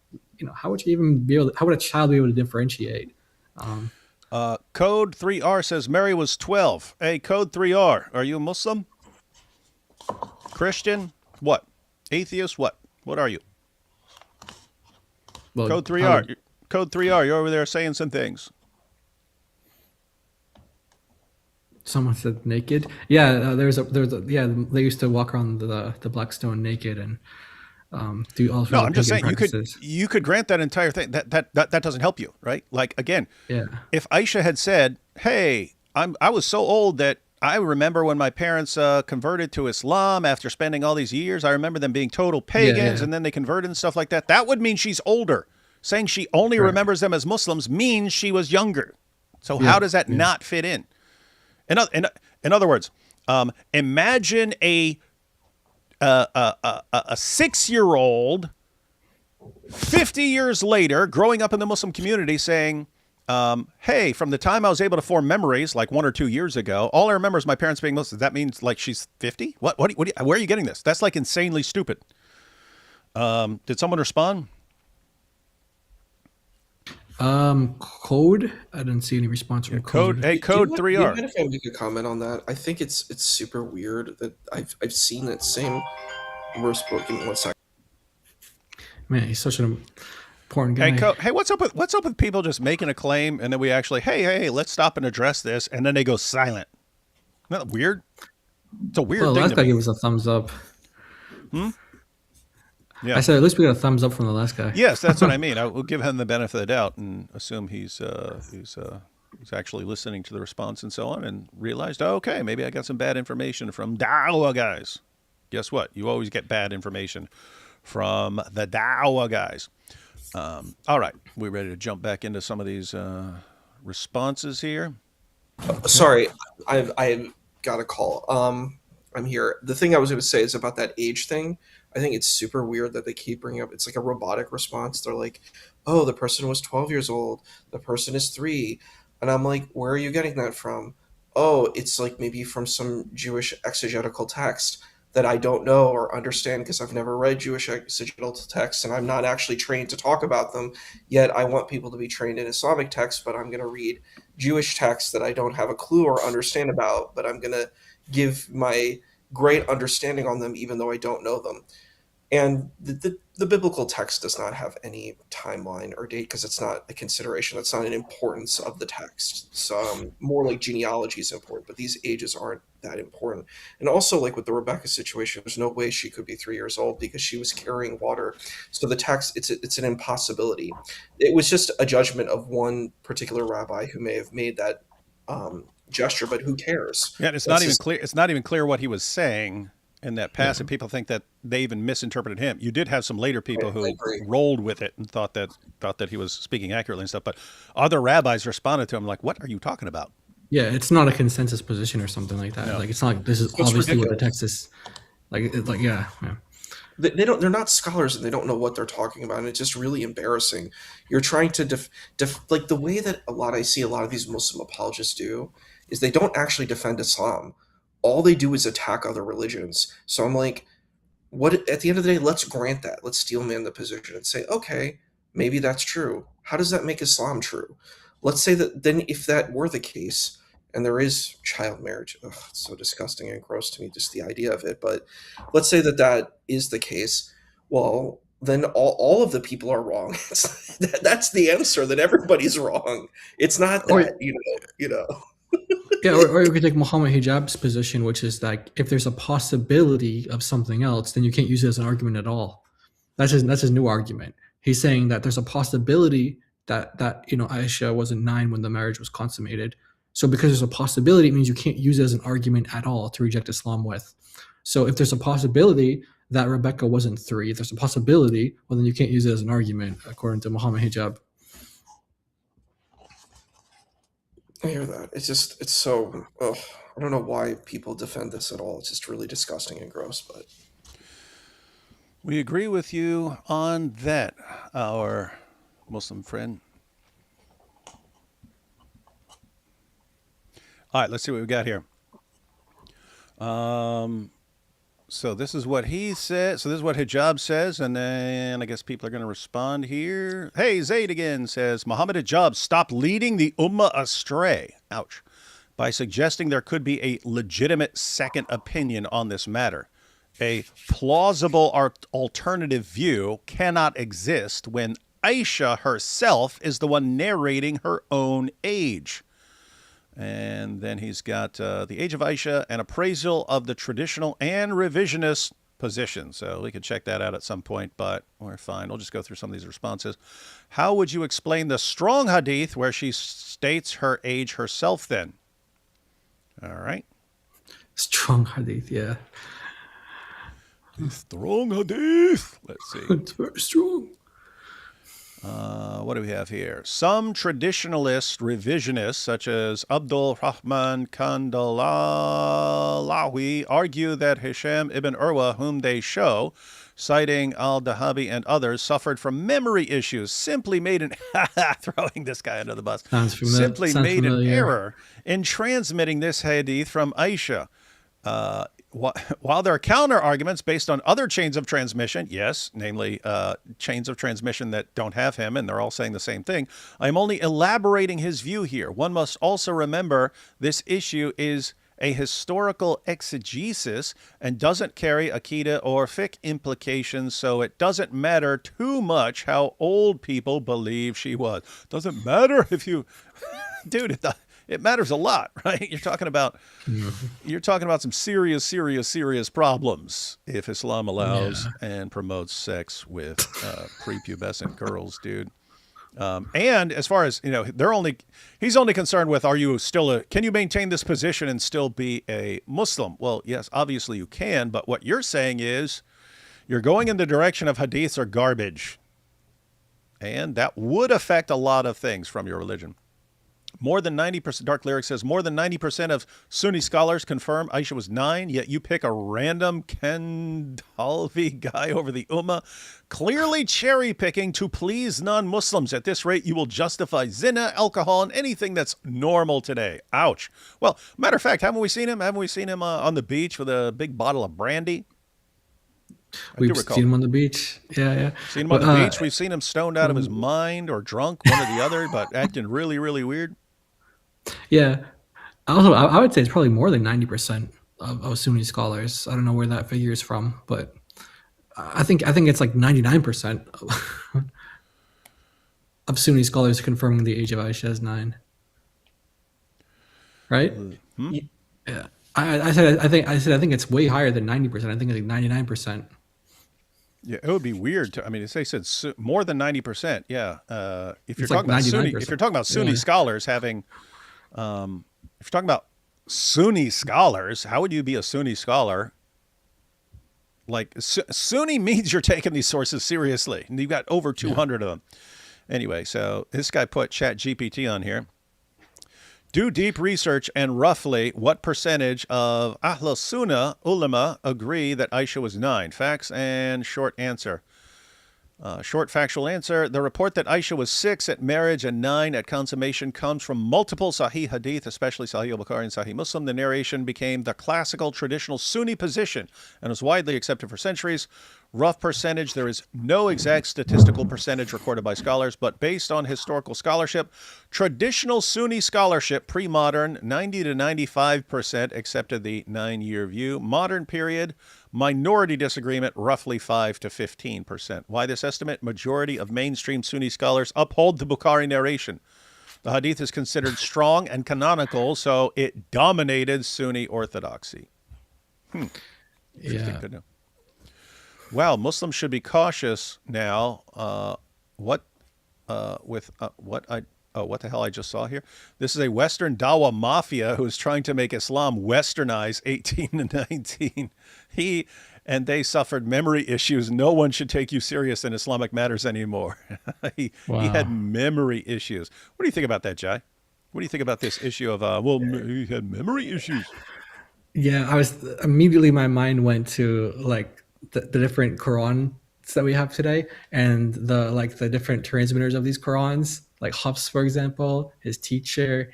how would you even be able? How would a child be able to differentiate? Code 3R says Mary was 12. Hey, Code 3R, are you a Muslim? Christian? What? Atheist? What? What are you? Well, Code 3R. Code 3R, you're over there saying some things. Someone said naked. Yeah, yeah. They used to walk around the black stone naked and do all sorts No, of I'm just saying practices. you could grant that entire thing. That doesn't help you, right? Like again, Yeah. if Aisha had said, "Hey, I was so old that I remember when my parents converted to Islam after spending all these years. I remember them being total pagans, yeah. and then they converted and stuff like that." That would mean she's older. Saying she only remembers them as Muslims means she was younger. So how does that not fit in? In other words, imagine a 6-year-old 50 years later growing up in the Muslim community saying, hey, from the time I was able to form memories, like 1 or 2 years ago, all I remember is my parents being Muslim. That means like she's 50? Where are you getting this? That's like insanely stupid. Did someone respond? Code. I didn't see any response from Code. Hey, Code 3R. Do you mind if I make a comment on that? I think it's super weird that I've seen that same verse book in 1 second. Man, he's such an important guy. Hey, what's up with people just making a claim and then we actually, hey, let's stop and address this, and then they go silent? Isn't that weird? It's a weird thing. Last guy gave us a thumbs up. Yeah. I said at least we got a thumbs up from the last guy. Yes, that's what I mean. I will give him the benefit of the doubt and assume he's actually listening to the response and so on, and realized, oh, okay, maybe I got some bad information from DAWAH guys. Guess what? You always get bad information from the DAWAH guys. All right, we ready to jump back into some of these responses here? Sorry, I've got a call. I'm here. The thing I was going to say is about that age thing. I think it's super weird that they keep bringing up. It's like a robotic response. They're like, "Oh, the person was 12 years old. The person is 3," and I'm like, "Where are you getting that from?" Oh, it's like maybe from some Jewish exegetical text that I don't know or understand because I've never read Jewish exegetical texts and I'm not actually trained to talk about them. Yet I want people to be trained in Islamic texts, but I'm going to read Jewish texts that I don't have a clue or understand about, but I'm going to give my great understanding on them even though I don't know them. And the biblical text does not have any timeline or date because it's not a consideration. That's not an importance of the text. So more like genealogy is important, but these ages aren't that important. And also, like with the Rebecca situation, there's no way she could be 3 years old because she was carrying water. So the text, it's an impossibility. It was just a judgment of one particular rabbi who may have made that gesture, but who cares? Yeah, it's not even clear. It's not even clear what he was saying in that passage. Yeah. People think that they even misinterpreted him. You did have some later people who rolled with it and thought that he was speaking accurately and stuff. But other rabbis responded to him like, "What are you talking about?" Yeah, it's not a consensus position or something like that. No. Like it's not like this is obviously what the text is. Yeah. They're not scholars and they don't know what they're talking about, and it's just really embarrassing. You're trying to like the way that I see a lot of these Muslim apologists do is they don't actually defend Islam. All they do is attack other religions. So I'm like, what? At the end of the day, let's grant that. Let's steel man the position and say, okay, maybe that's true. How does that make Islam true? Let's say that then if that were the case, and there is child marriage, it's so disgusting and gross to me, just the idea of it. But let's say that is the case. Well, then all of the people are wrong. That's the answer. That everybody's wrong. It's not that you know. Yeah, or you could take Muhammad Hijab's position, which is like if there's a possibility of something else, then you can't use it as an argument at all. That's his new argument. He's saying that there's a possibility that Aisha wasn't 9 when the marriage was consummated. So because there's a possibility, it means you can't use it as an argument at all to reject Islam with. So if there's a possibility that Rebecca wasn't 3, if there's a possibility, well, then you can't use it as an argument, according to Muhammad Hijab. I hear that. It's so, ugh. I don't know why people defend this at all. It's just really disgusting and gross, but. We agree with you on that, our Muslim friend. All right, let's see what we got here. So this is what he said. So this is what Hijab says, and then I guess people are going to respond here. Hey, Zaid again says, Muhammad Hijab, stop leading the ummah astray. Ouch. By suggesting there could be a legitimate second opinion on this matter. A plausible alternative view cannot exist when Aisha herself is the one narrating her own age. And then he's got the age of Aisha, an appraisal of the traditional and revisionist position. So we could check that out at some point, but we're fine. We'll just go through some of these responses. How would you explain the strong hadith where she states her age herself then? All right. Strong hadith, yeah. Strong hadith. Let's see. It's very strong. What do we have here? Some traditionalist revisionists, such as Abdul Rahman Kandalawi, argue that Hisham ibn Urwa, whom they show, citing al-Dahabi and others, suffered from memory issues, simply made an throwing this guy under the bus. Simply made an error in transmitting this hadith from Aisha. While there are counter arguments based on other chains of transmission, yes, namely chains of transmission that don't have him, and they're all saying the same thing, I'm only elaborating his view here. One must also remember this issue is a historical exegesis and doesn't carry Aqidah or fiqh implications, so it doesn't matter too much how old people believe she was. Doesn't matter if you... Dude, it matters a lot, right? You're talking about some serious problems if Islam allows and promotes sex with prepubescent girls, dude. And as far as, he's only concerned with, can you maintain this position and still be a Muslim? Well, yes, obviously you can, but what you're saying is you're going in the direction of hadiths are garbage. And that would affect a lot of things from your religion. More than 90%, Dark Lyric says, more than 90% of Sunni scholars confirm Aisha was 9, yet you pick a random Kandalvi guy over the Ummah, clearly cherry-picking to please non-Muslims. At this rate, you will justify zina, alcohol, and anything that's normal today. Ouch. Well, matter of fact, haven't we seen him? Haven't we seen him on the beach with a big bottle of brandy? We've seen him on the beach. Yeah. Seen him on the beach. We've seen him stoned out of his mind or drunk, one or the other, but acting really, really weird. Yeah. Also, I would say it's probably more than 90% of Sunni scholars. I don't know where that figure is from, but I think it's like 99% of Sunni scholars confirming the age of Aisha as 9. Right? Yeah. I think it's way higher than 90%. I think it's like 99%. Yeah, it would be weird to. I mean, they said more than 90%. Yeah, if you're talking about Sunni scholars having, if you're talking about Sunni scholars, how would you be a Sunni scholar? Like Sunni means you're taking these sources seriously, and you've got over 200 of them. Anyway, so this guy put ChatGPT on here. Do deep research and roughly what percentage of Ahl Sunnah ulama agree that Aisha was 9? Facts and short answer. Short factual answer. The report that Aisha was 6 at marriage and 9 at consummation comes from multiple Sahih Hadith, especially Sahih al-Bukhari and Sahih Muslim. The narration became the classical traditional Sunni position and was widely accepted for centuries. Rough percentage, there is no exact statistical percentage recorded by scholars, but based on historical scholarship, traditional Sunni scholarship, pre-modern, 90 to 95% accepted the 9-year view. Modern period, minority disagreement, roughly 5 to 15%. Why this estimate? Majority of mainstream Sunni scholars uphold the Bukhari narration. The hadith is considered strong and canonical, so it dominated Sunni orthodoxy. Interesting to know. Wow, Muslims should be cautious now. what the hell I just saw here? This is a Western Dawa mafia who is trying to make Islam westernized 18 to 19. He and they suffered memory issues. No one should take you serious in Islamic matters anymore. He had memory issues. What do you think about that, Jai? What do you think about this issue of, he had memory issues? Yeah, I was immediately my mind went to like the different Qurans that we have today and the different transmitters of these Qurans, like Hafs, for example, his teacher,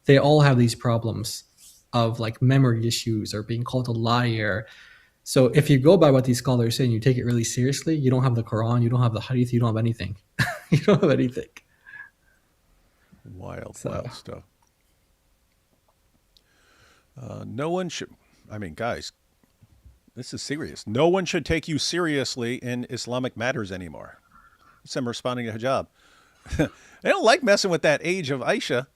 they all have these problems of like memory issues or being called a liar. So if you go by what these scholars say and you take it really seriously, you don't have the Quran, you don't have the Hadith, you don't have anything. You don't have anything. Wild stuff. No one should, guys, this is serious. No one should take you seriously in Islamic matters anymore. It's them responding to hijab. They don't like messing with that age of Aisha.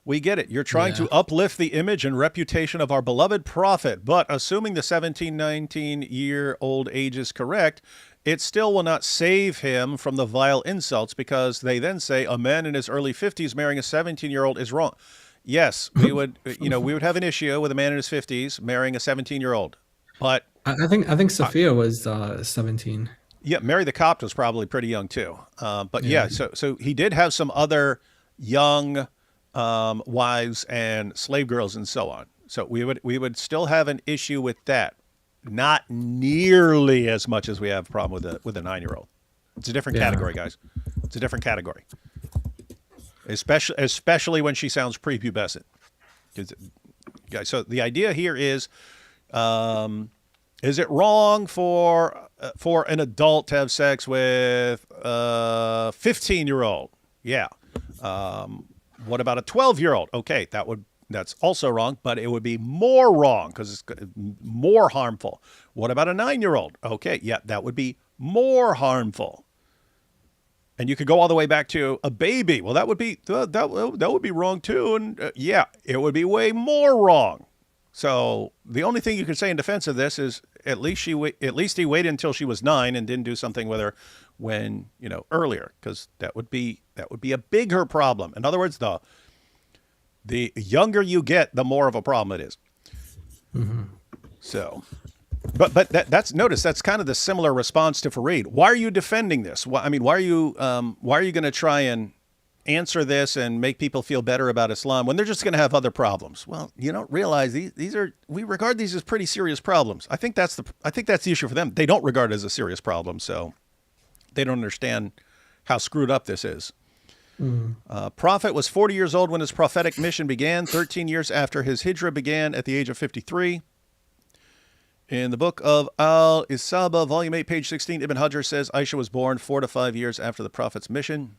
We get it. You're trying to uplift the image and reputation of our beloved prophet, but assuming the 17, 19-year-old age is correct, it still will not save him from the vile insults because they then say a man in his early 50s marrying a 17-year-old is wrong. Yes, we would, we would have an issue with a man in his 50s marrying a 17-year-old. But I think Sophia was 17. Yeah, Mary the Copt was probably pretty young too. But so he did have some other young wives and slave girls and so on. So we would still have an issue with that. Not nearly as much as we have a problem with a 9-year-old. It's a different category, guys. It's a different category. Especially when she sounds prepubescent. Guys, so the idea here is it wrong for an adult to have sex with a 15-year-old? Yeah. What about a 12-year-old? Okay, that's also wrong, but it would be more wrong because it's more harmful. What about a 9-year-old? Okay, yeah, that would be more harmful. And you could go all the way back to a baby. Well, that would be wrong too, and it would be way more wrong. So the only thing you could say in defense of this is at least he waited until she was 9 and didn't do something with her when earlier, because that would be a bigger problem. In other words, the younger you get, the more of a problem it is. Mm-hmm. So, but notice that's kind of the similar response to Fareed. Why are you defending this? Why are you going to try and answer this and make people feel better about Islam when they're just going to have other problems? Well, you don't realize we regard these as pretty serious problems. I think that's the issue for them. They don't regard it as a serious problem, so they don't understand how screwed up this is. Prophet was 40 years old when his prophetic mission began, 13 years after his hijrah began at the age of 53. In the book of Al-Isaba, volume 8, page 16, Ibn Hajar says Aisha was born 4 to 5 years after the prophet's mission.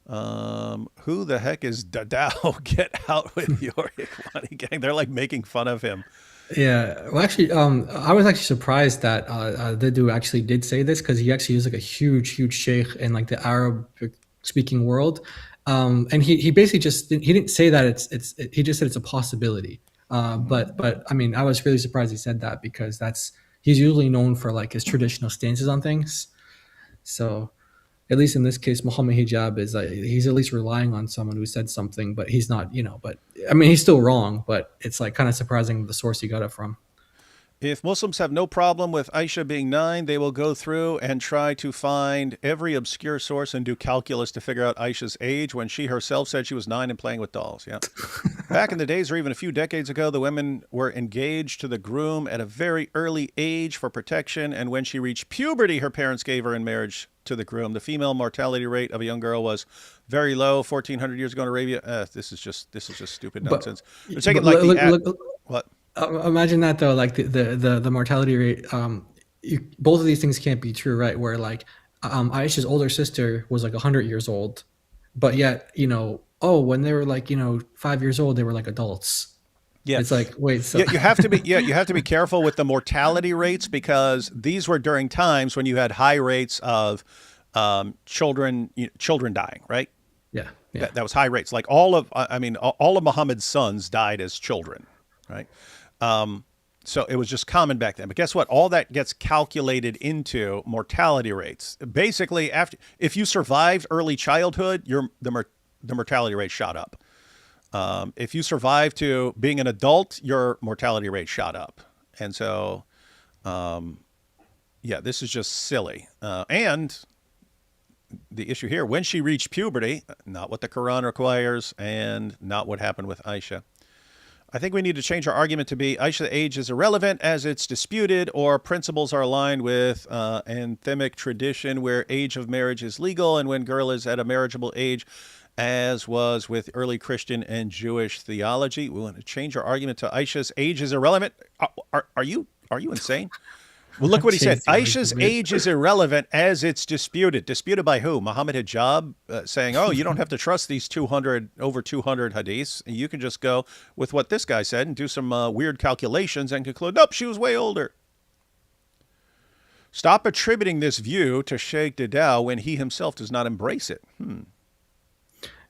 Who the heck is Dadao? Get out with your Ikhwani gang. They're like making fun of him. Yeah, well, actually, I was actually surprised that Didu actually did say this because he actually is like a huge sheikh in like the Arab-speaking world, and he basically he didn't say that he just said it's a possibility. But I was really surprised he said that because he's usually known for like his traditional stances on things. So at least in this case, Muhammad Hijab is he's at least relying on someone who said something, but he's not, but he's still wrong, but it's like kind of surprising the source he got it from. If Muslims have no problem with Aisha being 9, they will go through and try to find every obscure source and do calculus to figure out Aisha's age when she herself said she was 9 and playing with dolls. Yeah. Back in the days or even a few decades ago, the women were engaged to the groom at a very early age for protection. And when she reached puberty, her parents gave her in marriage to the groom. The female mortality rate of a young girl was very low 1,400 years ago in Arabia. This is just stupid nonsense. They're taking what? Imagine that though, like the mortality rate. Both of these things can't be true, right? Where like Aisha's older sister was like 100 years old, but yet when they were like 5 years old, they were like adults. Yeah, it's like wait. So you have to be careful with the mortality rates because these were during times when you had high rates of children dying, right? Yeah. That was high rates. Like all of Muhammad's sons died as children, right? So it was just common back then. But guess what? All that gets calculated into mortality rates. Basically, if you survived early childhood, the mortality rate shot up. If you survived to being an adult, your mortality rate shot up. And so, yeah, this is just silly. And the issue here, when she reached puberty, not what the Quran requires and not what happened with Aisha. I think we need to change our argument to be Aisha's age is irrelevant as it's disputed, or principles are aligned with anthemic tradition where age of marriage is legal and when girl is at a marriageable age, as was with early Christian and Jewish theology. We want to change our argument to Aisha's age is irrelevant. Are you insane? Well, look what he said. Aisha's age is irrelevant as it's disputed. Disputed by who? Muhammad Hijab saying, oh, you don't have to trust these over 200 hadiths. You can just go with what this guy said and do some weird calculations and conclude, nope, she was way older. Stop attributing this view to Sheikh Didao when he himself does not embrace it.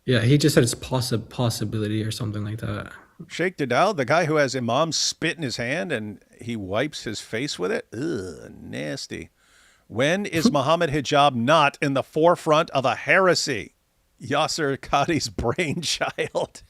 Yeah, he just said it's possibility or something like that. Sheikh Didao, the guy who has Imam spit in his hand and he wipes his face with it? Ugh, nasty. When is Muhammad Hijab not in the forefront of a heresy? Yasser Qadi's brainchild.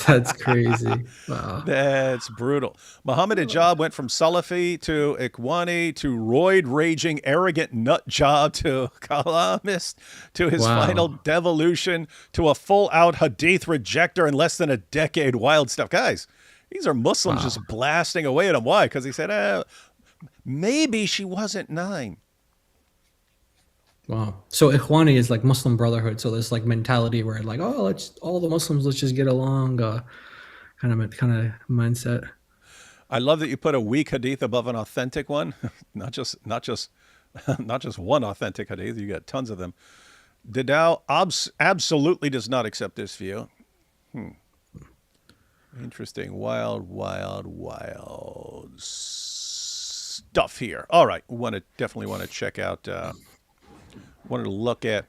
That's crazy. Wow. That's brutal. Muhammad Hijab went from Salafi to Ikhwani to roid-raging, arrogant nut job to Kalamist to his final devolution to a full-out Hadith rejecter in less than a decade. Wild stuff. Guys, these are Muslims just blasting away at him. Why? Because he said, maybe she wasn't 9. Wow. So Ikhwani is like Muslim Brotherhood. So there's like mentality where like, oh, all the Muslims, let's just get along, kind of mindset. I love that you put a weak hadith above an authentic one. not just one authentic hadith. You got tons of them. Didao absolutely does not accept this view. Interesting. Wild stuff here. All right. Definitely want to check out. Wanted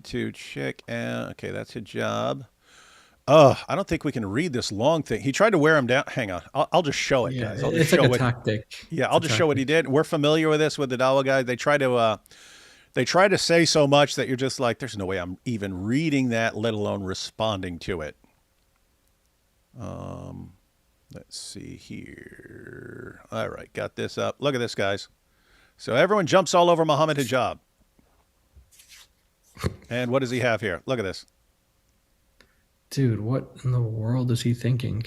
to check out. Okay, that's hijab. I don't think we can read this long thing. He tried to wear him down. Hang on. I'll just show it, guys. It's like a tactic. Yeah, I'll just show what he did. We're familiar with this with the DAWAH guy. They try to say so much that you're just like, there's no way I'm even reading that, let alone responding to it. Let's see here. All right, got this up. Look at this, guys. So everyone jumps all over Muhammad Hijab. And what does he have here? Look at this. Dude, what in the world is he thinking?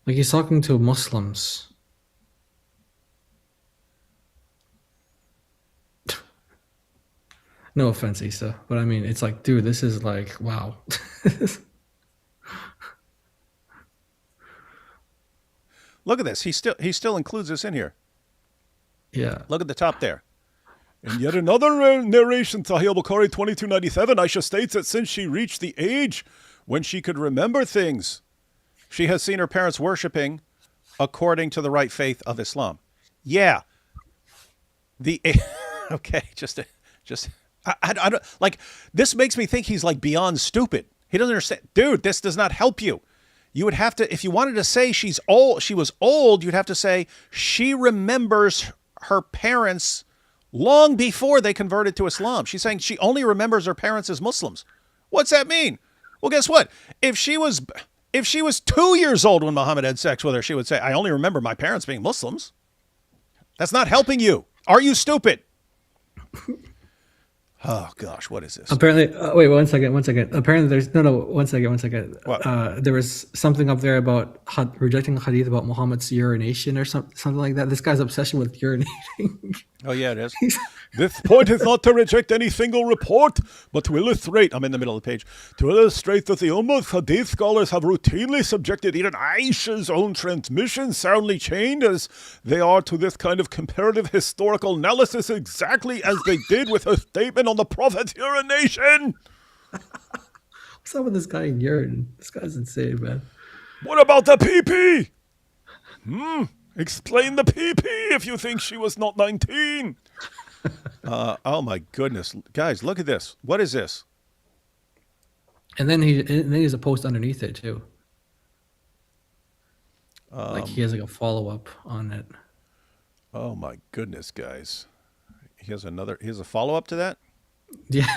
Like, he's talking to Muslims. No offense, Issa, but I mean, it's like, dude, this is like, wow. Look at this. He still includes this in here. Yeah. Look at the top there. In yet another narration, Sahih al-Bukhari 2297, Aisha states that since she reached the age when she could remember things, she has seen her parents worshiping according to the right faith of Islam. Yeah. Okay, I don't, like, this makes me think he's like beyond stupid. He doesn't understand. Dude, this does not help you. You would have to, if you wanted to say she was old, you'd have to say she remembers her parents long before they converted to Islam. She's saying she only remembers her parents as Muslims. What's that mean? Well, guess what? If she was 2 years old when Muhammad had sex with her, she would say, I only remember my parents being Muslims. That's not helping you. Are you stupid? Oh gosh, what is this? Apparently, wait, one second. Apparently, there's one second. What? There was something up there about rejecting hadith about Muhammad's urination or something like that. This guy's obsession with urinating. Oh yeah, it is. This point is not to reject any single report, but to illustrate, I'm in the middle of the page, to illustrate that the Ummah's hadith scholars have routinely subjected even Aisha's own transmissions, soundly chained as they are to this kind of comparative historical analysis, exactly as they did with her statement on the Prophet's urination. What's up with this guy in urine? This guy's insane, man. What about the pee-pee? Explain the pee-pee if you think she was not 19. Oh my goodness, guys, look at this. What is this? And then he has a post underneath it too. Like he has like a follow-up on it. Oh my goodness, guys. He has a follow-up to that? Yeah.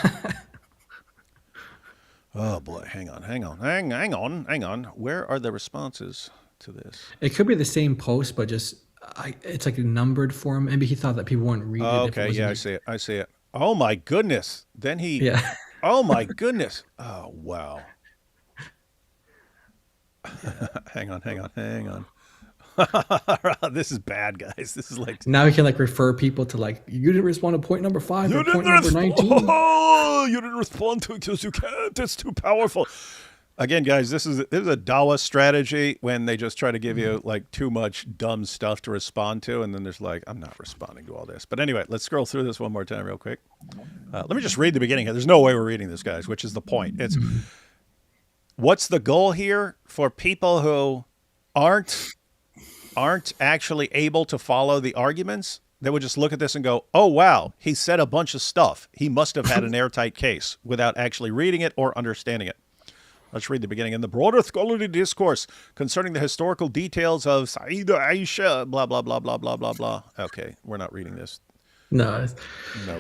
Oh boy, hang on. Where are the responses to this? It could be the same post, but just it's like a numbered form. Maybe he thought that people wouldn't read it. Okay, yeah, I see it. Oh my goodness. Then he Yeah. Oh my goodness. Oh wow. Hang on. This is bad, guys. This is like Now he can like refer people to like, you didn't respond to point number 5 or point number 19. Oh, you didn't respond to it because you can't. It's too powerful. Again, guys, this is a DAWAH strategy when they just try to give you like too much dumb stuff to respond to, and then there's like, I'm not responding to all this. But anyway, let's scroll through this one more time real quick. Let me just read the beginning. There's no way we're reading this, guys, which is the point. It's what's the goal here for people who aren't actually able to follow the arguments? They would just look at this and go, oh, wow, he said a bunch of stuff. He must have had an airtight case without actually reading it or understanding it. Let's read the beginning. In the broader scholarly discourse concerning the historical details of Saida Aisha, blah, blah, blah, blah, blah, blah, blah. Okay, we're not reading this. No,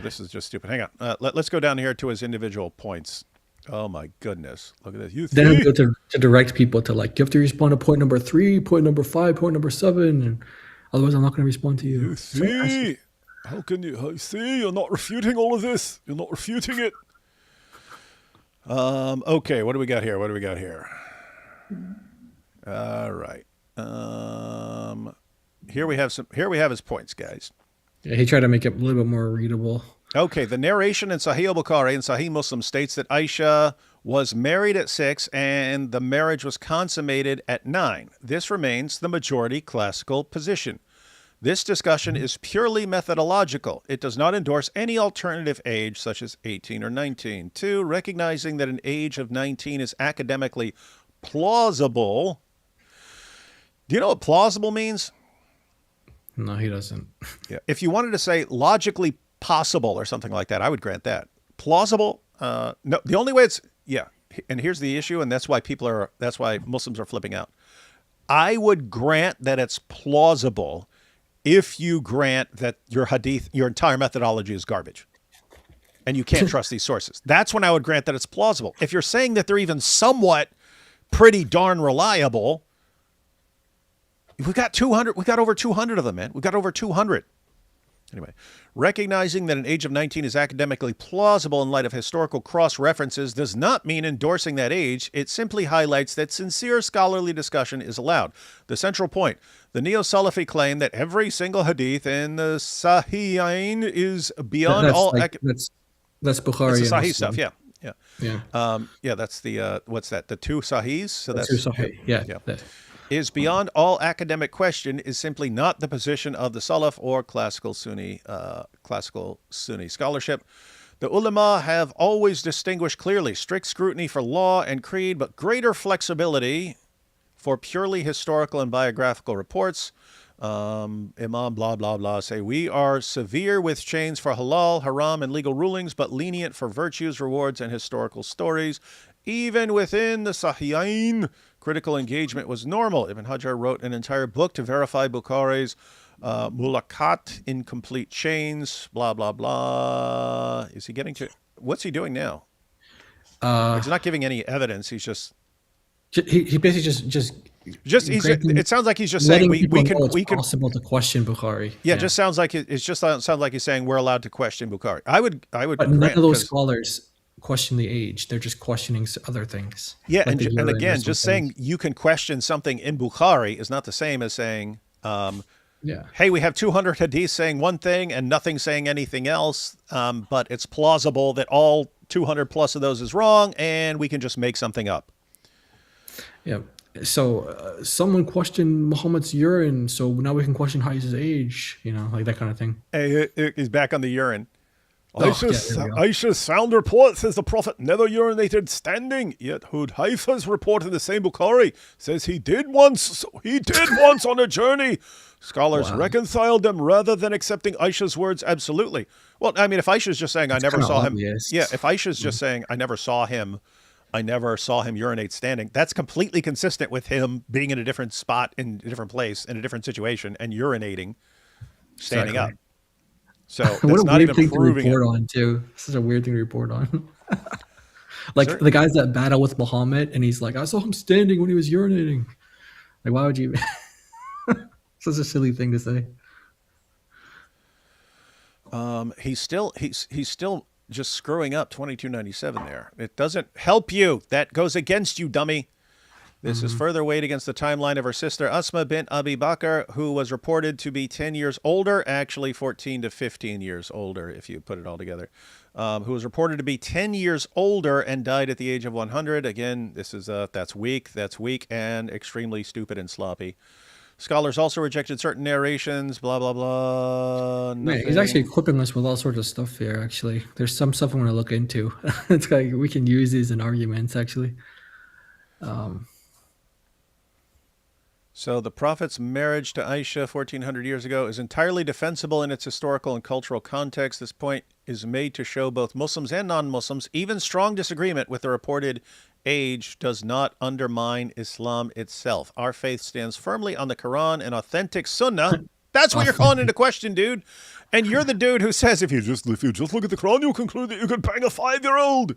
this is just stupid. Hang on. Let's go down here to his individual points. Oh, my goodness. Look at this. You then he'll go to direct people to like, you have to respond to point number 3, point number 5, point number 7, and otherwise I'm not going to respond to you. You see? How can you see? You're not refuting all of this. You're not refuting it. Okay, what do we got here? All right. Here we have his points, guys. Yeah, he tried to make it a little bit more readable. Okay, the narration in Sahih al-Bukhari and Sahih Muslim states that Aisha was married at 6 and the marriage was consummated at 9. This remains the majority classical position. This discussion is purely methodological. It does not endorse any alternative age, such as 18 or 19. 2, recognizing that an age of 19 is academically plausible. Do you know what plausible means? No, he doesn't. Yeah. If you wanted to say logically possible or something like that, I would grant that. Plausible? No, the only way it's, yeah. And here's the issue, and that's why Muslims are flipping out. I would grant that it's plausible if you grant that your hadith, your entire methodology is garbage and you can't trust these sources. That's when I would grant that it's plausible. If you're saying that they're even somewhat pretty darn reliable, we got over 200 of them, man. We got over 200. Anyway, recognizing that an age of 19 is academically plausible in light of historical cross-references does not mean endorsing that age. It simply highlights that sincere scholarly discussion is allowed. The central point, the Neo-Salafi claim that every single hadith in the Sahihain is beyond all... That's Bukhari. That's the Sahih stuff, yeah. Yeah. That's the, what's that, the 2 Sahihs? So that's 2 Sahih, yeah. Is beyond all academic question is simply not the position of the Salaf or classical Sunni scholarship. The ulama have always distinguished clearly strict scrutiny for law and creed, but greater flexibility for purely historical and biographical reports. Imam blah, blah, blah say, we are severe with chains for halal, haram, and legal rulings, but lenient for virtues, rewards, and historical stories. Even within the Sahihain, critical engagement was normal. Ibn Hajar wrote an entire book to verify Bukhari's mulakat, incomplete chains, blah, blah, blah. Is he getting to... What's he doing now? He's not giving any evidence. He's just... He basically just it sounds like he's just saying we can... It's possible to question Bukhari. Yeah, it just sounds like sounds like he's saying we're allowed to question Bukhari. I would But none of those scholars question the age. They're just questioning other things. Yeah, like and again, just saying you can question something in Bukhari is not the same as saying, hey, we have 200 hadiths saying one thing and nothing saying anything else, but it's plausible that all 200 plus of those is wrong, and we can just make something up. Yeah. So someone questioned Muhammad's urine, so now we can question Aisha's age, like that kind of thing. Hey, he's back on the urine. Aisha's sound report says the Prophet never urinated standing, yet Hudhaifa's report in the same Bukhari says he did once on a journey. Scholars reconciled them rather than accepting Aisha's words absolutely. Well, I mean, if Aisha's just saying I never saw him, if Aisha's just saying I never saw him I never saw him urinate standing. That's completely consistent with him being in a different spot, in a different place, in a different situation, and urinating standing up. So What that's a not weird even thing to proving it. report on too. Such a weird thing to report on. Like Sure. the guys that battle with Muhammad, and he's like, I saw him standing when he was urinating. Like, why would you? Such a silly thing to say. He's still just screwing up 2297 there. It doesn't help you. That goes against you, dummy. This is further weighed against the timeline of her sister Asma bint Abi Bakr, who was reported to be 10 years older, actually 14 to 15 years older, if you put it all together, who was reported to be 10 years older and died at the age of 100. Again, this is that's weak, and extremely stupid and sloppy. Scholars also rejected certain narrations, blah, blah, blah. Man, he's actually equipping us with all sorts of stuff here, actually. There's some stuff I'm going to look into. It's like we can use these in arguments, actually. So the Prophet's marriage to Aisha 1400 years ago is entirely defensible in its historical and cultural context. This point is made to show both Muslims and non-Muslims, even strong disagreement with the reported age does not undermine Islam itself. Our faith stands firmly on the Quran and authentic Sunnah. That's what you're calling into question, dude. And you're the dude who says if you just look at the Quran, you'll conclude that you could bang a 5-year-old.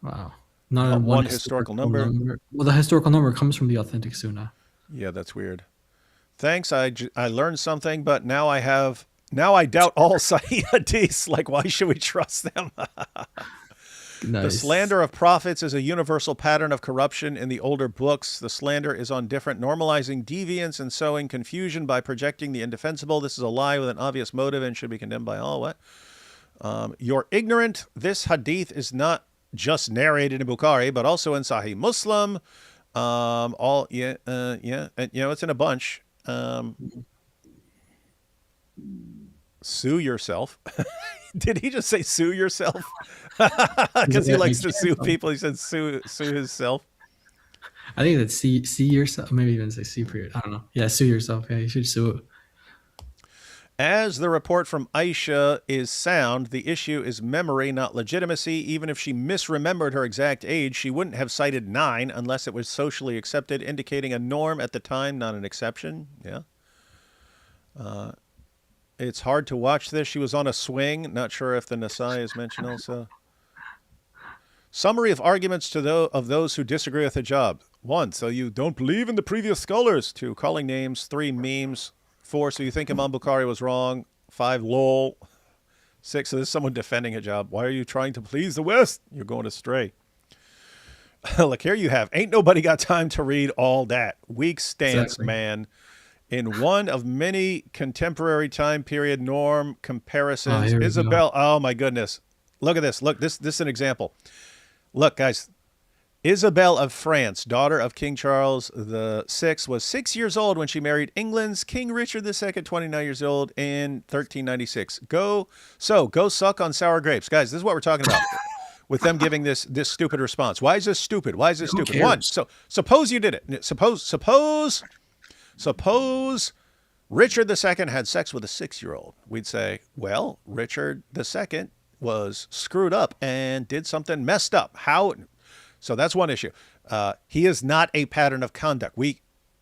Wow. Not one historical number. Well, the historical number comes from the authentic Sunnah. Yeah, that's weird. Thanks, I learned something, but now I doubt all Sahih hadiths. Like, why should we trust them? Nice. The slander of prophets is a universal pattern of corruption in the older books. The slander is on different, normalizing deviance and sowing confusion by projecting the indefensible. This is a lie with an obvious motive and should be condemned by all. What? You're ignorant. This hadith is not just narrated in Bukhari, but also in Sahih Muslim. It's in a bunch. Sue yourself. Did he just say sue yourself? Because he likes to sue people. He said sue himself. I think that's see yourself. Maybe even say see for your. I don't know. Yeah, sue yourself. Yeah, you should sue it. As the report from Aisha is sound, the issue is memory, not legitimacy. Even if she misremembered her exact age, she wouldn't have cited 9 unless it was socially accepted, indicating a norm at the time, not an exception. Yeah. It's hard to watch this. She was on a swing. Not sure if the Nasai is mentioned also. Summary of arguments of those who disagree with hijab. 1, so you don't believe in the previous scholars. 2, calling names. 3, memes. 4, so you think Imam Bukhari was wrong. 5, lol. 6, so there's someone defending hijab. Why are you trying to please the West? You're going astray. Look, here you have. Ain't nobody got time to read all that. Weak stance, Exactly. man. In one of many contemporary time period norm comparisons, here we Isabel, oh my goodness. Look at this. Look, this is an example. Look, guys. Isabel of France, daughter of King Charles VI, was 6 years old when she married England's King Richard II, 29 years old, in 1396. Go suck on sour grapes. Guys, this is what we're talking about with them giving this stupid response. Why is this stupid? Why is this Who stupid? cares? 1, so suppose you did it. Suppose Richard II had sex with a 6-year-old. We'd say, well, Richard II was screwed up and did something messed up. How? So that's one issue. He is not a pattern of conduct.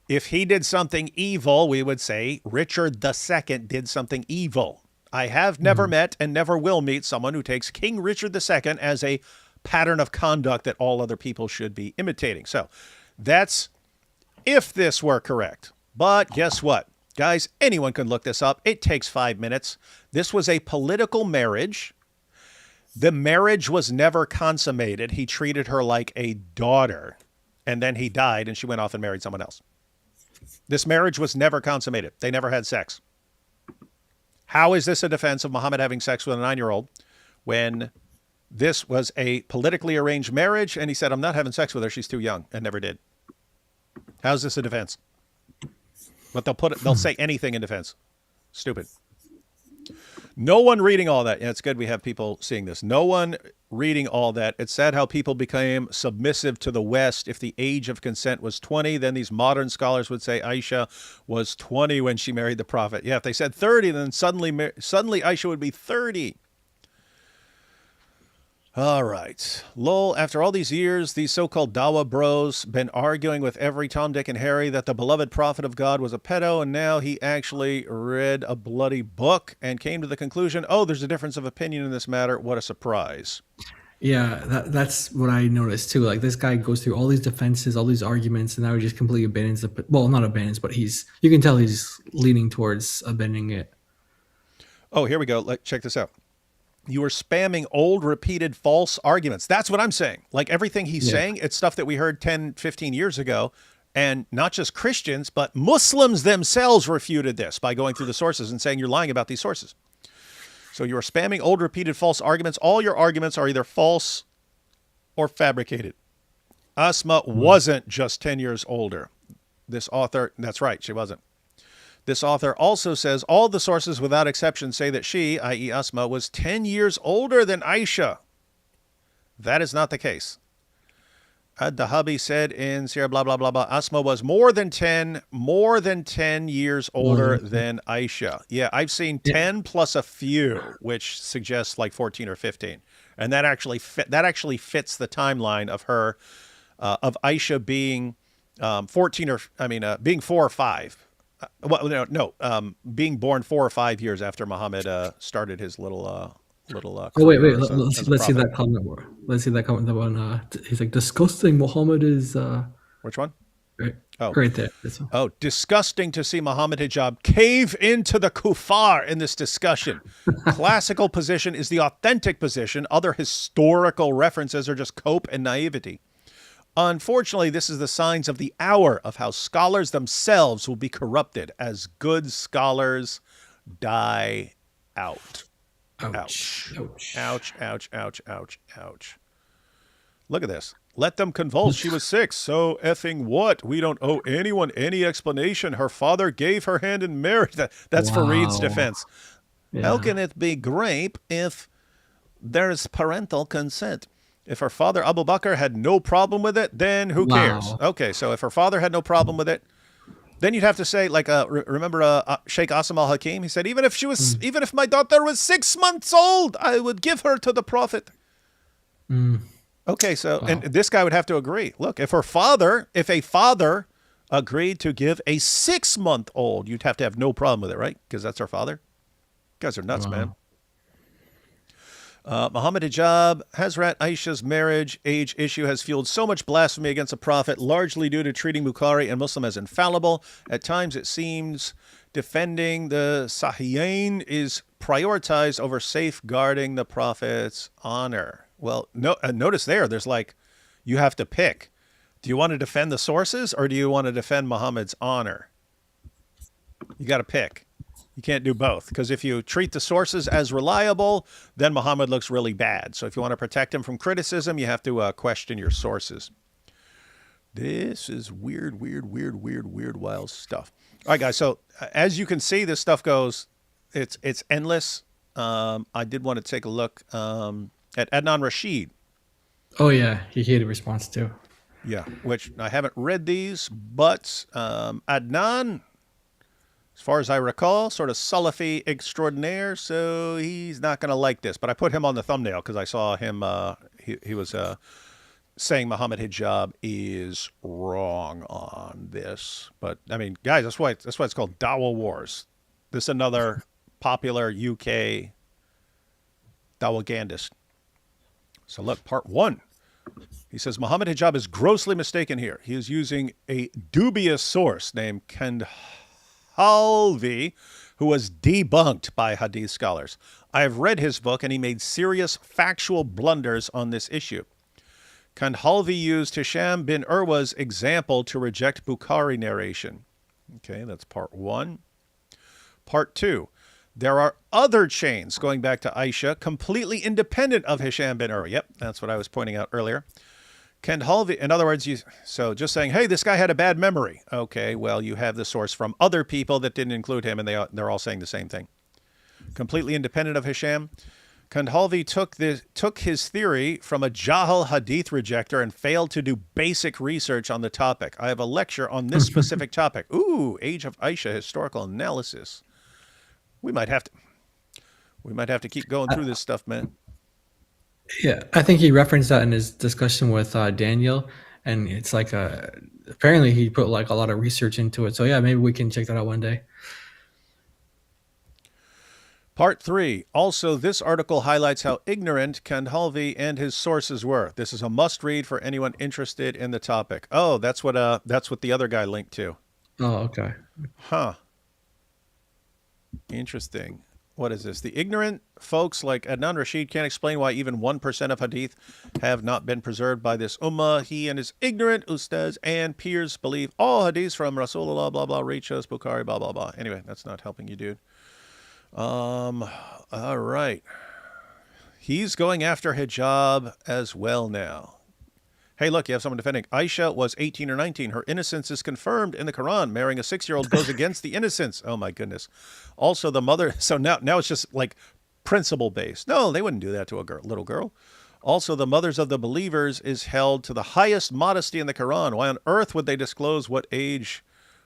If he did something evil, we would say Richard II did something evil. I have never met and never will meet someone who takes King Richard II as a pattern of conduct that all other people should be imitating. So that's if this were correct. But guess what? Guys, anyone can look this up. It takes 5 minutes. This was a political marriage. The marriage was never consummated. He treated her like a daughter, and then he died, and she went off and married someone else. This marriage was never consummated. They never had sex. How is this a defense of Muhammad having sex with a 9-year-old when this was a politically arranged marriage, and he said, I'm not having sex with her, she's too young, and never did? How's this a defense? But they'll say anything in defense. Stupid. No one reading all that. Yeah, it's good we have people seeing this. No one reading all that. It's sad how people became submissive to the West. If the age of consent was 20, then these modern scholars would say Aisha was 20 when she married the Prophet. Yeah, if they said 30, then suddenly Aisha would be 30. All right. Lol, after all these years, these so-called DAWAH bros been arguing with every Tom, Dick, and Harry that the beloved prophet of God was a pedo, and now he actually read a bloody book and came to the conclusion, oh, there's a difference of opinion in this matter. What a surprise. Yeah, that's what I noticed too. Like this guy goes through all these defenses, all these arguments, and now he just completely abandons the. Well, not abandons, but you can tell he's leaning towards abandoning it. Oh, here we go. Check this out. You are spamming old, repeated, false arguments. That's what I'm saying. Like everything he's saying, it's stuff that we heard 10, 15 years ago. And not just Christians, but Muslims themselves refuted this by going through the sources and saying you're lying about these sources. So you are spamming old, repeated, false arguments. All your arguments are either false or fabricated. Asma wasn't just 10 years older. This author, that's right, she wasn't. This author also says all the sources without exception say that she, i.e. Asma, was 10 years older than Aisha. That is not the case. Ad-Dahabi said in Sierra blah, blah, blah, blah, Asma was more than 10 years older than Aisha. Yeah, I've seen 10 plus a few, which suggests like 14 or 15. And that actually fits the timeline of her, of Aisha being being 4 or 5. Being born 4 or 5 years after Muhammad started his little. Oh wait, career let's see that comment more. Let's see that comment. The one he's like disgusting. Muhammad is. Which one? Right, Oh, right there. This one. Oh, disgusting to see Muhammad Hijab cave into the kuffar in this discussion. Classical position is the authentic position. Other historical references are just cope and naivety. Unfortunately, this is the signs of the hour of how scholars themselves will be corrupted as good scholars die out. Ouch. Ouch. Ouch, ouch, ouch, ouch, ouch. Look at this. Let them convulse. She was 6. So effing what? We don't owe anyone any explanation. Her father gave her hand in marriage. That's Fareed's defense. Yeah. How can it be grape if there's parental consent? If her father, Abu Bakr, had no problem with it, then who cares? Okay, so if her father had no problem with it, then you'd have to say, like, remember Sheikh Asim al-Hakim? He said, even if my daughter was 6 months old, I would give her to the Prophet. Okay, so, and this guy would have to agree. Look, if a father agreed to give a 6-month-old, you'd have to have no problem with it, right? Because that's her father. You guys are nuts, man. Muhammad Hijab, Hazrat Aisha's marriage age issue has fueled so much blasphemy against the Prophet, largely due to treating Bukhari and Muslim as infallible. At times, it seems defending the Sahihain is prioritized over safeguarding the Prophet's honor. Well, notice there's like, you have to pick. Do you want to defend the sources or do you want to defend Muhammad's honor? You got to pick. You can't do both, because if you treat the sources as reliable, then Muhammad looks really bad. So if you want to protect him from criticism, you have to question your sources. This is weird, wild stuff. All right, guys. So as you can see, this stuff goes, it's endless. I did want to take a look at Adnan Rashid. Oh, yeah. He hated response too. Yeah, which I haven't read these, but Adnan, as far as I recall, sort of Salafi extraordinaire, so he's not going to like this. But I put him on the thumbnail because I saw him, he was saying Muhammad Hijab is wrong on this. But, I mean, guys, that's why it's called DAWAH Wars. This is another popular UK Dawahgandist. So look, part 1. He says, Muhammad Hijab is grossly mistaken here. He is using a dubious source named Kandhalvi, who was debunked by Hadith scholars. I have read his book, and he made serious factual blunders on this issue. Kandhalvi used Hisham bin Urwa's example to reject Bukhari narration. Okay, that's part 1. Part 2. There are other chains going back to Aisha, completely independent of Hisham bin Urwa. Yep, that's what I was pointing out earlier. Kandhalvi, in other words, so just saying, hey, this guy had a bad memory. Okay, well, you have the source from other people that didn't include him, and they're all saying the same thing. Completely independent of Hisham. Kandhalvi took his theory from a Jahal Hadith rejecter and failed to do basic research on the topic. I have a lecture on this specific topic. Ooh, Age of Aisha historical analysis. We might have to keep going through this stuff, man. Yeah, I think he referenced that in his discussion with Daniel, and it's like apparently he put like a lot of research into it. So yeah, maybe we can check that out one day. Part 3. Also, this article highlights how ignorant Kandhalvi and his sources were. This is a must-read for anyone interested in the topic. Oh, that's what the other guy linked to. Oh, okay. Huh. Interesting. What is this? The ignorant folks like Adnan Rashid can't explain why even 1% of hadith have not been preserved by this ummah. He and his ignorant ustads and peers believe all hadiths from Rasulullah, blah, blah, reach us, Bukhari, blah, blah, blah. Anyway, that's not helping you, dude. All right. He's going after hijab as well now. Hey, look, you have someone defending. Aisha was 18 or 19. Her innocence is confirmed in the Quran. Marrying a 6-year-old goes against the innocence. Oh, my goodness. Also, the mother. So now it's just like principle based. No, they wouldn't do that to a little girl. Also, the mothers of the believers is held to the highest modesty in the Quran. Why on earth would they disclose what age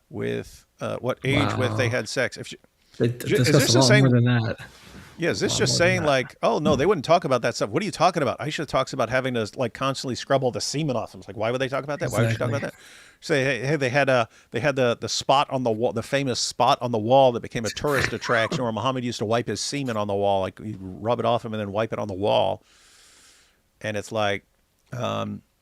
with they had sex? If They is discuss this a lot saying? more than that. Yeah, is this Wow, just more than saying that. like, oh no, they wouldn't talk about that stuff? What are you talking about? Aisha talks about having to like constantly scrub all the semen off them. It's like, why would they talk about that? Why would you talk about that? Say, hey, they had the spot on the wall, the famous spot on the wall that became a tourist attraction, where Muhammad used to wipe his semen on the wall, like he'd rub it off him and then wipe it on the wall. And it's like,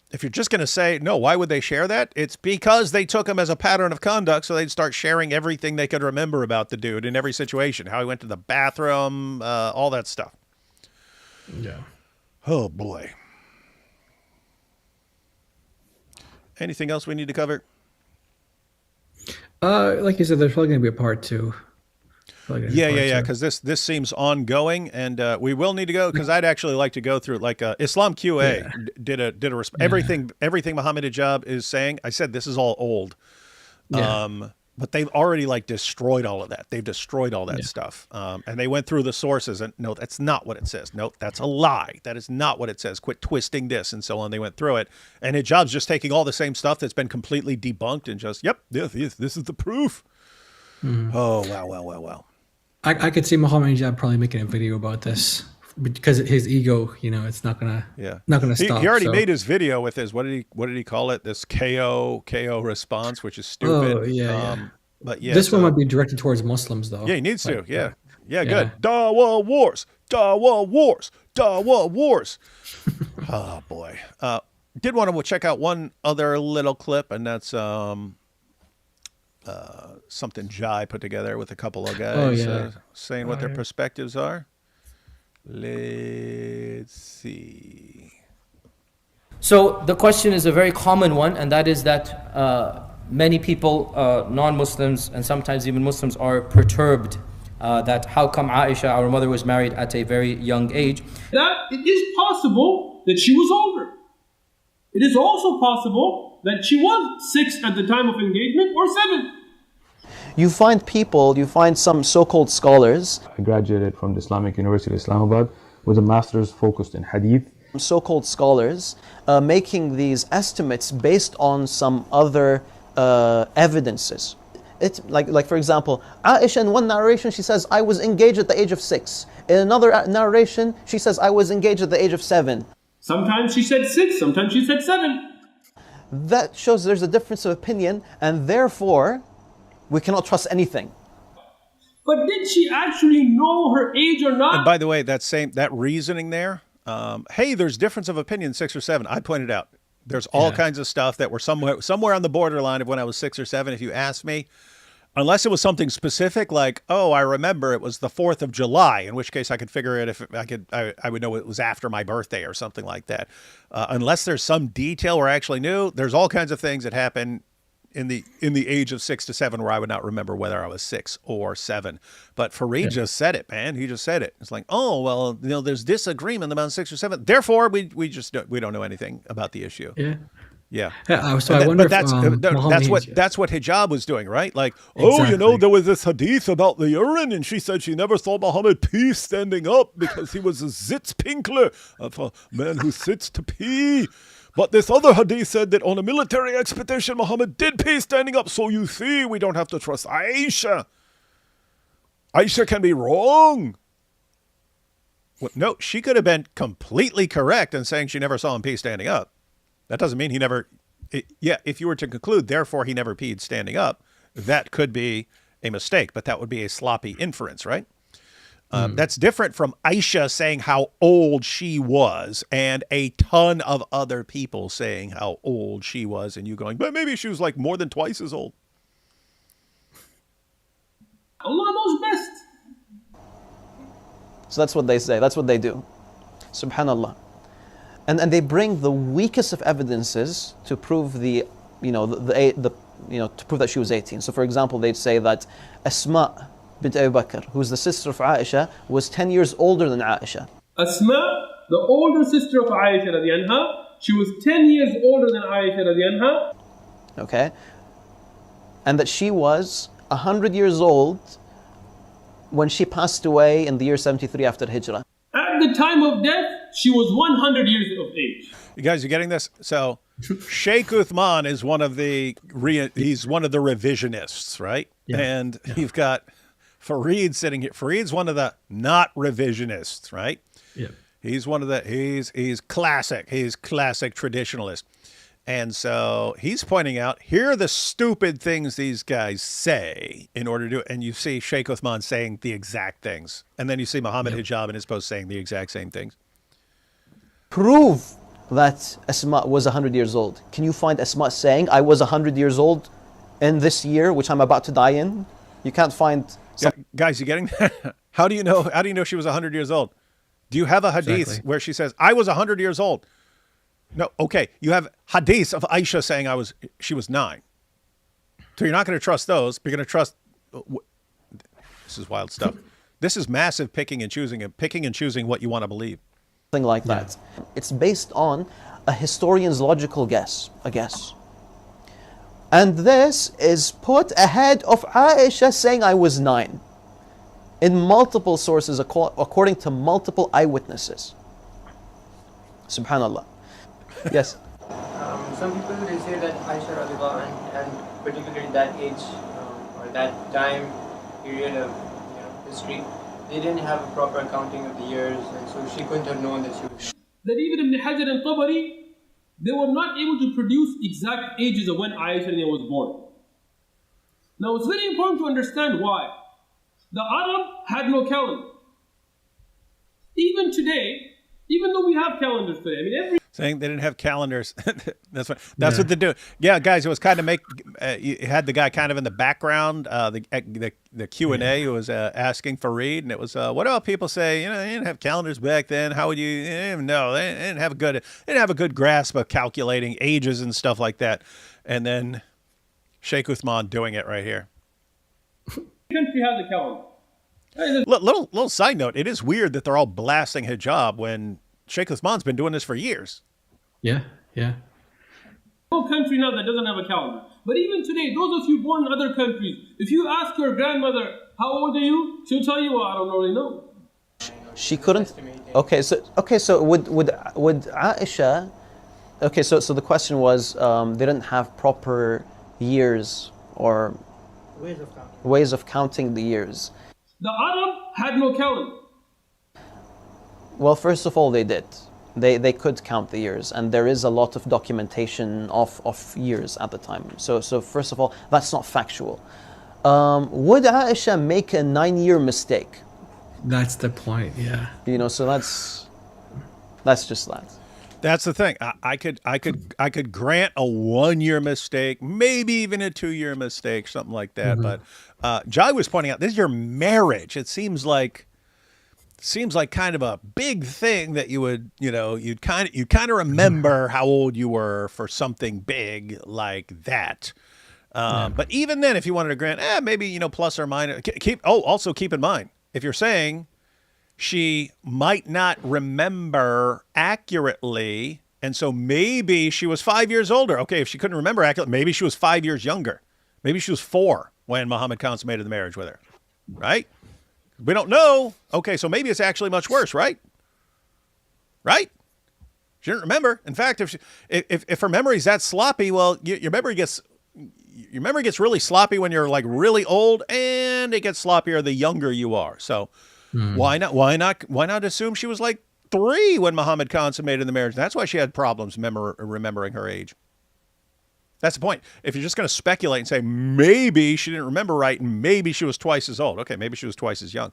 if you're just going to say, no, why would they share that? It's because they took him as a pattern of conduct, so they'd start sharing everything they could remember about the dude in every situation, how he went to the bathroom, all that stuff. Yeah. Oh, boy. Anything else we need to cover? Like you said, there's probably going to be a part 2. Yeah, because this seems ongoing, and we will need to go, because I'd actually like to go through, like Islam QA did a everything Muhammad Hijab is saying. I said this is all old, but they've already like destroyed all of that. They've destroyed all that stuff, and they went through the sources, and no, that's not what it says. No, that's a lie. That is not what it says. Quit twisting this and so on. They went through it, and Hijab's just taking all the same stuff that's been completely debunked and just, yep, this is the proof. Oh, wow. I could see Muhammad Hijab probably making a video about this because his ego, it's not gonna stop. He already made his video with his what did he call it? This KO response, which is stupid. Oh yeah. But yeah, this one might be directed towards Muslims though. Yeah, he needs to. Yeah, yeah. Good. DAWAH wars. Oh boy. Did want to check out one other little clip, and that's something Jai put together with a couple of guys saying what their perspectives are. Let's see. So the question is a very common one, and that is that many people, non-Muslims and sometimes even Muslims, are perturbed that how come Aisha, our mother, was married at a very young age. That it is possible that she was older. It is also possible that she was 6 at the time of engagement or 7. You find some so-called scholars. I graduated from the Islamic University of Islamabad with a master's focused in hadith. So-called scholars making these estimates based on some other evidences. It's like for example, Aisha in one narration she says, I was engaged at the age of 6. In another narration she says, I was engaged at the age of 7. Sometimes she said 6, sometimes she said 7. That shows there's a difference of opinion, and therefore we cannot trust anything. But did she actually know her age or not? And by the way, that reasoning there, hey, there's difference of opinion 6 or 7. I pointed out there's all kinds of stuff that were somewhere on the borderline of when I was 6 or 7. If you ask me, unless it was something specific like, oh, I remember it was the 4th of July, in which case I could figure it if I would know it was after my birthday or something like that. Unless there's some detail where I actually knew, there's all kinds of things that happen in the age of 6 to 7 where I would not remember whether I was 6 or 7. But Fareed just said it, man. He just said it. It's like, oh, well, there's disagreement about 6 or 7. Therefore, we don't know anything about the issue. Yeah. So I wonder that's what hijab was doing, right? Like, Exactly. there was this hadith about the urine, and she said she never saw Muhammad pee standing up because he was a sitzpinkler, a man who sits to pee. But this other hadith said that on a military expedition, Muhammad did pee standing up. So you see, we don't have to trust Aisha. Aisha can be wrong. Well, no, she could have been completely correct in saying she never saw him pee standing up. That doesn't mean he never. Yeah, if you were to conclude, therefore, he never peed standing up, that could be a mistake, but that would be a sloppy inference, right? That's different from Aisha saying how old she was and a ton of other people saying how old she was, and you going, but maybe she was like more than twice as old. Allah knows best. So that's what they say. That's what they do. Subhanallah. And they bring the weakest of evidences to prove to prove that she was 18. So for example, they'd say that Asma bint Abu Bakr, who's the sister of Aisha, was 10 years older than Aisha. Asma, the older sister of Aisha radi anha, she was 10 years older than Aisha radi anha. Okay? And that she was 100 years old when she passed away in the year 73 after Hijrah. At the time of death, she was 100 years of age. You guys, you getting this? So Sheikh Uthman is one of the revisionists, right? Yeah. And you've got Fareed sitting here. Fareed's one of the not revisionists, right? Yeah. He's one of the he's classic. He's classic traditionalist. And so he's pointing out, here are the stupid things these guys say in order to, and you see Sheikh Uthman saying the exact things. And then you see Muhammad Hijab in his post saying the exact same things. Prove that Asma was 100 years old. Can you find Asma saying, I was 100 years old in this year, which I'm about to die in? You can't find... Guys, you getting that? How do you know she was 100 years old? Do you have a hadith where she says, I was 100 years old? No, okay. You have hadith of Aisha saying she was 9. So you're not going to trust those, but you're going to trust... This is wild stuff. This is massive picking and choosing what you want to believe. Something like that. It's based on a historian's logical guess, a guess. And this is put ahead of Aisha saying I was 9 in multiple sources according to multiple eyewitnesses. Subhanallah. Yes. Some people they say that Aisha radiallahu anha, and particularly that age or that time period of history, they didn't have a proper accounting of the years, and so she couldn't have known that she was. That even Ibn Hajar and Tabari, they were not able to produce exact ages of when Aisha was born. Now it's very important to understand why. The Arab had no calendar. Even today, even though we have calendars today, I mean every... Saying they didn't have calendars. That's what they do. Yeah, guys, it was kind of you had the guy kind of in the background, the Q&A who was asking Fareed, and it was, what about people say, they didn't have calendars back then. How would you, no, they didn't have a good grasp of calculating ages and stuff like that. And then Sheikh Uthman doing it right here. country has a calendar. Little side note, it is weird that they're all blasting hijab when Sheikh Uthman's been doing this for years. Yeah. No country now that doesn't have a calendar. But even today, those of you born in other countries, if you ask your grandmother, how old are you? She'll tell you, well, I don't really know. She couldn't. Okay, so would Aisha? Okay, so the question was, they didn't have proper years or ways of counting the years. The Arab had no calendar. Well, first of all, they did. They could count the years, and there is a lot of documentation of years at the time. So first of all, that's not factual. Would Aisha make a 9-year mistake? That's the point, yeah. So that's just that. That's the thing. I could grant a 1-year mistake, maybe even a 2-year mistake, something like that. Mm-hmm. But Jai was pointing out, this is your marriage. It seems like kind of a big thing that you would, you'd kind of remember how old you were for something big like that. But even then, if you wanted to grant, maybe, plus or minus, also keep in mind, if you're saying she might not remember accurately, and so maybe she was 5 years older. Okay, if she couldn't remember accurately, maybe she was 5 years younger. Maybe she was 4 when Muhammad consummated the marriage with her, right? We don't know. Okay, so maybe it's actually much worse, right? Right? She didn't remember. In fact, if her memory's that sloppy, well, your memory gets really sloppy when you're like really old, and it gets sloppier the younger you are. So Why not? Why not? Why not assume she was like 3 when Muhammad consummated the marriage? That's why she had problems remembering her age. That's the point. If you're just going to speculate and say maybe she didn't remember right and maybe she was twice as old, okay, maybe she was twice as young.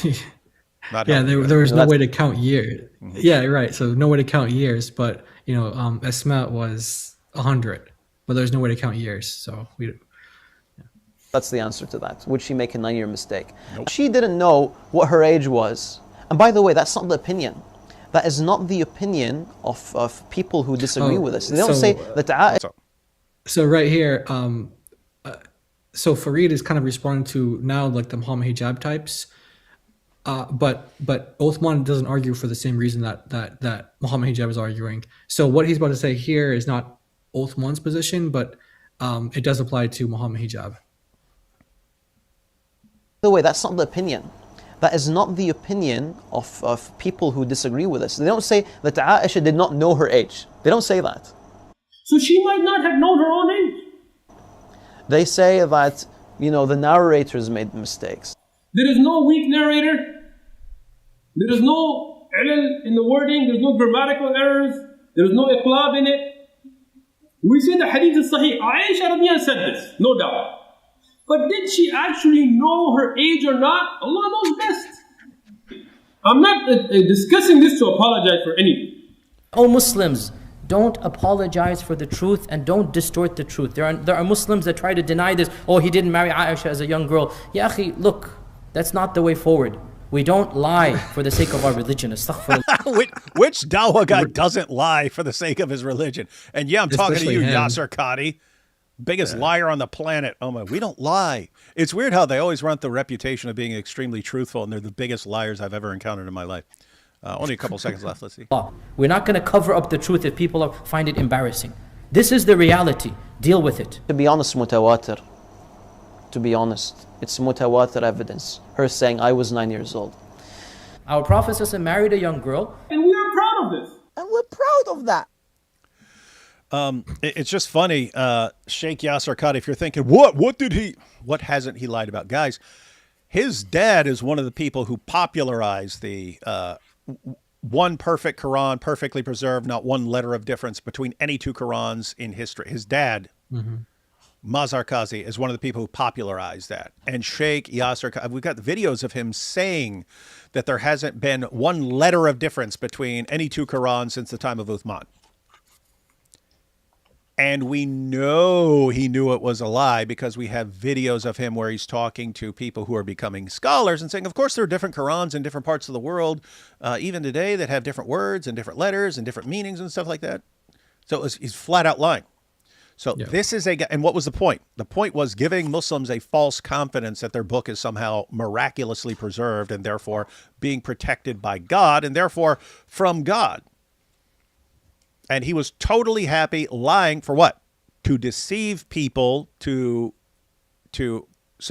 Yeah, there was no way to count years. Yeah, right. So no way to count years, but Asma was 100, but there's no way to count years. So That's the answer to that. Would she make a 9-year mistake? Nope. She didn't know what her age was. And by the way, that's not the opinion. That is not the opinion of people who disagree with us. They don't say that Aisha. So right here, so Farid is kind of responding to now like the Muhammad hijab types, but Uthman doesn't argue for the same reason that Muhammad hijab is arguing. So what he's about to say here is not Uthman's position, but it does apply to Muhammad hijab. By the way, that's not the opinion. That is not the opinion of people who disagree with us. They don't say that Aisha did not know her age. They don't say that. So she might not have known her own age. They say that, the narrators made mistakes. There is no weak narrator. There is no ilal in the wording. There's no grammatical errors. There's no iqlab in it. We say the hadith is sahih. Aisha radiyallahu said this, no doubt. But did she actually know her age or not? Allah knows best. I'm not discussing this to apologize for anything. Oh, Muslims, don't apologize for the truth and don't distort the truth. There are Muslims that try to deny this. Oh, he didn't marry Aisha as a young girl. Ya akhi, look, that's not the way forward. We don't lie for the sake of our religion. Astaghfirullah. Which Dawah guy doesn't lie for the sake of his religion? And yeah, I'm talking to you, Yasser Qadi. Biggest liar on the planet. Oh my, we don't lie. It's weird how they always run the reputation of being extremely truthful, and they're the biggest liars I've ever encountered in my life. Only a couple seconds left. Let's see. We're not going to cover up the truth if people find it embarrassing. This is the reality. Deal with it. To be honest, mutawatir. To be honest, it's mutawatir evidence. Her saying, I was 9 years old. Our Prophet married a young girl. And we are proud of this. And we're proud of that. It's just funny, Sheikh Yasser Qadi, if you're thinking, what hasn't he lied about? Guys, his dad is one of the people who popularized the one perfect Quran, perfectly preserved, not one letter of difference between any 2 Qurans in history. His dad, Mazhar Qazi, is one of the people who popularized that. And Sheikh Yasser Qadi, we've got videos of him saying that there hasn't been one letter of difference between any 2 Qurans since the time of Uthman. And we know he knew it was a lie because we have videos of him where he's talking to people who are becoming scholars and saying, of course, there are different Qurans in different parts of the world, even today, that have different words and different letters and different meanings and stuff like that. So he's flat out lying. So this is and what was the point? The point was giving Muslims a false confidence that their book is somehow miraculously preserved and therefore being protected by God and therefore from God. And he was totally happy lying for what? To deceive people, so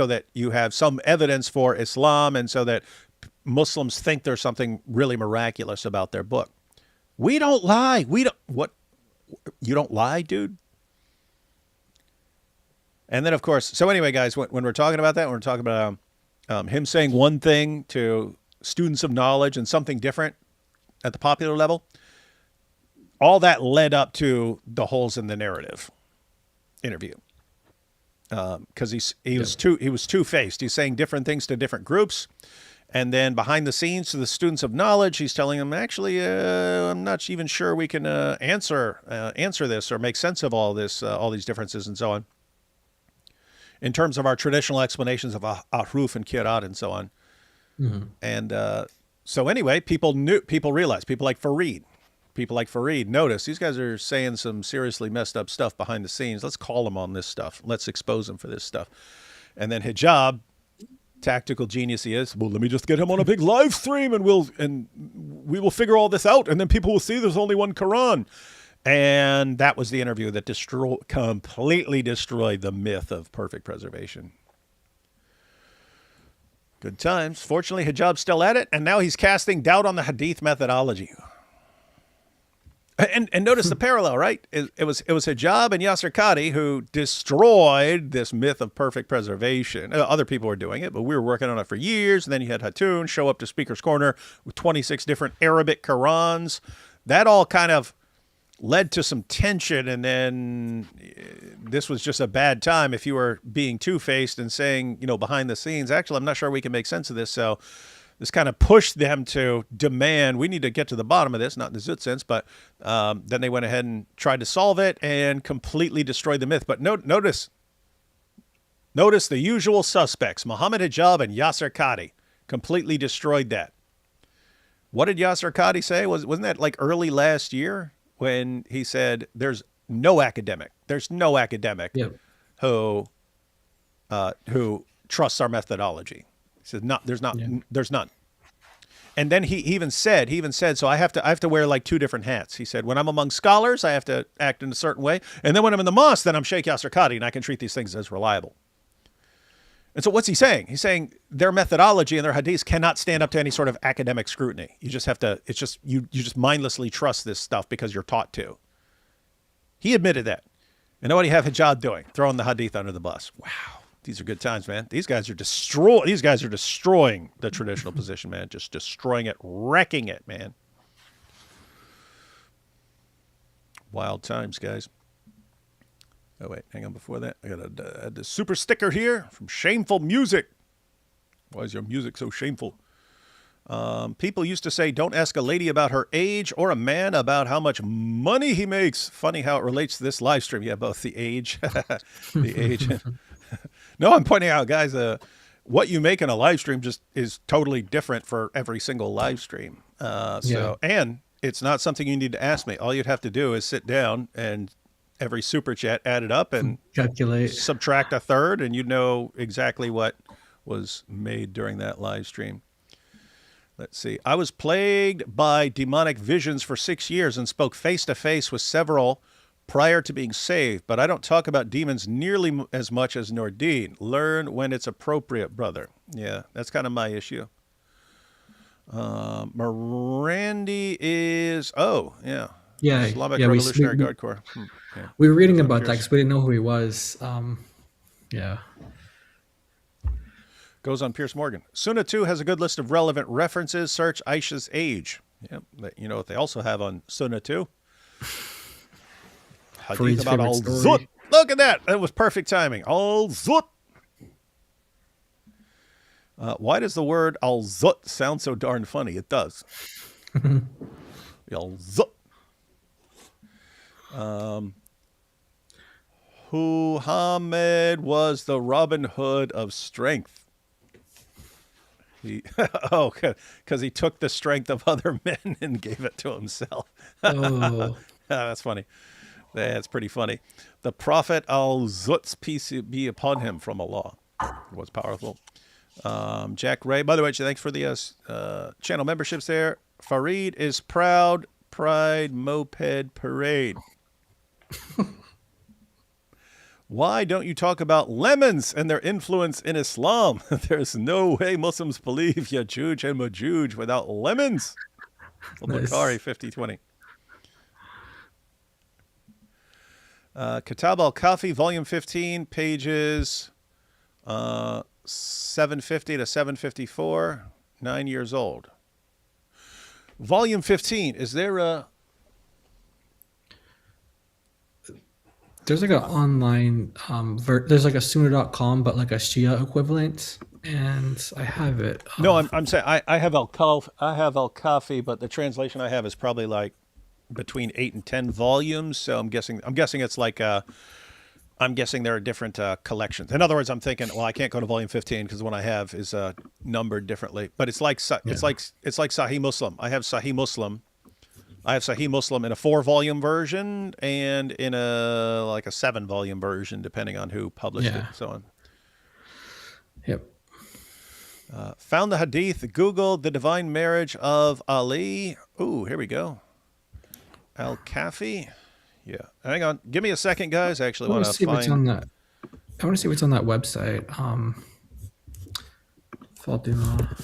that you have some evidence for Islam and so that Muslims think there's something really miraculous about their book. We don't lie. You don't lie, dude? And then, of course, so anyway, guys, when we're talking about that, when we're talking about him saying one thing to students of knowledge and something different at the popular level, all that led up to the holes in the narrative interview, because he was two-faced. He's saying different things to different groups, and then behind the scenes to the students of knowledge, he's telling them, actually, I'm not even sure we can answer this or make sense of all these differences and so on, in terms of our traditional explanations of ahruf and kirat and so on. And so anyway, people realized, people like Farid notice these guys are saying some seriously messed up stuff behind the scenes. Let's call them on this stuff. Let's expose them for this stuff. And then Hijab, tactical genius he is, well, let me just get him on a big live stream and we will figure all this out. And then people will see there's only one Quran. And that was the interview that completely destroyed the myth of perfect preservation. Good times. Fortunately, Hijab's still at it. And now he's casting doubt on the Hadith methodology. And notice the parallel, right? It was Hijab and Yasser Qadi who destroyed this myth of perfect preservation. Other people were doing it, but we were working on it for years. And then you had Hatun show up to Speaker's Corner with 26 different Arabic Qurans. That all kind of led to some tension, and then this was just a bad time if you were being two-faced and saying, behind the scenes, actually, I'm not sure we can make sense of this. So this kind of pushed them to demand, we need to get to the bottom of this, not in the Zut sense, but then they went ahead and tried to solve it and completely destroyed the myth. But notice the usual suspects, Muhammad Hijab and Yasser Qadi, completely destroyed that. What did Yasser Qadi say? Wasn't that like early last year when he said there's no academic Yep. who trusts our methodology? He said, there's none. And then he even said, so I have to wear like two different hats. He said, when I'm among scholars, I have to act in a certain way. And then when I'm in the mosque, then I'm Sheikh Yasser Qadi and I can treat these things as reliable. And so what's he saying? He's saying their methodology and their hadiths cannot stand up to any sort of academic scrutiny. You just have to, you just mindlessly trust this stuff because you're taught to. He admitted that. And then what do you have Hijab doing? Throwing the hadith under the bus. Wow. These are good times, man. These guys are destroying the traditional position, man. Just destroying it, wrecking it, man. Wild times, guys. Oh, wait, hang on. Before that, I got to add the super sticker here from Shameful Music. Why is your music so shameful? People used to say, don't ask a lady about her age or a man about how much money he makes. Funny how it relates to this live stream. Yeah, both the age. The age. No, I'm pointing out, guys, what you make in a live stream just is totally different for every single live stream. And it's not something you need to ask me. All you'd have to do is sit down and every super chat, add it up and calculate, subtract a third, and you'd know exactly what was made during that live stream. Let's see. I was plagued by demonic visions for 6 years and spoke face to face with several prior to being saved, but I don't talk about demons nearly as much as Nordine. Learn when it's appropriate, brother. Yeah, that's kind of my issue. Mirandi is, Islamic Revolutionary Guard Corps. Yeah. We were reading about that because we didn't know who he was. Goes on Piers Morgan. Sunnah 2 has a good list of relevant references. Search Aisha's age. Yep. You know what they also have on Sunnah 2? Hadith about al-Zut. Look at that. That was perfect timing. Al-Zut. Why does the word al-Zut sound so darn funny? It does. Al-Zut. Muhammad was the Robin Hood of strength. Because he took the strength of other men and gave it to himself. Oh. That's funny. That's pretty funny. The Prophet al-Zut's peace be upon him from Allah. It was powerful. Jack Ray, by the way, thanks for the channel memberships there. Farid is proud. Pride Moped Parade. Why don't you talk about lemons and their influence in Islam? There's no way Muslims believe Yajuj and Majuj without lemons. Nice. Bukhari 5020. Kitab al-Kafi, volume 15, pages 750 to 754, 9 years old. Volume 15, is there a... There's like an online, there's like a Sunnah.com, but like a Shia equivalent, and I have it. No, I'm saying I have al-Kafi, but the translation I have is probably like between 8 and 10 volumes. So I'm guessing it's like I'm guessing there are different collections. In other words, I'm thinking, well, I can't go to volume 15 because the one I have is numbered differently. But it's like Sahih Muslim. I have Sahih Muslim. I have Sahih Muslim in a 4-volume version and in a 7-volume version, depending on who published it and so on. Yep. Found the hadith, Googled the divine marriage of Ali. Ooh, here we go. Al-Kafi. Yeah. Hang on. Give me a second, guys. I actually want to find... I want to see what's on that website. Fatima.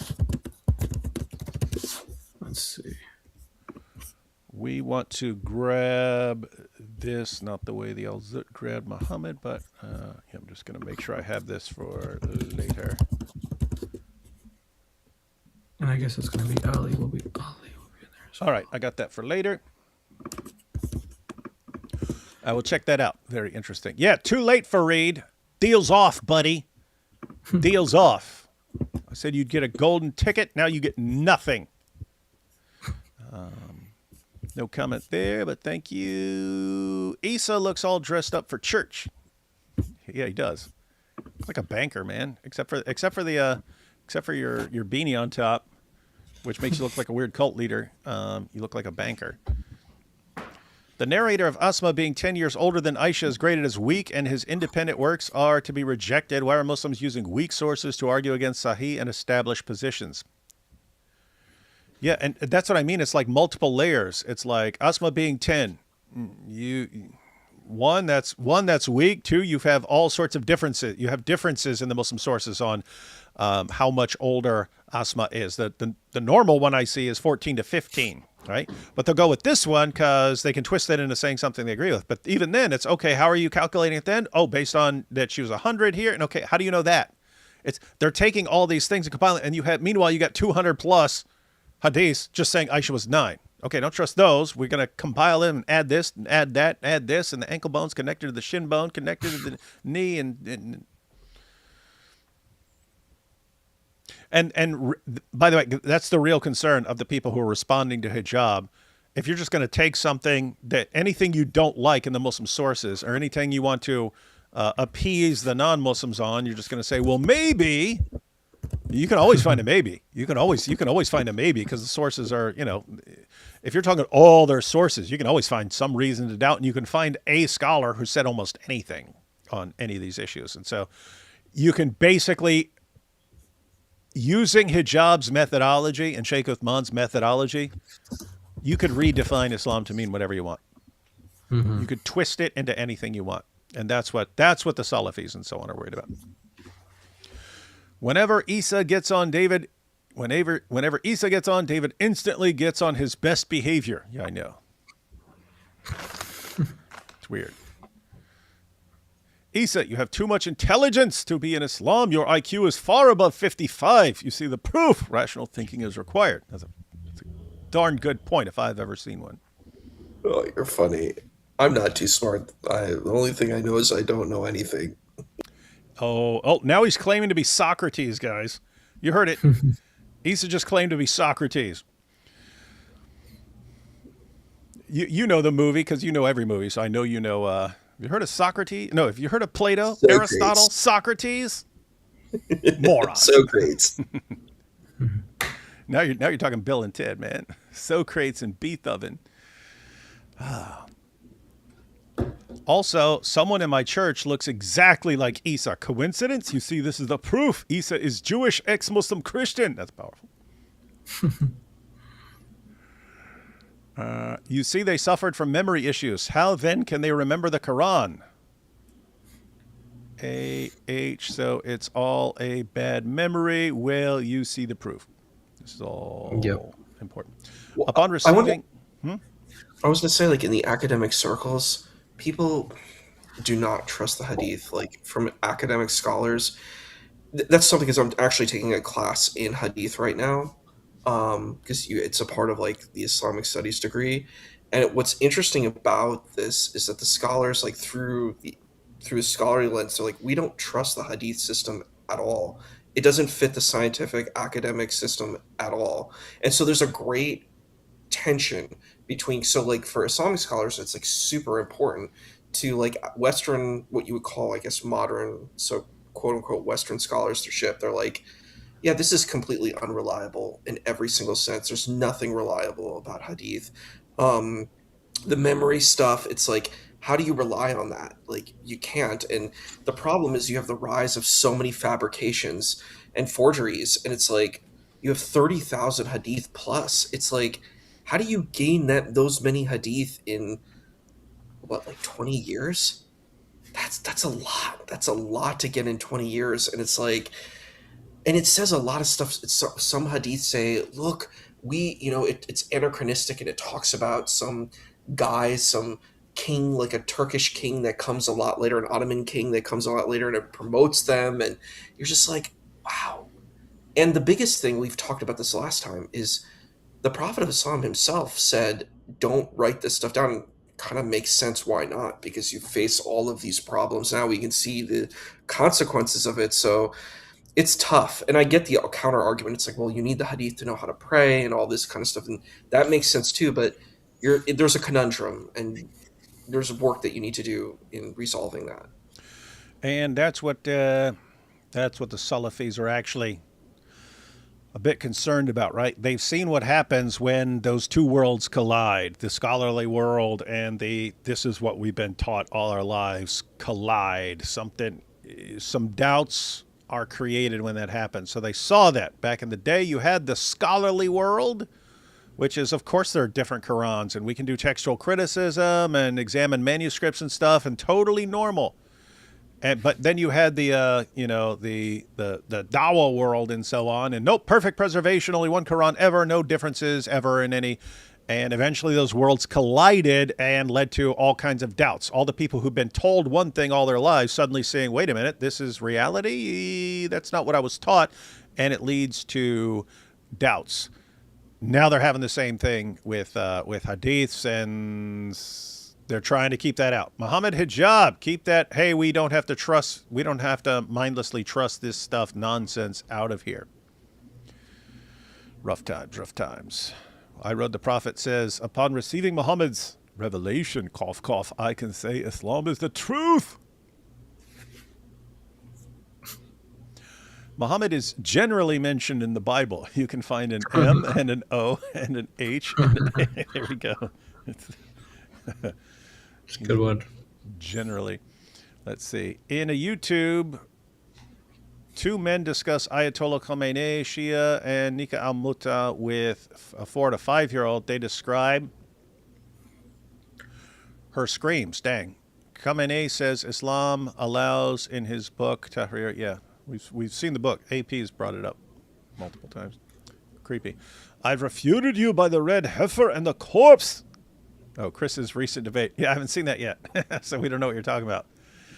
Let's see. We want to grab this, not the way the Al-Zut grabbed Muhammad, but I'm just going to make sure I have this for later. And I guess it's going to be Ali will be in there. So. All right, I got that for later. I will check that out. Very interesting. Yeah, too late for Reed. Deal's off, buddy. Deal's off. I said you'd get a golden ticket. Now you get nothing. No comment there, but thank you. Issa looks all dressed up for church. Yeah, he does. Looks like a banker, man. Except for your beanie on top, which makes you look like a weird cult leader. You look like a banker. The narrator of Asma being 10 years older than Aisha is graded as weak, and his independent works are to be rejected. Why are Muslims using weak sources to argue against Sahih and established positions? Yeah, and that's what I mean. It's like multiple layers. It's like Asma being 10. One that's weak. Two, you have all sorts of differences. You have differences in the Muslim sources on how much older Asma is. The normal one I see is 14 to 15, right? But they'll go with this one because they can twist it into saying something they agree with. But even then, it's okay. How are you calculating it then? Oh, based on that she was 100 here. And okay, how do you know that? They're taking all these things and compiling, and meanwhile you got 200 plus hadiths just saying Aisha was 9. Okay, don't trust those. We're going to compile them and add this and add that, add this, and the ankle bone's connected to the shin bone, connected to the knee, and by the way, that's the real concern of the people who are responding to hijab. If you're just going to take something anything you don't like in the Muslim sources or anything you want to appease the non-Muslims on, you're just going to say, well, maybe. You can always find a maybe. You can always find a maybe because the sources are, if you're talking all their sources, you can always find some reason to doubt, and you can find a scholar who said almost anything on any of these issues. And so you can basically, using hijab's methodology and Sheikh Uthman's methodology, you could redefine Islam to mean whatever you want. Mm-hmm. You could twist it into anything you want. And that's what the Salafis and so on are worried about. Whenever Issa gets on, David instantly gets on his best behavior. Yeah, I know. It's weird. Issa, you have too much intelligence to be in Islam. Your IQ is far above 55. You see the proof. Rational thinking is required. That's a darn good point if I've ever seen one. Oh, you're funny. I'm not too smart. The only thing I know is I don't know anything. Oh, now he's claiming to be Socrates, guys. You heard it. Issa just claimed to be Socrates. You know the movie because you know every movie, so I know you know. Have you heard of Socrates? No, have you heard of Plato, Socrates. Aristotle, Socrates? Moron. Socrates. Now you're talking Bill and Ted, man. Socrates and Beethoven. Also, someone in my church looks exactly like Issa. Coincidence? You see, this is the proof. Issa is Jewish, ex-Muslim Christian. That's powerful. You see, they suffered from memory issues. How then can they remember the Quran? So it's all a bad memory. Well, you see the proof. This is all important. Well, Upon receiving... I was going to say, like, in the academic circles, people do not trust the hadith. Like, from academic scholars, that's something because I'm actually taking a class in hadith right now, because it's a part of, like, the Islamic studies degree. And what's interesting about this is that the scholars, like, through a scholarly lens, they're like, we don't trust the hadith system at all. It doesn't fit the scientific academic system at all. And so there's a great tension between, so like for Islamic scholars, it's like super important to like Western, what you would call, I guess, modern, so quote unquote Western scholarship. They're like, yeah, this is completely unreliable in every single sense. There's nothing reliable about hadith. The memory stuff, it's like, how do you rely on that? Like, you can't. And the problem is you have the rise of so many fabrications and forgeries, and it's like you have 30,000 hadith plus. It's like, how do you gain those many hadith in what, like 20 years? That's a lot. That's a lot to get in 20 years. And it's like, and it says a lot of stuff. Some hadith say, look, it's anachronistic, and it talks about some guy, some king, like a Turkish king that comes a lot later, an Ottoman king that comes a lot later, and it promotes them, and you're just like, wow. And the biggest thing, we've talked about this last time, is the Prophet of Islam himself said, don't write this stuff down. Kind of makes sense why not, because you face all of these problems now. We can see the consequences of it. So it's tough. And I get the counter argument. It's like, well, you need the hadith to know how to pray and all this kind of stuff. And that makes sense too. But there's a conundrum, and there's work that you need to do in resolving that. And that's what the Salafis are actually a bit concerned about, right? They've seen what happens when those two worlds collide, the scholarly world and this is what we've been taught all our lives, collide. Some doubts are created when that happens. So they saw that back in the day. You had the scholarly world, which is, of course, there are different Qurans, and we can do textual criticism and examine manuscripts and stuff, and totally normal. But then you had the DAWAH world and so on, and nope, perfect preservation, only one Quran ever, no differences ever in any. And eventually those worlds collided and led to all kinds of doubts. All the people who've been told one thing all their lives suddenly saying, wait a minute, this is reality? That's not what I was taught. And it leads to doubts. Now they're having the same thing with hadiths, and they're trying to keep that out. Muhammad hijab, keep that. Hey, we don't have to mindlessly trust this stuff nonsense out of here. Rough times. I read the Prophet says, upon receiving Muhammad's revelation, cough, cough, I can say Islam is the truth. Muhammad is generally mentioned in the Bible. You can find an M and an O and an H. There we go. It's a good one. Generally. Let's see. In a YouTube, two men discuss Ayatollah Khamenei, Shia, and Nika al-Muta with a 4 to 5-year-old. They describe her screams. Dang. Khamenei says Islam allows in his book, Tahrir. Yeah, we've seen the book. AP has brought it up multiple times. Creepy. I've refuted you by the red heifer and the corpse. Oh, Chris's recent debate. Yeah, I haven't seen that yet, so we don't know what you're talking about.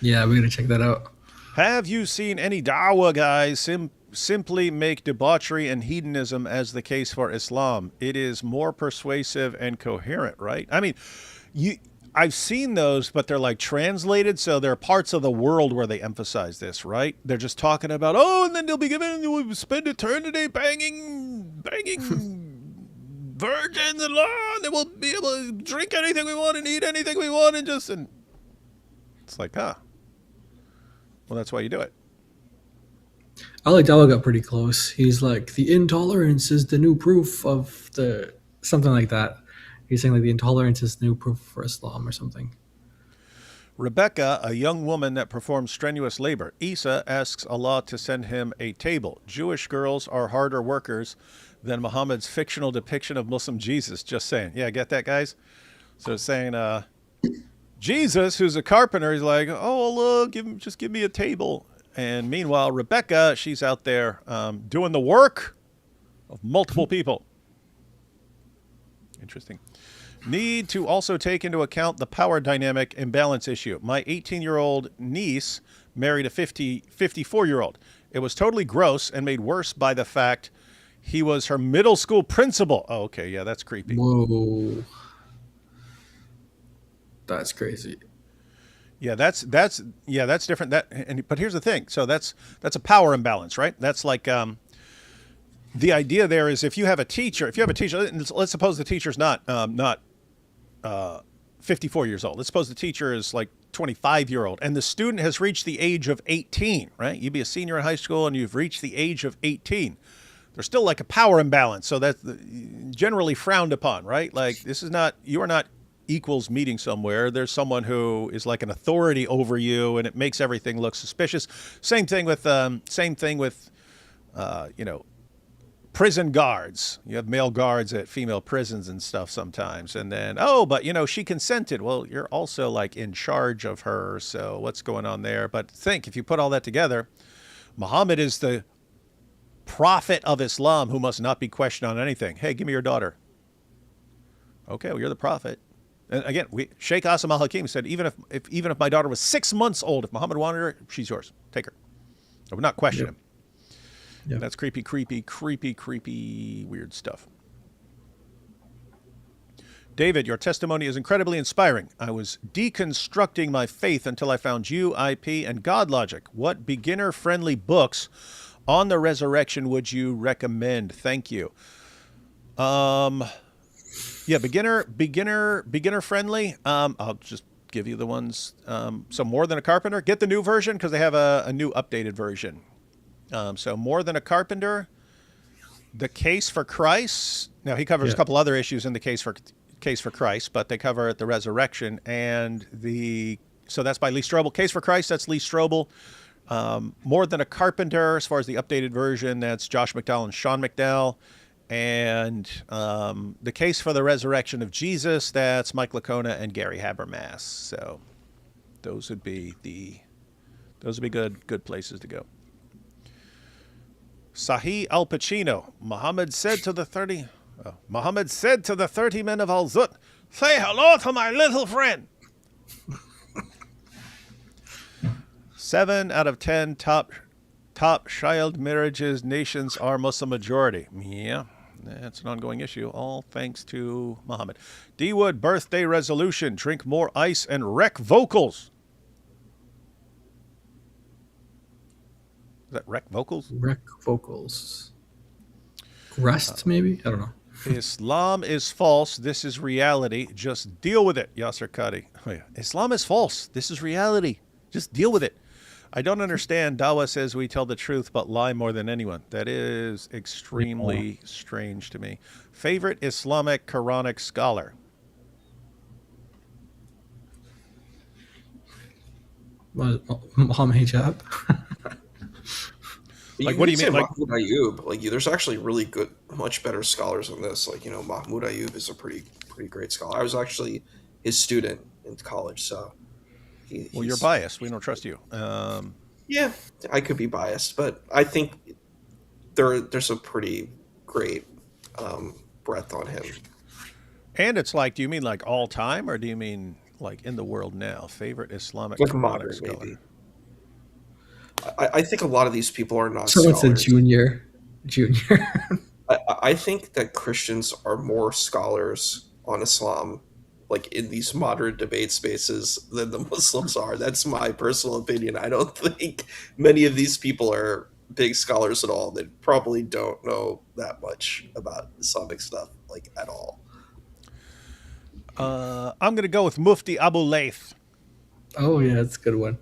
Yeah, we're going to check that out. Have you seen any DAWAH guys simply make debauchery and hedonism as the case for Islam? It is more persuasive and coherent, right? I mean, I've seen those, but they're like translated, so there are parts of the world where they emphasize this, right? They're just talking about, and then they'll be given, we'll spend eternity banging virgins and law, and we'll be able to drink anything we want and eat anything we want, and it's like, well, that's why you do it. Ali Dawah got pretty close. He's like, the intolerance is the new proof of something like that. He's saying like the intolerance is the new proof for Islam or something. Rebecca, a young woman that performs strenuous labor. Issa asks Allah to send him a table. Jewish girls are harder workers than Muhammad's fictional depiction of Muslim Jesus. Just saying. Yeah, get that, guys? So it's saying, Jesus, who's a carpenter, he's like, Allah, just give me a table. And meanwhile, Rebecca, she's out there doing the work of multiple people. Interesting. Need to also take into account the power dynamic imbalance issue. My 18-year-old niece married a 54-year-old. It was totally gross and made worse by the fact he was her middle school principal. Oh, okay. Yeah, that's creepy. Whoa. That's crazy. Yeah, that's different. But here's the thing. So that's a power imbalance, right? That's like the idea there is if you have a teacher, let's suppose the teacher's not 54 years old. Let's suppose the teacher is like 25-year-old and the student has reached the age of 18, right? You'd be a senior in high school and you've reached the age of 18. There's still like a power imbalance. So that's generally frowned upon, right? Like you are not equals meeting somewhere. There's someone who is like an authority over you and it makes everything look suspicious. Same thing with prison guards. You have male guards at female prisons and stuff sometimes. And then, but she consented. Well, you're also like in charge of her. So what's going on there? But think, if you put all that together, Muhammad is the prophet of Islam who must not be questioned on anything. Hey, give me your daughter. Okay, well, you're the prophet. And again, Sheikh Asim al-Hakim said, even if my daughter was 6 months old, if Muhammad wanted her, she's yours. Take her. I would not question him. Yep. That's creepy, weird stuff. David, your testimony is incredibly inspiring. I was deconstructing my faith until I found you, IP, and God Logic. What beginner-friendly books on the resurrection would you recommend? Thank you. Yeah, beginner friendly. I'll just give you the ones. So More Than a Carpenter. Get the new version because they have a new updated version. So More Than a Carpenter. The Case for Christ. Now he covers a couple other issues in the Case for Christ, but they cover the resurrection and so that's by Lee Strobel. Case for Christ, that's Lee Strobel. More Than a Carpenter, as far as the updated version, that's Josh McDowell and Sean McDowell. And The Case for the Resurrection of Jesus, that's Mike Lacona and Gary Habermas. So those would be good places to go. Sahih Al Pacino. Muhammad said to the 30 men of Al Zut, say hello to my little friend. 7 out of 10 top child marriages nations are Muslim majority. Yeah, that's an ongoing issue. All thanks to Muhammad. D Wood birthday resolution: drink more ice and wreck vocals. Is that wreck vocals? Wreck vocals. Rest, maybe? I don't know. Islam is false. This is reality. Just deal with it. Yasser Qadi. Oh, yeah. Islam is false. This is reality. Just deal with it. I don't understand. DAWAH says we tell the truth but lie more than anyone. That is extremely strange to me. Favorite Islamic Quranic scholar? Muhammad Hijab. Like, what do you mean? Like Mahmoud Ayub. Like, there's actually really good, much better scholars than this. Like, Mahmoud Ayub is a pretty great scholar. I was actually his student in college, so. Well, you're biased. We don't trust you. Yeah, I could be biased, but I think there's a pretty great breadth on him. And it's like, do you mean like all time, or do you mean like in the world now? Favorite Islamic like modern, scholar? Maybe. I think a lot of these people are not. Someone said junior. I think that Christians are more scholars on Islam, like in these moderate debate spaces, than the Muslims are. That's my personal opinion. I don't think many of these people are big scholars at all. They probably don't know that much about Islamic stuff, like, at all. I'm going to go with Mufti Abu Layth. Oh, yeah, that's a good one.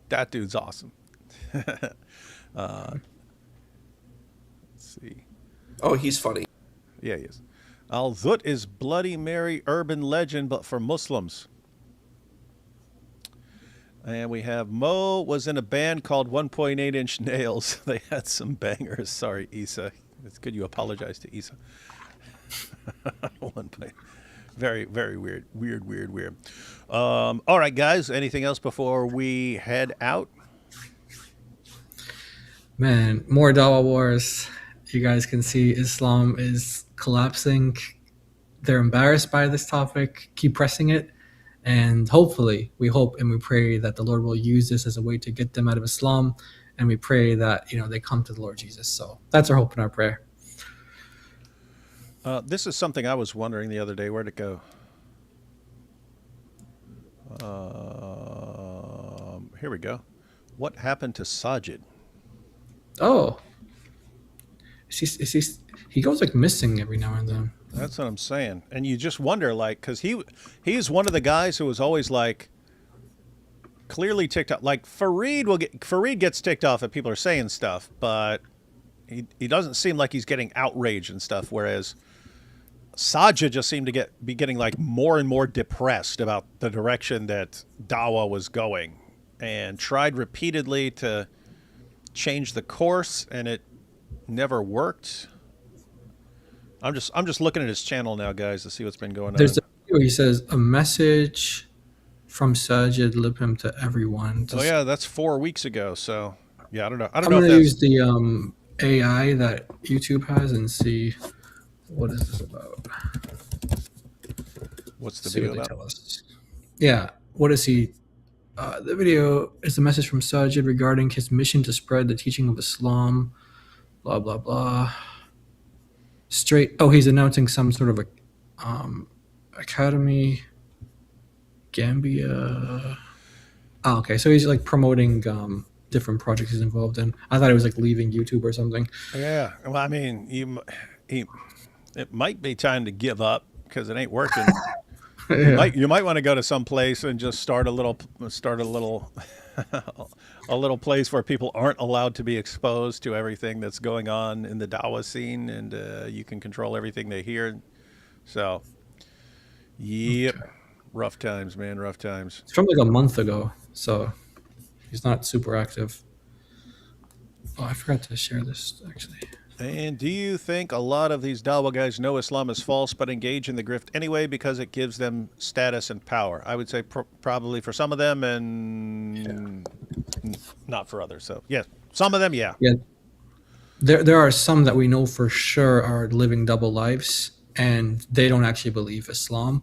That dude's awesome. Let's see. Oh, he's funny. Yeah, he is. Al-Zut is Bloody Mary urban legend, but for Muslims. And we have Mo was in a band called 1.8-inch Nails. They had some bangers. Sorry, Issa. It's good you apologize to Issa. Very, very weird. Weird. All right, guys. Anything else before we head out? Man, more Dawah wars. You guys can see Islam is collapsing. They're embarrassed by this topic. Keep pressing it. And hopefully, we hope and we pray that the Lord will use this as a way to get them out of Islam. And we pray that, they come to the Lord Jesus. So that's our hope and our prayer. This is something I was wondering the other day. Where'd it go? Here we go. What happened to Sajid? Oh. He goes like missing every now and then. That's what I'm saying. And you just wonder, like, because he's one of the guys who was always like clearly ticked off. Like Fareed gets ticked off if people are saying stuff, but he doesn't seem like he's getting outraged and stuff. Whereas Sajid just seemed to be getting like more and more depressed about the direction that Dawah was going, and tried repeatedly to change the course, and it never worked. I'm just looking at his channel now, guys, to see what's been going on. There's a video where he says a message from Sajid Libham to everyone. Oh yeah, that's 4 weeks ago. So yeah, I don't know. I'm gonna use the AI that YouTube has and see what is this about. What's the See video what they about? tell us. Yeah, what is he? The video is a message from Sajid regarding his mission to spread the teaching of Islam. Blah blah blah. Straight. Oh, he's announcing some sort of a academy. Gambia. Oh, okay, so he's like promoting different projects he's involved in. I thought he was like leaving YouTube or something. Yeah. Well, I mean, it might be time to give up because it ain't working. Yeah. You might want to go to some place and just start a little a little place where people aren't allowed to be exposed to everything that's going on in the DAWAH scene, and you can control everything they hear. So, yep, Okay. rough times, man, rough times. It's from like a month ago, so he's not super active. Oh, I forgot to share this actually. And do you think a lot of these DAWAH guys know Islam is false but engage in the grift anyway because it gives them status and power? I would say probably for some of them and not for others. So, yeah, some of them, yeah. Yeah, there are some that we know for sure are living double lives and they don't actually believe Islam.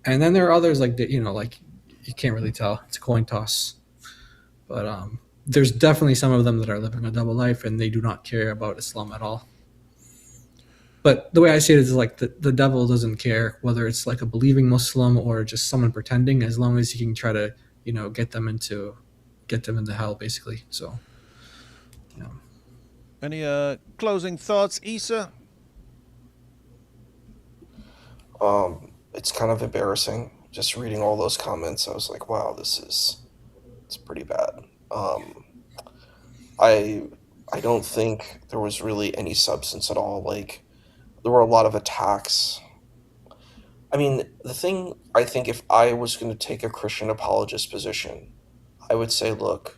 And then there are others like that, like you can't really tell. It's a coin toss. But there's definitely some of them that are living a double life and they do not care about Islam at all. But the way I see it is like the devil doesn't care whether it's like a believing Muslim or just someone pretending, as long as he can try to, get them into hell, basically. So, yeah. Any closing thoughts, Issa? It's kind of embarrassing. Just reading all those comments, I was like, wow, it's pretty bad. I don't think there was really any substance at all. Like, there were a lot of attacks. I mean, the thing, I think if I was going to take a Christian apologist position, I would say, look,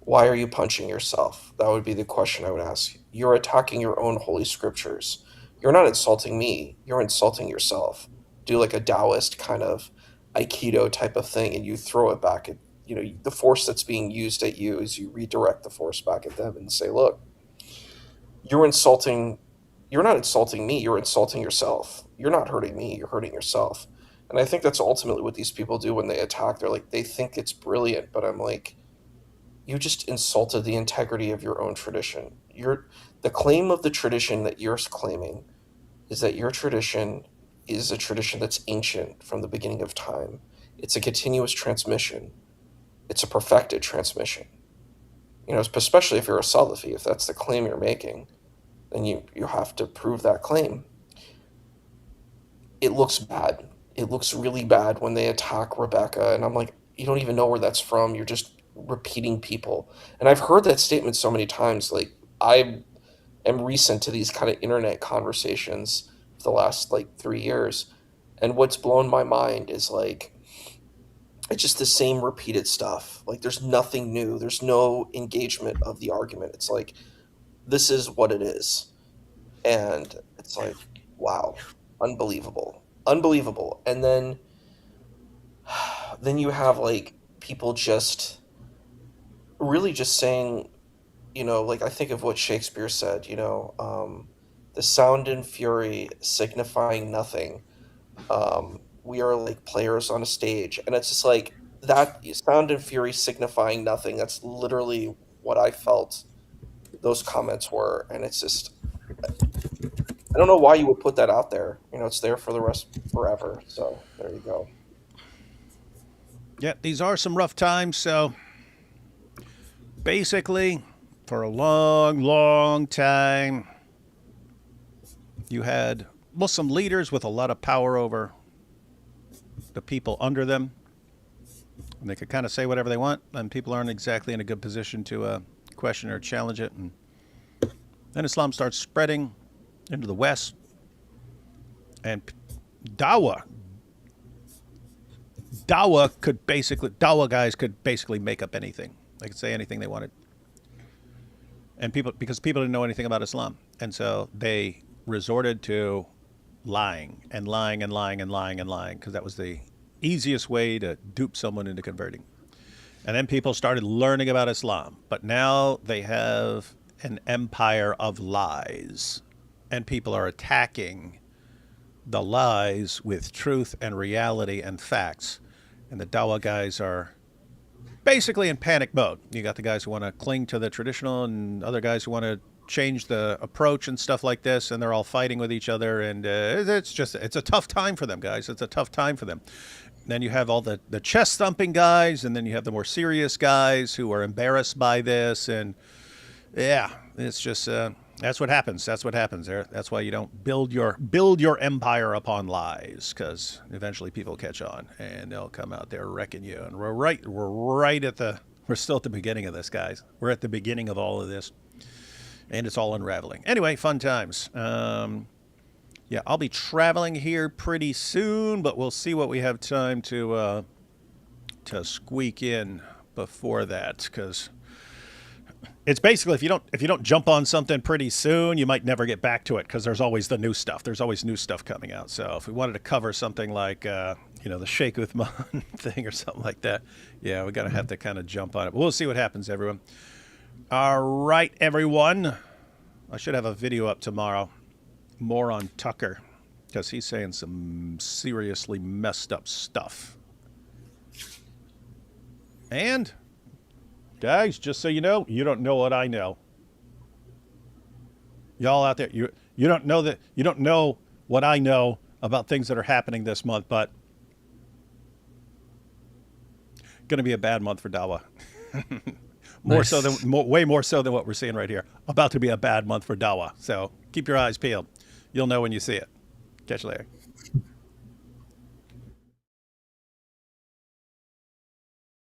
why are you punching yourself? That would be the question I would ask. You're attacking your own holy scriptures. You're not insulting me. You're insulting yourself. Do like a Taoist kind of Aikido type of thing, and you throw it back at, the force that's being used at you is you redirect the force back at them and say, look, you're not insulting me. You're insulting yourself. You're not hurting me. You're hurting yourself. And I think that's ultimately what these people do when they attack. They're like, they think it's brilliant, but I'm like, you just insulted the integrity of your own tradition. The claim of the tradition that you're claiming is that your tradition is a tradition that's ancient from the beginning of time. It's a continuous transmission. It's a perfected transmission. Especially if you're a Salafi, if that's the claim you're making, then you have to prove that claim. It looks bad. It looks really bad when they attack Rebecca, and I'm like, you don't even know where that's from. You're just repeating people. And I've heard that statement so many times. Like, I am recent to these kind of internet conversations for the last 3 years, and what's blown my mind is like, it's just the same repeated stuff. Like, there's nothing new. There's no engagement of the argument. It's like, this is what it is. And it's like, wow, unbelievable. And then you have people just really just saying, I think of what Shakespeare said, the sound and fury signifying nothing. We are like players on a stage, and it's just like that sound and fury signifying nothing. That's literally what I felt those comments were, and it's just, I don't know why you would put that out there. It's there for the rest forever. So there you go. Yeah, these are some rough times. So basically, for a long, long time, you had Muslim leaders with a lot of power over the people under them. And they could kind of say whatever they want, and people aren't exactly in a good position to question or challenge it. And then Islam starts spreading into the West, and DAWAH guys could basically make up anything. They could say anything they wanted, and because people didn't know anything about Islam, and so they resorted to lying and lying and lying and lying and lying, because that was the easiest way to dupe someone into converting. And then people started learning about Islam, but now they have an empire of lies, and people are attacking the lies with truth and reality and facts. And the Dawah guys are basically in panic mode. You got the guys who want to cling to the traditional and other guys who want to change the approach and stuff like this, and they're all fighting with each other, and it's a tough time for them, guys. It's a tough time for them. And then you have all the chest thumping guys, and then you have the more serious guys who are embarrassed by this, and yeah, it's just that's what happens. That's what happens there. That's why you don't build your empire upon lies, because eventually people catch on and they'll come out there wrecking you. And we're still at the beginning of this, guys. We're at the beginning of all of this, and it's all unraveling. Anyway, fun times. Yeah, I'll be traveling here pretty soon, but we'll see what we have time to squeak in before that, because it's basically if you don't jump on something pretty soon, you might never get back to it, because there's always the new stuff. There's always new stuff coming out. So if we wanted to cover something like the Sheikh Uthman thing or something like that, yeah, we're gonna have to kind of jump on it. But we'll see what happens, everyone. All right, everyone. I should have a video up tomorrow. More on Tucker, because he's saying some seriously messed up stuff. And guys, just so you don't know what I know. Y'all out there, you don't know what I know about things that are happening this month, but going to be a bad month for Dawah. Way more so than what we're seeing right here. About to be a bad month for Dawah. So keep your eyes peeled. You'll know when you see it. Catch you later.